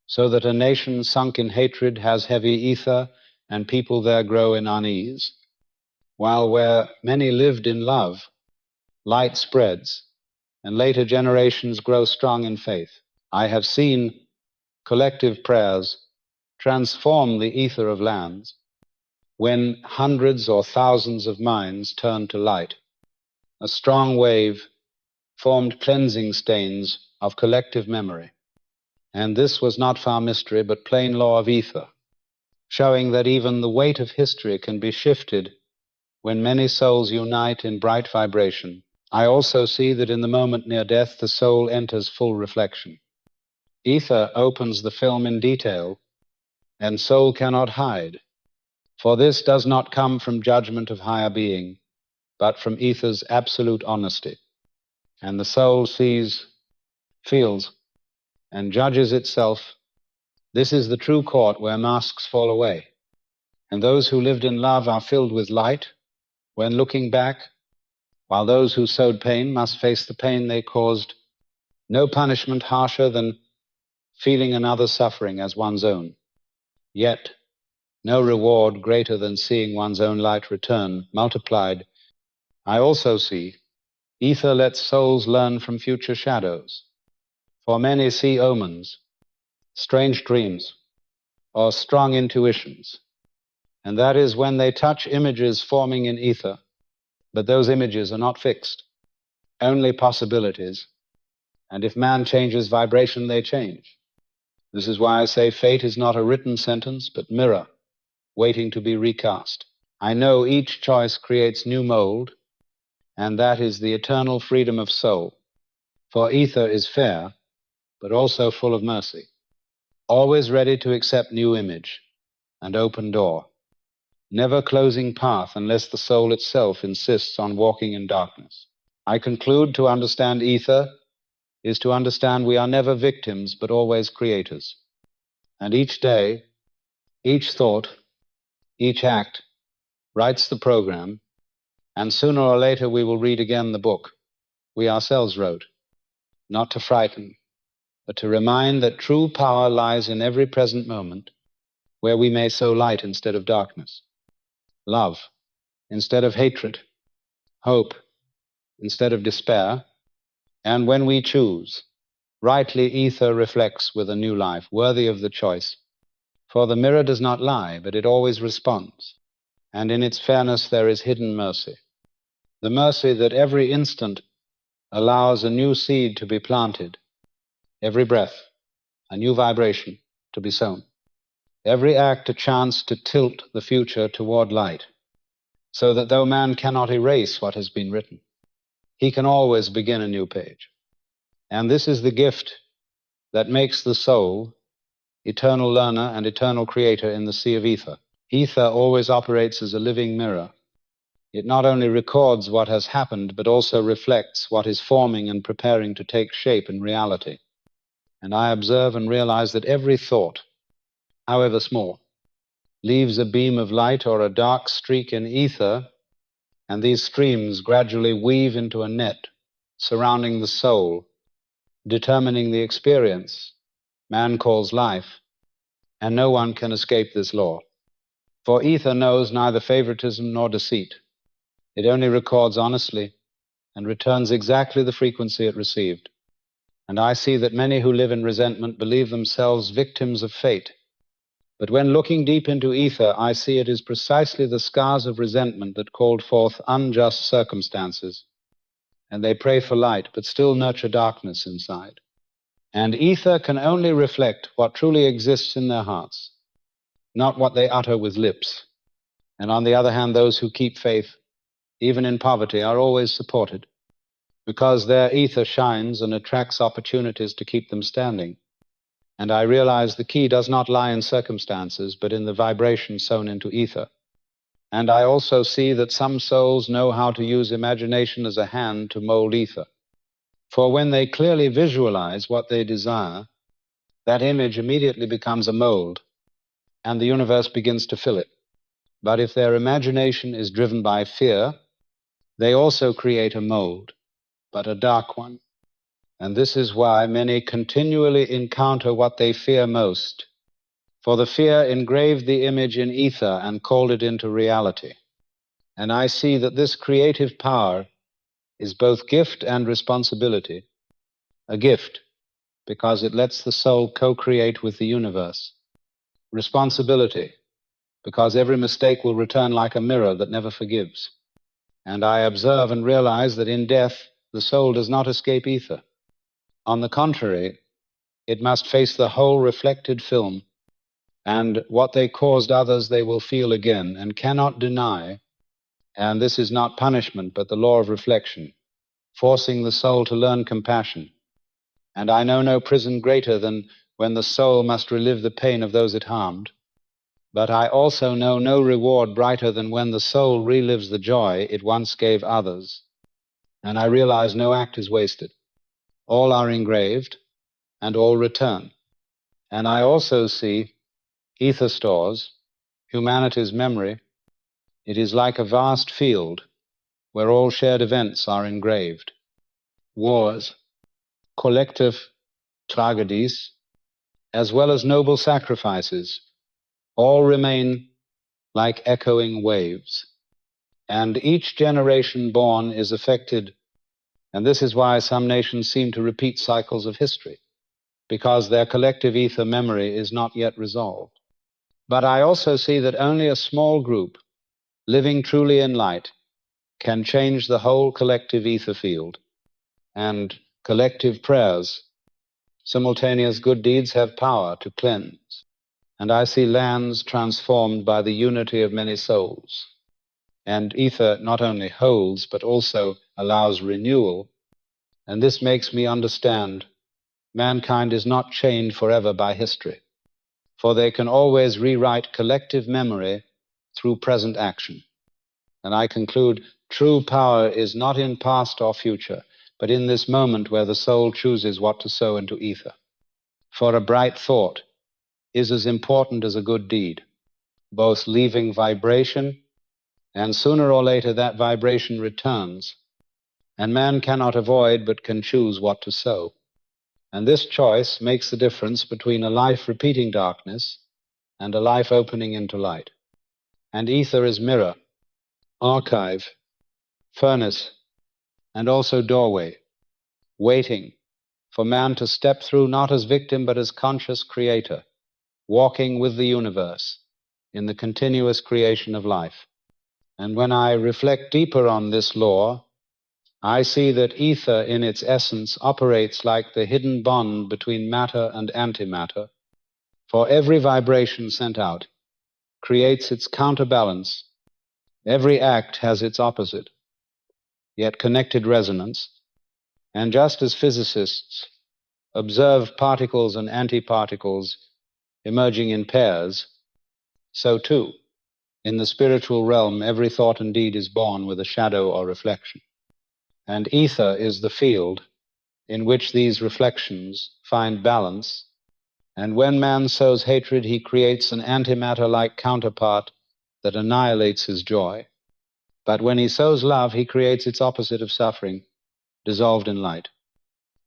so that a nation sunk in hatred has heavy ether, and people there grow in unease, while where many lived in love, light spreads, and later generations grow strong in faith. I have seen collective prayers transform the ether of lands when hundreds or thousands of minds turned to light. A strong wave formed cleansing stains of collective memory. And this was not FaithMystery, but plain law of ether, showing that even the weight of history can be shifted when many souls unite in bright vibration. I also see that in the moment near death, the soul enters full reflection. Ether opens the film in detail, and soul cannot hide, for this does not come from judgment of higher being, but from ether's absolute honesty. And the soul sees, feels, and judges itself. This is the true court where masks fall away, and those who lived in love are filled with light when looking back, while those who sowed pain must face the pain they caused. No punishment harsher than feeling another's suffering as one's own, yet no reward greater than seeing one's own light return, multiplied. I also see ether lets souls learn from future shadows, for many see omens, strange dreams, or strong intuitions, and that is when they touch images forming in ether, but those images are not fixed, only possibilities, and if man changes vibration, they change. This is why I say fate is not a written sentence, but mirror, waiting to be recast. I know each choice creates new mold, and that is the eternal freedom of soul. For ether is fair, but also full of mercy, always ready to accept new image and open door, never closing path unless the soul itself insists on walking in darkness. I conclude to understand ether is to understand we are never victims, but always creators. And each day, each thought, each act writes the program, and sooner or later we will read again the book we ourselves wrote, not to frighten, but to remind that true power lies in every present moment, where we may sow light instead of darkness, love instead of hatred, hope instead of despair, and when we choose, rightly ether reflects with a new life, worthy of the choice. For the mirror does not lie, but it always responds, and in its fairness there is hidden mercy. The mercy that every instant allows a new seed to be planted, every breath a new vibration to be sown, every act a chance to tilt the future toward light, so that though man cannot erase what has been written, he can always begin a new page. And this is the gift that makes the soul eternal learner and eternal creator in the sea of ether. Ether always operates as a living mirror. It not only records what has happened, but also reflects what is forming and preparing to take shape in reality. And I observe and realize that every thought, however small, leaves a beam of light or a dark streak in ether, and these streams gradually weave into a net surrounding the soul, determining the experience man calls life, and no one can escape this law. For ether knows neither favoritism nor deceit. It only records honestly and returns exactly the frequency it received. And I see that many who live in resentment believe themselves victims of fate. But when looking deep into ether, I see it is precisely the scars of resentment that called forth unjust circumstances. And they pray for light, but still nurture darkness inside. And ether can only reflect what truly exists in their hearts, not what they utter with lips. And on the other hand, those who keep faith, even in poverty, are always supported, because their ether shines and attracts opportunities to keep them standing. And I realize the key does not lie in circumstances, but in the vibration sown into ether. And I also see that some souls know how to use imagination as a hand to mold ether. For when they clearly visualize what they desire, that image immediately becomes a mold, and the universe begins to fill it. But if their imagination is driven by fear, they also create a mold, but a dark one. And this is why many continually encounter what they fear most. For the fear engraved the image in ether and called it into reality. And I see that this creative power is both gift and responsibility. A gift, because it lets the soul co-create with the universe. Responsibility, because every mistake will return like a mirror that never forgives. And I observe and realize that in death, the soul does not escape ether. On the contrary, it must face the whole reflected film, and what they caused others they will feel again, and cannot deny. And this is not punishment, but the law of reflection, forcing the soul to learn compassion. And I know no prison greater than when the soul must relive the pain of those it harmed. But I also know no reward brighter than when the soul relives the joy it once gave others. And I realize no act is wasted. All are engraved, and all return. And I also see ether stores, humanity's memory. It is like a vast field where all shared events are engraved. Wars, collective tragedies, as well as noble sacrifices, all remain like echoing waves. And each generation born is affected, and this is why some nations seem to repeat cycles of history, because their collective ether memory is not yet resolved. But I also see that only a small group, living truly in light, can change the whole collective ether field. And collective prayers, simultaneous good deeds have power to cleanse. And I see lands transformed by the unity of many souls. And ether not only holds, but also allows renewal. And this makes me understand mankind is not chained forever by history, for they can always rewrite collective memory through present action. And I conclude, true power is not in past or future, but in this moment where the soul chooses what to sow into ether. For a bright thought is as important as a good deed, both leaving vibration, and sooner or later that vibration returns, and man cannot avoid but can choose what to sow. And this choice makes the difference between a life repeating darkness and a life opening into light. And ether is mirror, archive, furnace, and also doorway, waiting for man to step through not as victim but as conscious creator, walking with the universe in the continuous creation of life. And when I reflect deeper on this law, I see that ether in its essence operates like the hidden bond between matter and antimatter, for every vibration sent out creates its counterbalance. Every act has its opposite, yet connected resonance. And just as physicists observe particles and antiparticles emerging in pairs, so too, in the spiritual realm, every thought and deed is born with a shadow or reflection. And ether is the field in which these reflections find balance. And when man sows hatred, he creates an antimatter-like counterpart that annihilates his joy. But when he sows love, he creates its opposite of suffering, dissolved in light.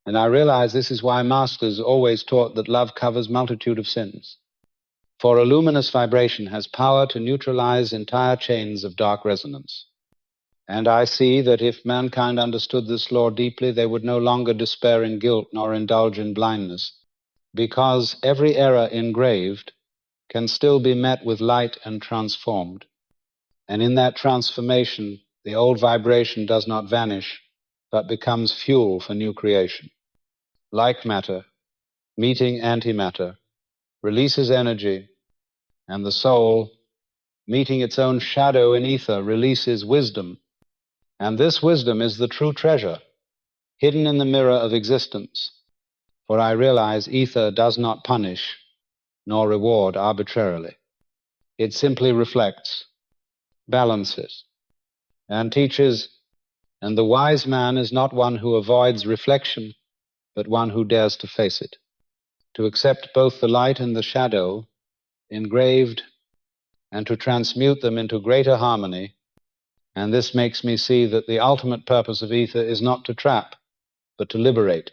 And I realize this is why masters always taught that love covers multitude of sins. For a luminous vibration has power to neutralize entire chains of dark resonance. And I see that if mankind understood this law deeply, they would no longer despair in guilt nor indulge in blindness, because every error engraved can still be met with light and transformed. And in that transformation, the old vibration does not vanish, but becomes fuel for new creation. Like matter, meeting antimatter, releases energy, and the soul, meeting its own shadow in ether, releases wisdom. And this wisdom is the true treasure, hidden in the mirror of existence. For I realize ether does not punish nor reward arbitrarily. It simply reflects, balances, and teaches. And the wise man is not one who avoids reflection, but one who dares to face it, to accept both the light and the shadow, engraved, and to transmute them into greater harmony. And this makes me see that the ultimate purpose of ether is not to trap, but to liberate.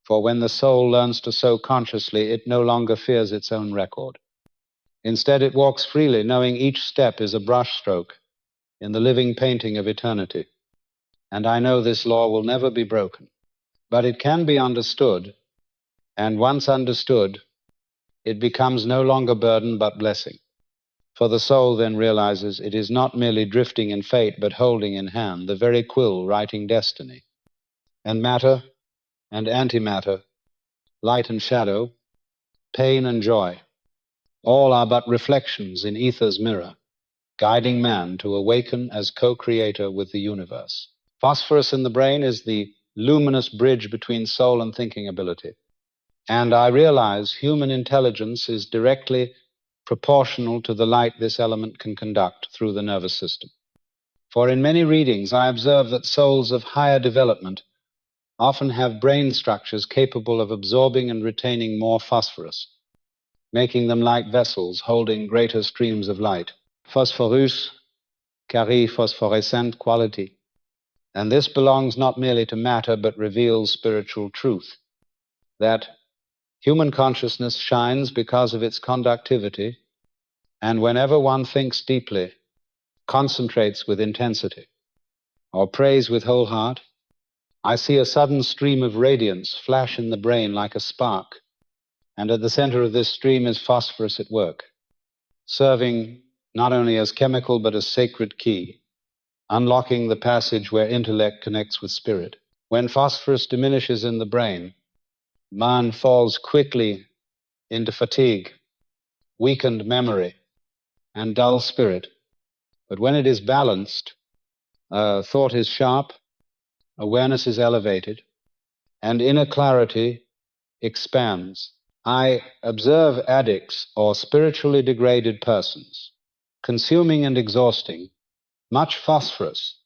For when the soul learns to sow consciously, it no longer fears its own record. Instead, it walks freely, knowing each step is a brushstroke in the living painting of eternity. And I know this law will never be broken. But it can be understood, and once understood, it becomes no longer burden but blessing. For the soul then realizes it is not merely drifting in fate, but holding in hand the very quill writing destiny. And matter and antimatter, light and shadow, pain and joy, all are but reflections in ether's mirror, guiding man to awaken as co-creator with the universe. Phosphorus in the brain is the luminous bridge between soul and thinking ability. And I realize human intelligence is directly proportional to the light this element can conduct through the nervous system. For in many readings, I observe that souls of higher development often have brain structures capable of absorbing and retaining more phosphorus, making them like vessels holding greater streams of light. Phosphorus carry phosphorescent quality. And this belongs not merely to matter, but reveals spiritual truth, that human consciousness shines because of its conductivity, and whenever one thinks deeply, concentrates with intensity, or prays with whole heart, I see a sudden stream of radiance flash in the brain like a spark, and at the center of this stream is phosphorus at work. serving not only as chemical but as sacred key, unlocking the passage where intellect connects with spirit. When phosphorus diminishes in the brain, man falls quickly into fatigue, weakened memory, and dull spirit. But when it is balanced, thought is sharp, awareness is elevated, and inner clarity expands. I observe addicts or spiritually degraded persons consuming and exhausting much phosphorus,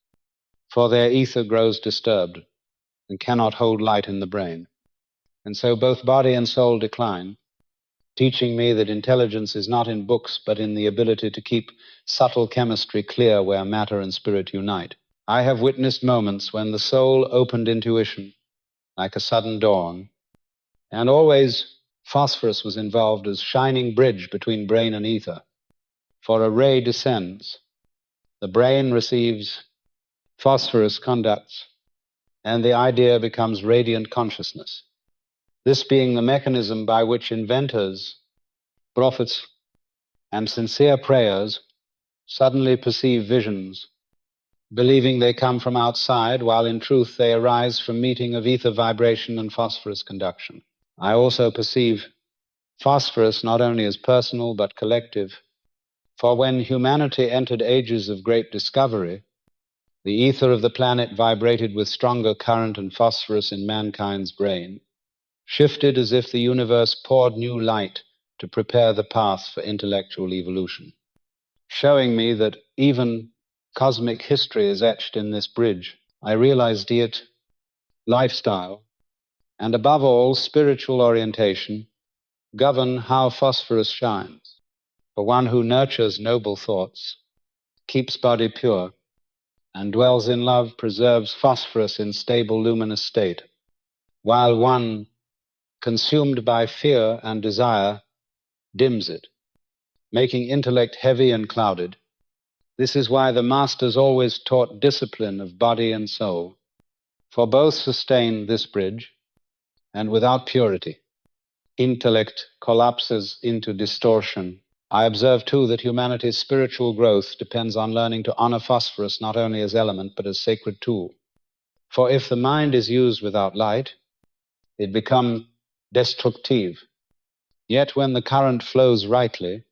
for their ether grows disturbed and cannot hold light in the brain. And so both body and soul decline, teaching me that intelligence is not in books but in the ability to keep subtle chemistry clear where matter and spirit unite. I have witnessed moments when the soul opened intuition like a sudden dawn, and always phosphorus was involved as shining bridge between brain and ether. For a ray descends, the brain receives phosphorus conducts, and the idea becomes radiant consciousness. This being the mechanism by which inventors, prophets, and sincere prayers suddenly perceive visions, believing they come from outside, while in truth they arise from meeting of ether vibration and phosphorus conduction. I also perceive phosphorus not only as personal but collective, for when humanity entered ages of great discovery, the ether of the planet vibrated with stronger current and phosphorus in mankind's brain, shifted as if the universe poured new light to prepare the path for intellectual evolution, showing me that even cosmic history is etched in this bridge. I realized it, lifestyle, and above all, spiritual orientation govern how phosphorus shines. For one who nurtures noble thoughts, keeps body pure, and dwells in love preserves phosphorus in stable luminous state, while one consumed by fear and desire dims it, making intellect heavy and clouded. This is why the masters always taught discipline of body and soul, for both sustain this bridge, and without purity, intellect collapses into distortion. I observe too that humanity's spiritual growth depends on learning to honor phosphorus not only as element but as sacred tool. For if the mind is used without light, it becomes destructive. Yet when the current flows rightly,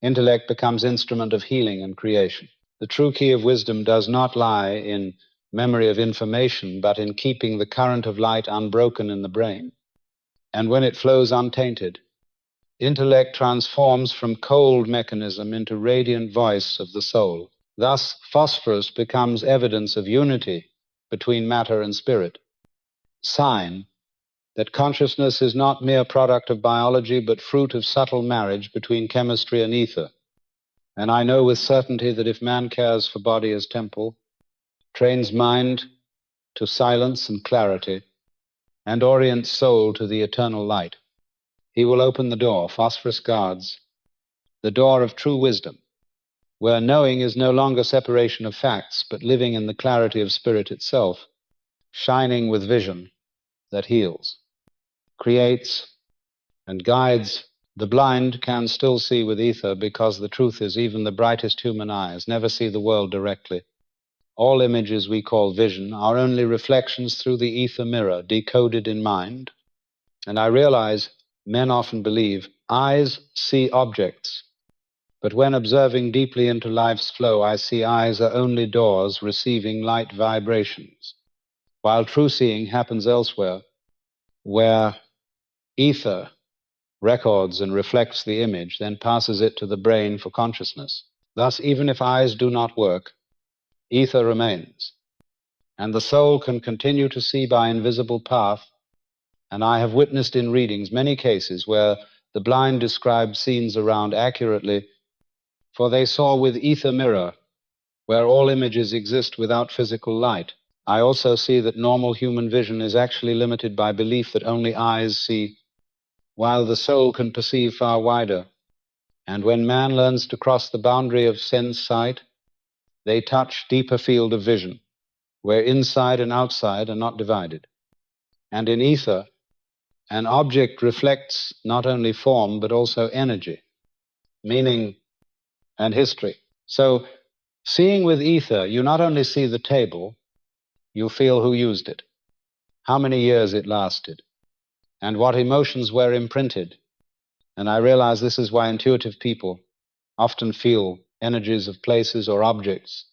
intellect becomes instrument of healing and creation. The true key of wisdom does not lie in memory of information, but in keeping the current of light unbroken in the brain. And when it flows untainted, intellect transforms from cold mechanism into radiant voice of the soul. Thus, phosphorus becomes evidence of unity between matter and spirit, sign that consciousness is not mere product of biology, but fruit of subtle marriage between chemistry and ether. And I know with certainty that if man cares for body as temple, trains mind to silence and clarity, and orients soul to the eternal light, he will open the door, phosphorus guards, the door of true wisdom, where knowing is no longer separation of facts, but living in the clarity of spirit itself, shining with vision that heals, creates, and guides. The blind can still see with ether, because the truth is even the brightest human eyes never see the world directly. All images we call vision are only reflections through the ether mirror, decoded in mind. And I realize men often believe eyes see objects, but when observing deeply into life's flow, I see eyes are only doors receiving light vibrations, while true seeing happens elsewhere, where ether records and reflects the image, then passes it to the brain for consciousness. Thus, even if eyes do not work, ether remains, and the soul can continue to see by invisible path. And I have witnessed in readings many cases where the blind described scenes around accurately, for they saw with ether mirror, where all images exist without physical light. I also see that normal human vision is actually limited by belief that only eyes see, while the soul can perceive far wider. And when man learns to cross the boundary of sense sight, they touch deeper field of vision, where inside and outside are not divided. And in ether, an object reflects not only form but also energy, meaning and history. So, seeing with ether, you not only see the table, you feel who used it, how many years it lasted, and what emotions were imprinted. And I realize this is why intuitive people often feel energies of places or objects,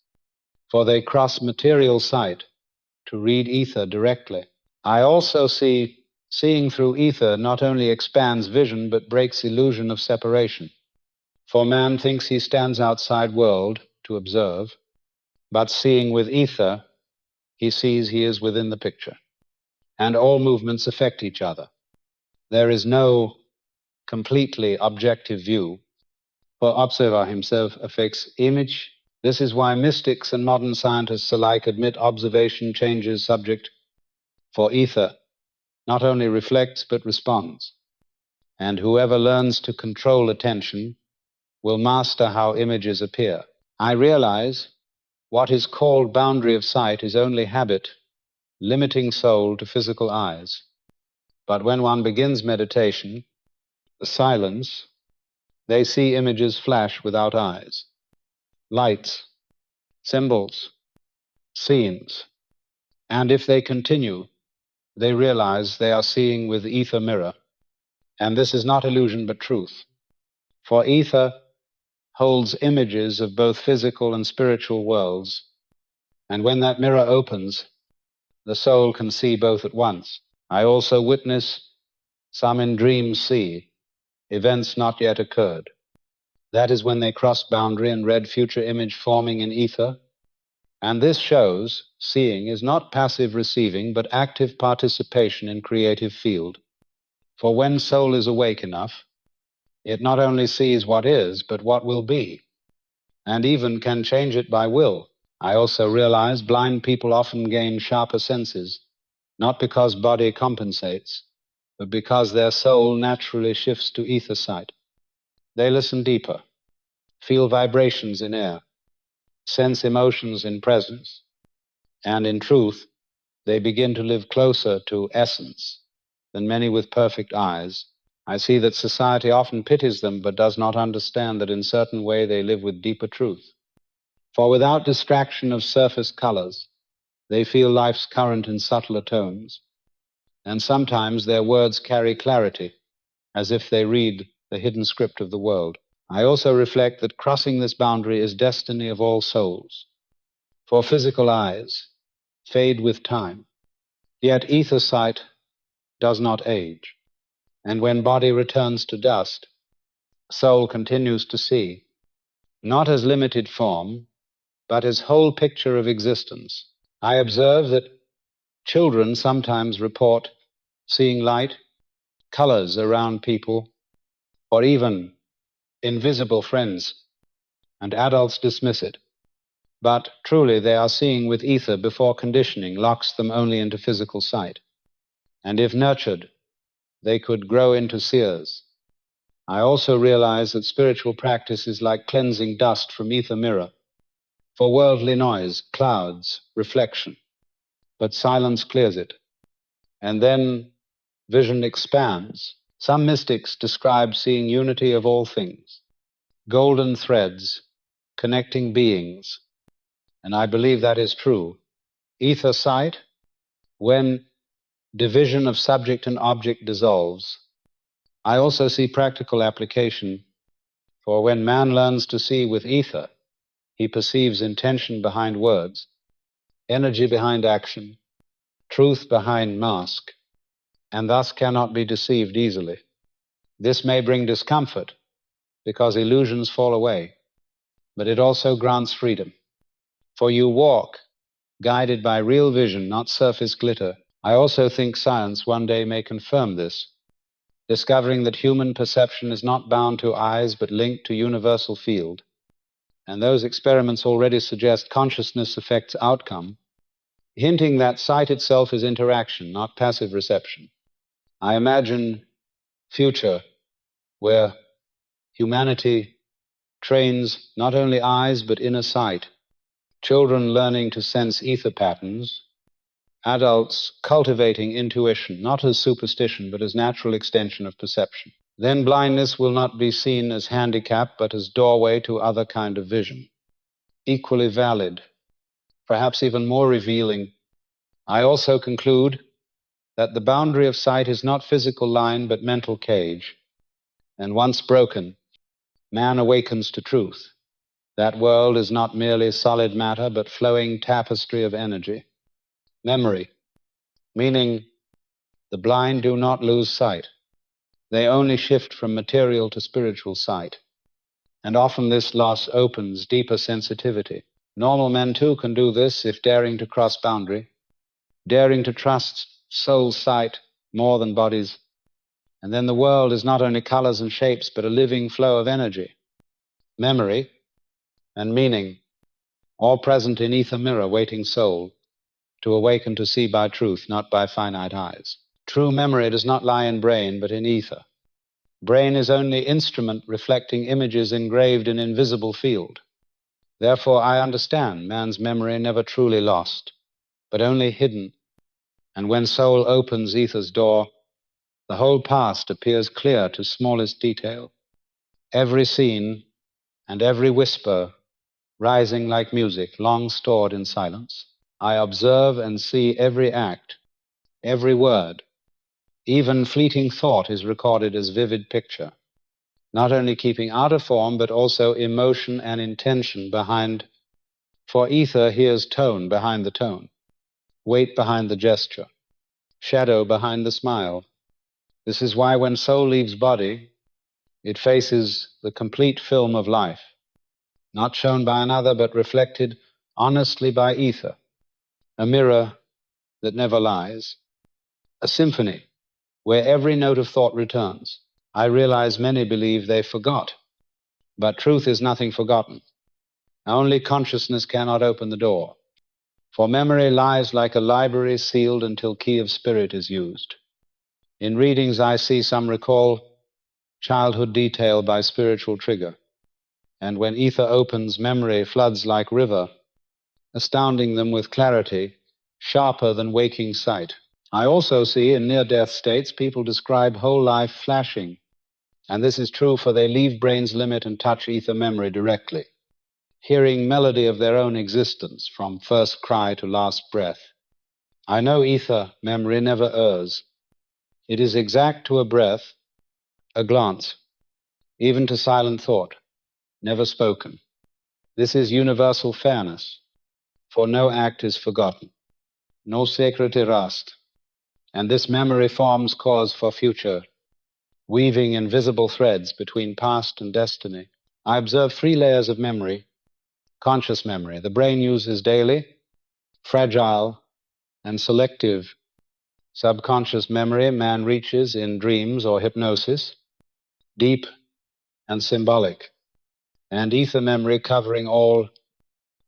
for they cross material sight to read ether directly. I also see seeing through ether not only expands vision but breaks illusion of separation. For man thinks he stands outside world to observe, but seeing with ether, he sees he is within the picture, and all movements affect each other. There is no completely objective view, for observer himself affects image. This is why mystics and modern scientists alike admit observation changes subject, for ether not only reflects but responds. And whoever learns to control attention will master how images appear. I realize what is called boundary of sight is only habit, limiting soul to physical eyes. But when one begins meditation, the silence, they see images flash without eyes, lights, symbols, scenes. And if they continue, they realize they are seeing with ether mirror. And this is not illusion but truth. For ether holds images of both physical and spiritual worlds. And when that mirror opens, the soul can see both at once. I also witness, some in dreams see, events not yet occurred. That is when they cross boundary and read future image forming in ether. And this shows seeing is not passive receiving, but active participation in creative field. For when soul is awake enough, it not only sees what is, but what will be, and even can change it by will. I also realize blind people often gain sharper senses, not because body compensates, but because their soul naturally shifts to ether sight. They listen deeper, feel vibrations in air, sense emotions in presence, and in truth, they begin to live closer to essence than many with perfect eyes. I see that society often pities them but does not understand that in certain way they live with deeper truth. For without distraction of surface colors, they feel life's current in subtler tones, and sometimes their words carry clarity, as if they read the hidden script of the world. I also reflect that crossing this boundary is destiny of all souls. For physical eyes fade with time, yet ether sight does not age. And when body returns to dust, soul continues to see, not as limited form, but as whole picture of existence. I observe that children sometimes report seeing light, colors around people, or even invisible friends, and adults dismiss it. But truly they are seeing with ether before conditioning locks them only into physical sight. And if nurtured, they could grow into seers. I also realize that spiritual practice is like cleansing dust from ether mirror. For worldly noise, clouds, reflection, but silence clears it. And then vision expands. Some mystics describe seeing unity of all things, golden threads connecting beings, and I believe that is true. Ether sight, when division of subject and object dissolves. I also see practical application, for when man learns to see with ether, he perceives intention behind words, energy behind action, truth behind mask, and thus cannot be deceived easily. This may bring discomfort, because illusions fall away, but it also grants freedom. For you walk, guided by real vision, not surface glitter. I also think science one day may confirm this, discovering that human perception is not bound to eyes but linked to universal field. And those experiments already suggest consciousness affects outcome, hinting that sight itself is interaction, not passive reception. I imagine future where humanity trains not only eyes but inner sight, children learning to sense ether patterns, adults cultivating intuition, not as superstition but as natural extension of perception. Then blindness will not be seen as handicap, but as doorway to other kind of vision, equally valid, perhaps even more revealing. I also conclude that the boundary of sight is not physical line, but mental cage, and once broken, man awakens to truth. That world is not merely solid matter, but flowing tapestry of energy. Memory, meaning the blind do not lose sight. They only shift from material to spiritual sight. And often this loss opens deeper sensitivity. Normal men too can do this if daring to cross boundary, daring to trust soul's sight more than body's. And then the world is not only colors and shapes, but a living flow of energy. Memory and meaning, all present in ether mirror, waiting soul to awaken to see by truth, not by finite eyes. True memory does not lie in brain, but in ether. Brain is only instrument reflecting images engraved in invisible field. Therefore, I understand man's memory never truly lost, but only hidden. And when soul opens ether's door, the whole past appears clear to smallest detail. Every scene and every whisper rising like music, long stored in silence. I observe and see every act, every word. Even fleeting thought is recorded as vivid picture, not only keeping outer form, but also emotion and intention behind. For ether hears tone behind the tone, weight behind the gesture, shadow behind the smile. This is why when soul leaves body, it faces the complete film of life, not shown by another, but reflected honestly by ether, a mirror that never lies, a symphony where every note of thought returns. I realize many believe they forgot, but truth is nothing forgotten. Only consciousness cannot open the door, for memory lies like a library sealed until key of spirit is used. In readings I see some recall childhood detail by spiritual trigger, and when ether opens, memory floods like river, astounding them with clarity, sharper than waking sight. I also see in near-death states people describe whole life flashing, and this is true, for they leave brain's limit and touch ether memory directly, hearing melody of their own existence from first cry to last breath. I know ether memory never errs. It is exact to a breath, a glance, even to silent thought, never spoken. This is universal fairness, for no act is forgotten, no secret erased, and this memory forms cause for future, weaving invisible threads between past and destiny. I observe 3 layers of memory. Conscious memory, the brain uses daily, fragile and selective. Subconscious memory, man reaches in dreams or hypnosis, deep and symbolic. And ether memory covering all,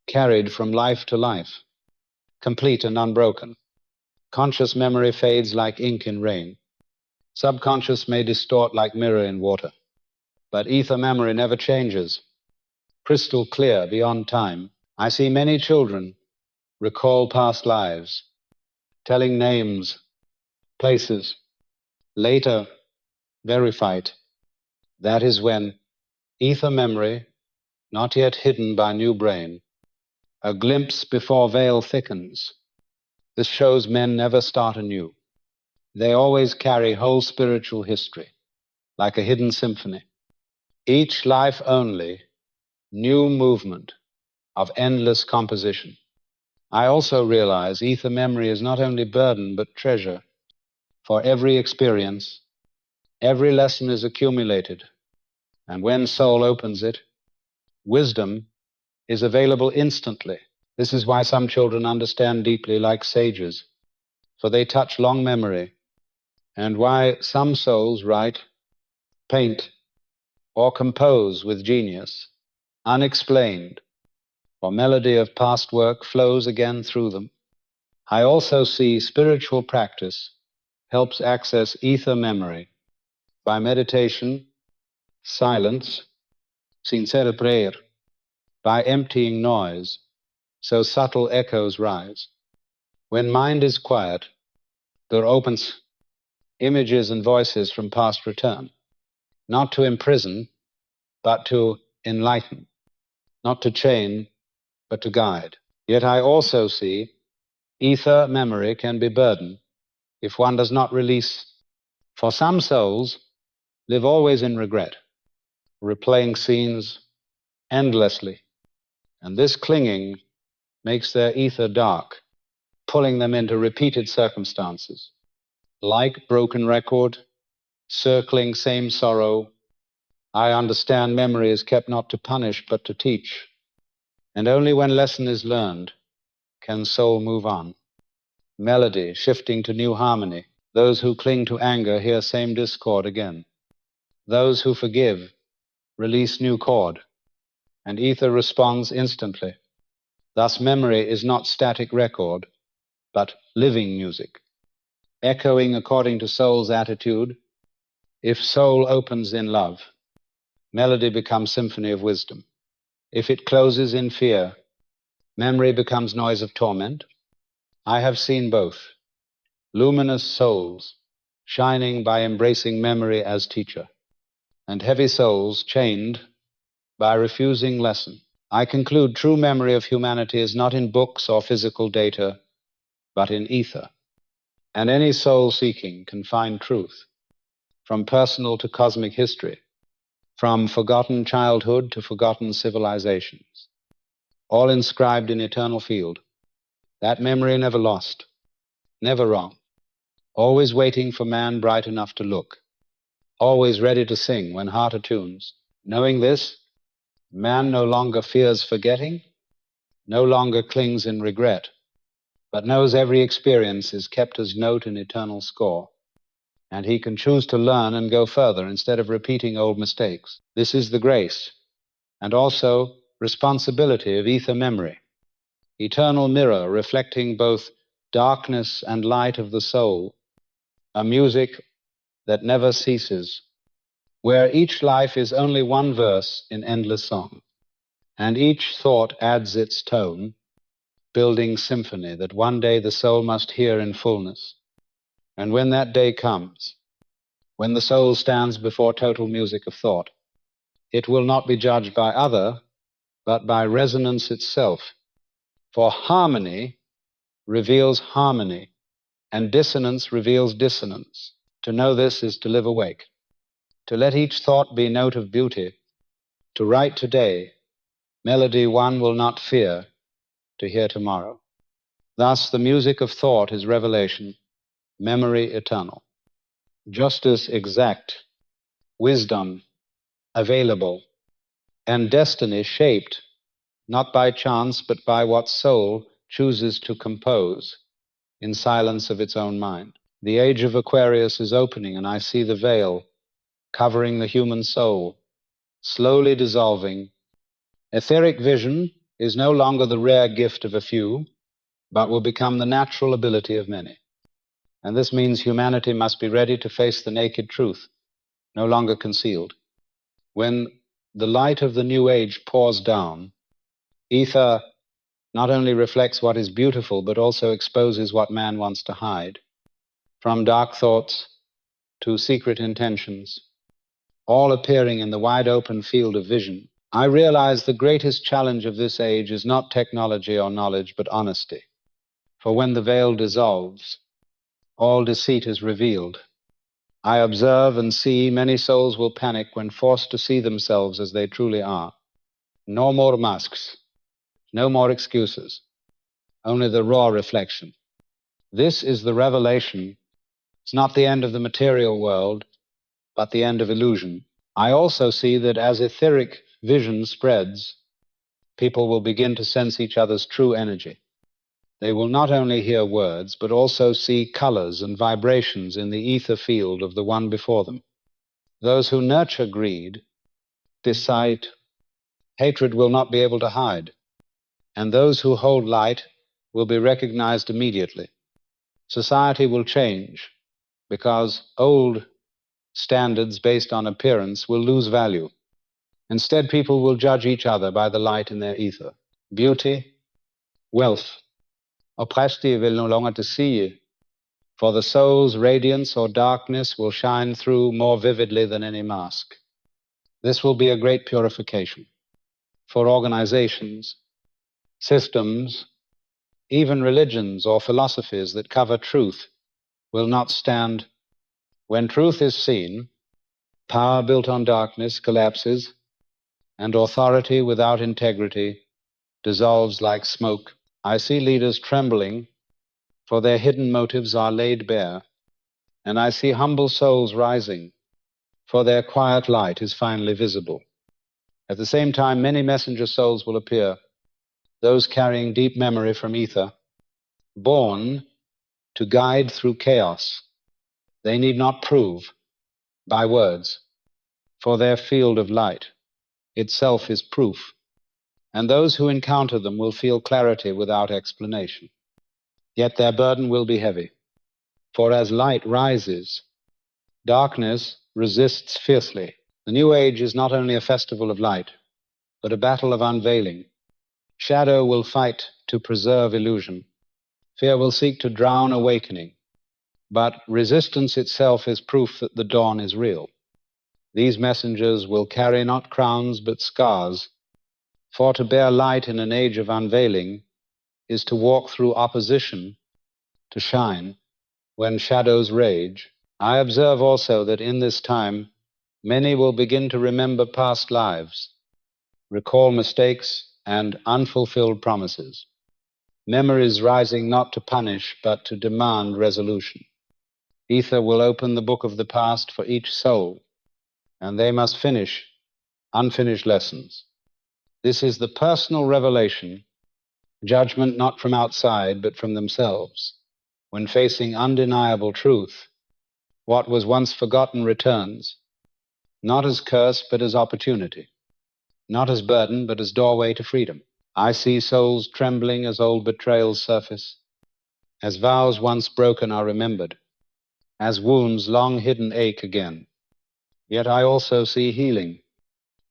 carried from life to life, complete and unbroken. Conscious memory fades like ink in rain. Subconscious may distort like mirror in water. But ether memory never changes, crystal clear beyond time. I see many children recall past lives, telling names, places, later verified. That is when ether memory, not yet hidden by new brain, a glimpse before veil thickens. This shows men never start anew. They always carry whole spiritual history, like a hidden symphony. Each life only, new movement of endless composition. I also realize ether memory is not only burden, but treasure. For every experience, every lesson is accumulated, and when soul opens it, wisdom is available instantly. This is why some children understand deeply like sages, for they touch long memory, and why some souls write, paint, or compose with genius, unexplained, for melody of past work flows again through them. I also see spiritual practice helps access ether memory by meditation, silence, sincere prayer, by emptying noise, so subtle echoes rise. When mind is quiet, there opens images and voices from past return. not to imprison, but to enlighten, not to chain, but to guide. Yet I also see ether memory can be burden if one does not release. For some souls live always in regret, replaying scenes endlessly, and this clinging makes their ether dark, pulling them into repeated circumstances. Like broken record, circling same sorrow, I understand memory is kept not to punish but to teach, and only when lesson is learned can soul move on. Melody shifting to new harmony. Those who cling to anger hear same discord again. Those who forgive release new chord, and ether responds instantly. Thus memory is not static record, but living music, echoing according to soul's attitude. If soul opens in love, melody becomes symphony of wisdom. If it closes in fear, memory becomes noise of torment. I have seen both. Luminous souls shining by embracing memory as teacher, and heavy souls chained by refusing lesson. I conclude true memory of humanity is not in books or physical data, but in ether. And any soul seeking can find truth, from personal to cosmic history, from forgotten childhood to forgotten civilizations, all inscribed in eternal field. That memory never lost, never wrong, always waiting for man bright enough to look, always ready to sing when heart attunes. Knowing this, man no longer fears forgetting, no longer clings in regret, but knows every experience is kept as note in eternal score, and he can choose to learn and go further instead of repeating old mistakes. This is the grace and also responsibility of ether memory, eternal mirror reflecting both darkness and light of the soul, a music that never ceases, where each life is only one verse in endless song, and each thought adds its tone, building symphony that one day the soul must hear in fullness. And when that day comes, when the soul stands before total music of thought, it will not be judged by other, but by resonance itself. For harmony reveals harmony, and dissonance reveals dissonance. To know this is to live awake, to let each thought be note of beauty, to write today melody one will not fear to hear tomorrow. Thus the music of thought is revelation, memory eternal, justice exact, wisdom available, and destiny shaped not by chance but by what soul chooses to compose in silence of its own mind. The age of Aquarius is opening, and I see the veil covering the human soul, slowly dissolving. Etheric vision is no longer the rare gift of a few, but will become the natural ability of many. And this means humanity must be ready to face the naked truth, no longer concealed. When the light of the new age pours down, ether not only reflects what is beautiful, but also exposes what man wants to hide. From dark thoughts to secret intentions, all appearing in the wide open field of vision. I realize the greatest challenge of this age is not technology or knowledge, but honesty. For when the veil dissolves, all deceit is revealed. I observe and see many souls will panic when forced to see themselves as they truly are. No more masks, no more excuses, only the raw reflection. This is the revelation. It's not the end of the material world, but the end of illusion. I also see that as etheric vision spreads, people will begin to sense each other's true energy. They will not only hear words, but also see colors and vibrations in the ether field of the one before them. Those who nurture greed, deceit, hatred will not be able to hide, and those who hold light will be recognized immediately. Society will change because old standards based on appearance will lose value. Instead, people will judge each other by the light in their ether. Beauty, wealth, oppresti will no longer te see, For the soul's radiance or darkness will shine through more vividly than any mask. This will be a great purification for organizations, systems, even religions or philosophies that cover truth will not stand. When truth is seen, power built on darkness collapses, and authority without integrity dissolves like smoke. I see leaders trembling, for their hidden motives are laid bare, and I see humble souls rising, for their quiet light is finally visible. At the same time, many messenger souls will appear, those carrying deep memory from ether, born to guide through chaos. They need not prove by words, for their field of light itself is proof, and those who encounter them will feel clarity without explanation. Yet their burden will be heavy, for as light rises, darkness resists fiercely. The new age is not only a festival of light, but a battle of unveiling. Shadow will fight to preserve illusion. Fear will seek to drown awakening. But resistance itself is proof that the dawn is real. These messengers will carry not crowns but scars, for to bear light in an age of unveiling is to walk through opposition to shine when shadows rage. I observe also that in this time many will begin to remember past lives, recall mistakes and unfulfilled promises. Memories rising not to punish but to demand resolution. Ether will open the book of the past for each soul, and they must finish unfinished lessons. This is the personal revelation, judgment not from outside but from themselves. When facing undeniable truth, what was once forgotten returns, not as curse but as opportunity, not as burden but as doorway to freedom. I see souls trembling as old betrayals surface, as vows once broken are remembered, as wounds long hidden ache again. Yet I also see healing,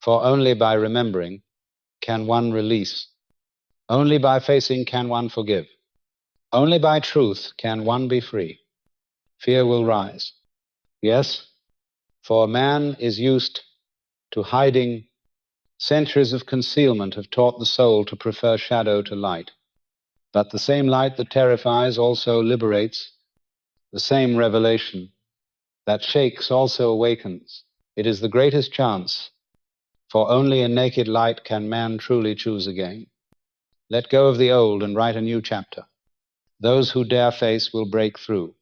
for only by remembering can one release. Only by facing can one forgive. Only by truth can one be free. Fear will rise. Yes, for man is used to hiding. Centuries of concealment have taught the soul to prefer shadow to light. But the same light that terrifies also liberates. The same revelation that shakes also awakens. It is the greatest chance, for only in naked light can man truly choose again. Let go of the old and write a new chapter. Those who dare face will break through.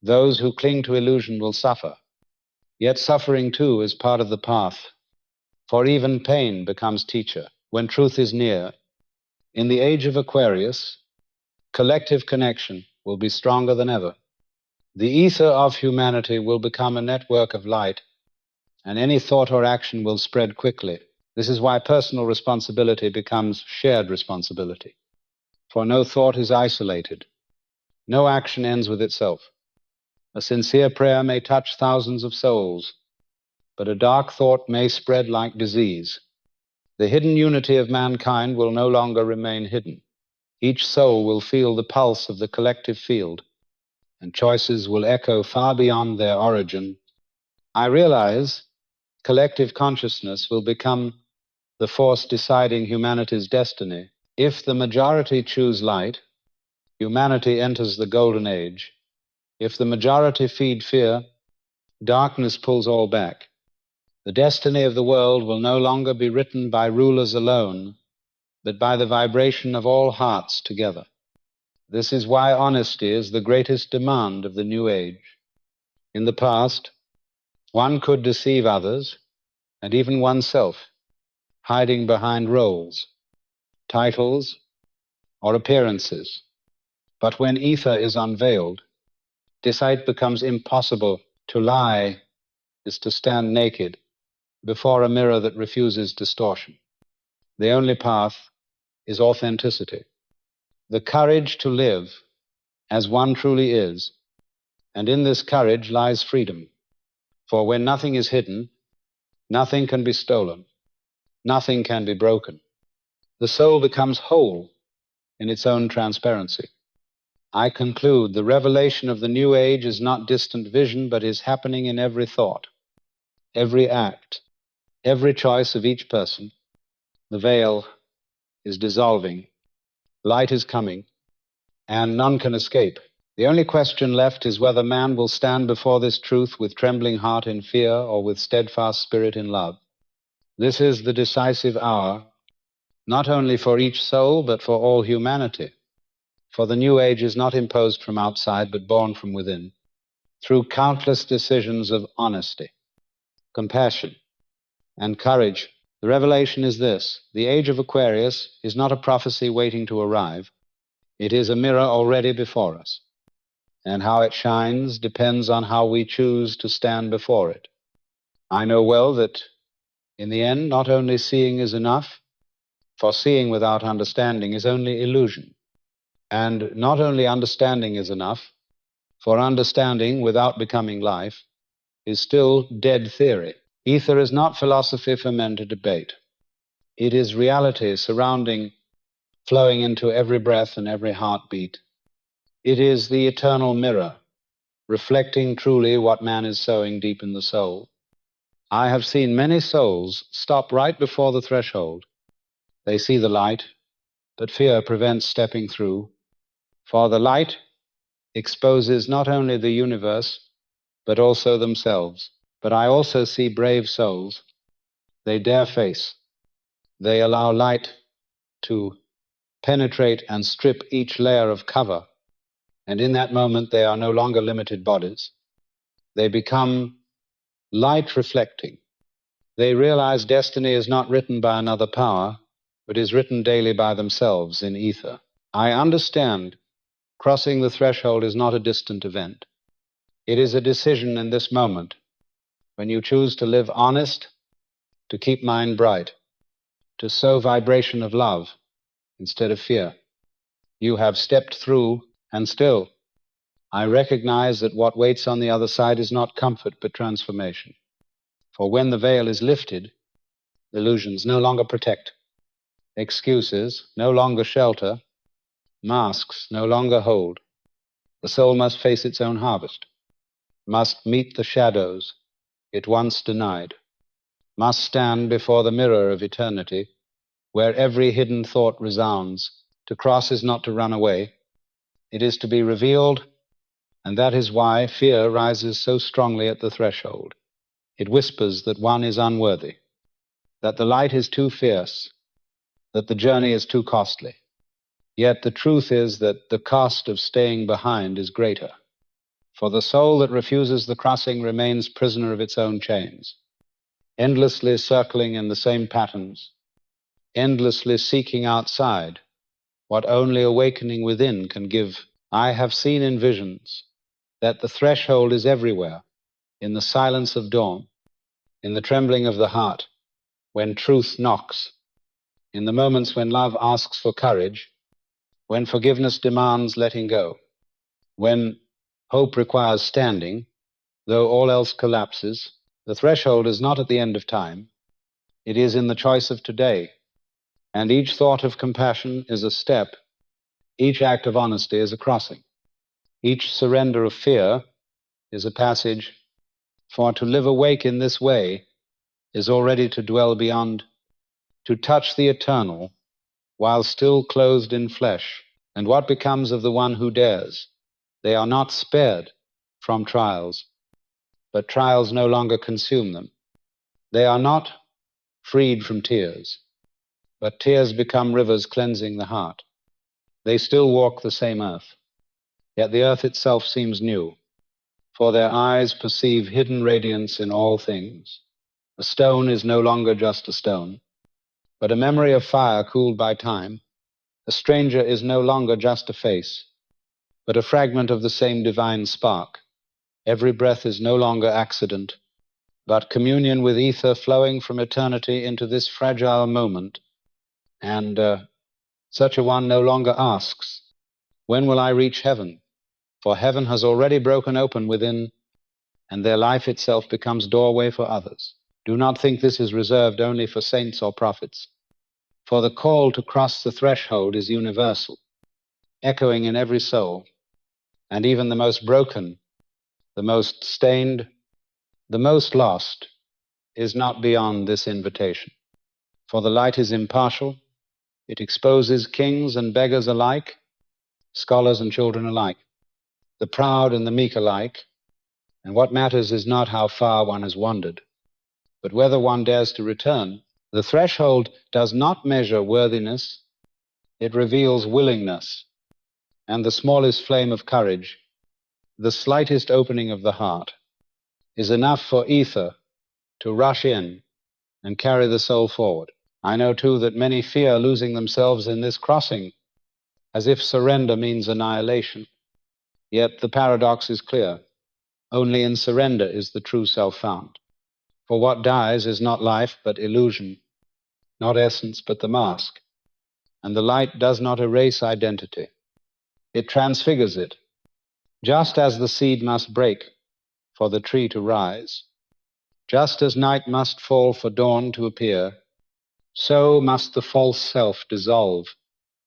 Those who cling to illusion will suffer. Yet suffering too is part of the path, for even pain becomes teacher when truth is near. In the age of Aquarius, collective connection will be stronger than ever. The ether of humanity will become a network of light, and any thought or action will spread quickly. This is why personal responsibility becomes shared responsibility. For no thought is isolated. No action ends with itself. A sincere prayer may touch thousands of souls, but a dark thought may spread like disease. The hidden unity of mankind will no longer remain hidden. Each soul will feel the pulse of the collective field, and choices will echo far beyond their origin. I realize collective consciousness will become the force deciding humanity's destiny. If the majority choose light, humanity enters the golden age. If the majority feed fear, darkness pulls all back. The destiny of the world will no longer be written by rulers alone, but by the vibration of all hearts together. This is why honesty is the greatest demand of the new age. In the past, one could deceive others, and even oneself, hiding behind roles, titles, or appearances. But when ether is unveiled, deceit becomes impossible. To lie is to stand naked before a mirror that refuses distortion. The only path is authenticity, the courage to live as one truly is, and in this courage lies freedom. For when nothing is hidden, nothing can be stolen, nothing can be broken. The soul becomes whole in its own transparency. I conclude the revelation of the new age is not distant vision, but is happening in every thought, every act, every choice of each person. The veil is dissolving, light is coming, and none can escape. The only question left is whether man will stand before this truth with trembling heart in fear or with steadfast spirit in love. This is the decisive hour, not only for each soul, but for all humanity. For the new age is not imposed from outside, but born from within, through countless decisions of honesty, compassion, and courage. The revelation is this: the age of Aquarius is not a prophecy waiting to arrive. It is a mirror already before us, and how it shines depends on how we choose to stand before it. I know well that, in the end, not only seeing is enough, for seeing without understanding is only illusion. And not only understanding is enough, for understanding without becoming life is still dead theory. Ether is not philosophy for men to debate. It is reality surrounding, flowing into every breath and every heartbeat. It is the eternal mirror, reflecting truly what man is sowing deep in the soul. I have seen many souls stop right before the threshold. They see the light, but fear prevents stepping through. For the light exposes not only the universe, but also themselves. But I also see brave souls. They dare face. They allow light to penetrate and strip each layer of cover. And in that moment, they are no longer limited bodies. They become light reflecting. They realize destiny is not written by another power, but is written daily by themselves in ether. I understand crossing the threshold is not a distant event. It is a decision in this moment, when you choose to live honest, to keep mind bright, to sow vibration of love instead of fear. You have stepped through, and still, I recognize that what waits on the other side is not comfort, but transformation. For when the veil is lifted, illusions no longer protect, excuses no longer shelter, masks no longer hold. The soul must face its own harvest, must meet the shadows it once denied, must stand before the mirror of eternity, where every hidden thought resounds. To cross is not to run away, it is to be revealed, and that is why fear rises so strongly at the threshold. It whispers that one is unworthy, that the light is too fierce, that the journey is too costly. Yet the truth is that the cost of staying behind is greater. For the soul that refuses the crossing remains prisoner of its own chains, endlessly circling in the same patterns, endlessly seeking outside what only awakening within can give. I have seen in visions that the threshold is everywhere, in the silence of dawn, in the trembling of the heart, when truth knocks, in the moments when love asks for courage, when forgiveness demands letting go, when hope requires standing, though all else collapses. The threshold is not at the end of time. It is in the choice of today. And each thought of compassion is a step. Each act of honesty is a crossing. Each surrender of fear is a passage. For to live awake in this way is already to dwell beyond, to touch the eternal while still clothed in flesh. And what becomes of the one who dares? They are not spared from trials, but trials no longer consume them. They are not freed from tears, but tears become rivers cleansing the heart. They still walk the same earth, yet the earth itself seems new, for their eyes perceive hidden radiance in all things. A stone is no longer just a stone, but a memory of fire cooled by time. A stranger is no longer just a face, but a fragment of the same divine spark. Every breath is no longer accident, but communion with ether flowing from eternity into this fragile moment. And such a one no longer asks, when will I reach heaven? For heaven has already broken open within, and their life itself becomes doorway for others. Do not think this is reserved only for saints or prophets, for the call to cross the threshold is universal, echoing in every soul. and even the most broken, the most stained, the most lost is not beyond this invitation. For the light is impartial. It exposes kings and beggars alike, scholars and children alike, the proud and the meek alike, and what matters is not how far one has wandered, but whether one dares to return. The threshold does not measure worthiness, it reveals willingness, and the smallest flame of courage, the slightest opening of the heart, is enough for ether to rush in and carry the soul forward. I know, too, that many fear losing themselves in this crossing, as if surrender means annihilation. Yet the paradox is clear. Only in surrender is the true self found. For what dies is not life, but illusion, not essence, but the mask. And the light does not erase identity. It transfigures it, just as the seed must break for the tree to rise, just as night must fall for dawn to appear, so must the false self dissolve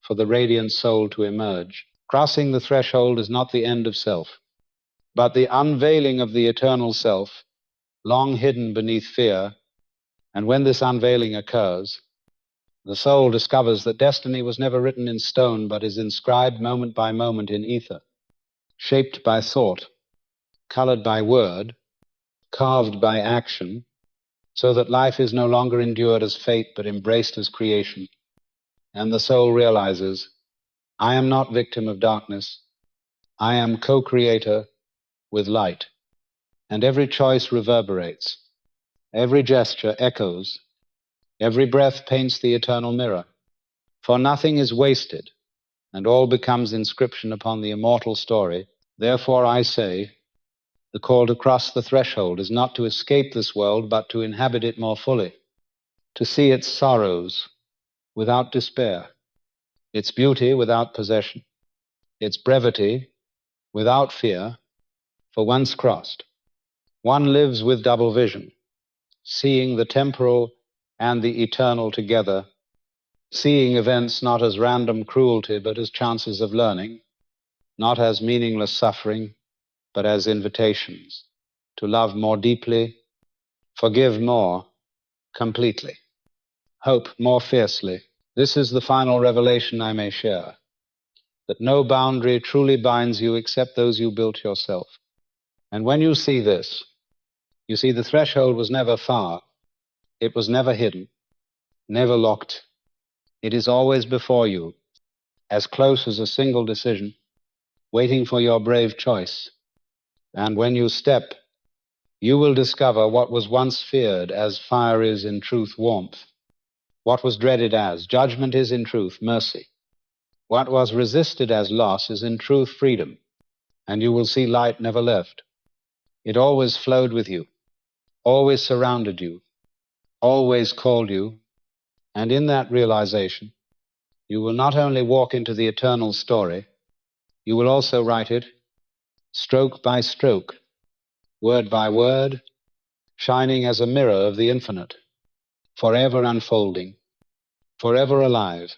for the radiant soul to emerge. Crossing the threshold is not the end of self, but the unveiling of the eternal self, long hidden beneath fear. And when this unveiling occurs, the soul discovers that destiny was never written in stone, but is inscribed moment by moment in ether, shaped by thought, colored by word, carved by action, so that life is no longer endured as fate, but embraced as creation. And the soul realizes, I am not victim of darkness. I am co-creator with light. And every choice reverberates. Every gesture echoes. Every breath paints the eternal mirror. For nothing is wasted, and all becomes inscription upon the immortal story. Therefore I say, the call to cross the threshold is not to escape this world, but to inhabit it more fully, to see its sorrows without despair, its beauty without possession, its brevity without fear. For once crossed, one lives with double vision, seeing the temporal and the eternal together, seeing events not as random cruelty, but as chances of learning, not as meaningless suffering, but as invitations to love more deeply, forgive more completely, hope more fiercely. This is the final revelation I may share, that no boundary truly binds you except those you built yourself. And when you see this, you see the threshold was never far, it was never hidden, never locked. It is always before you, as close as a single decision, waiting for your brave choice. And when you step, you will discover what was once feared as fire is in truth warmth, what was dreaded as judgment is in truth mercy, what was resisted as loss is in truth freedom. And you will see light never left. It always flowed with you, always surrounded you, always called you. And in that realization, you will not only walk into the eternal story, you will also write it stroke by stroke, word by word, shining as a mirror of the infinite, forever unfolding, forever alive,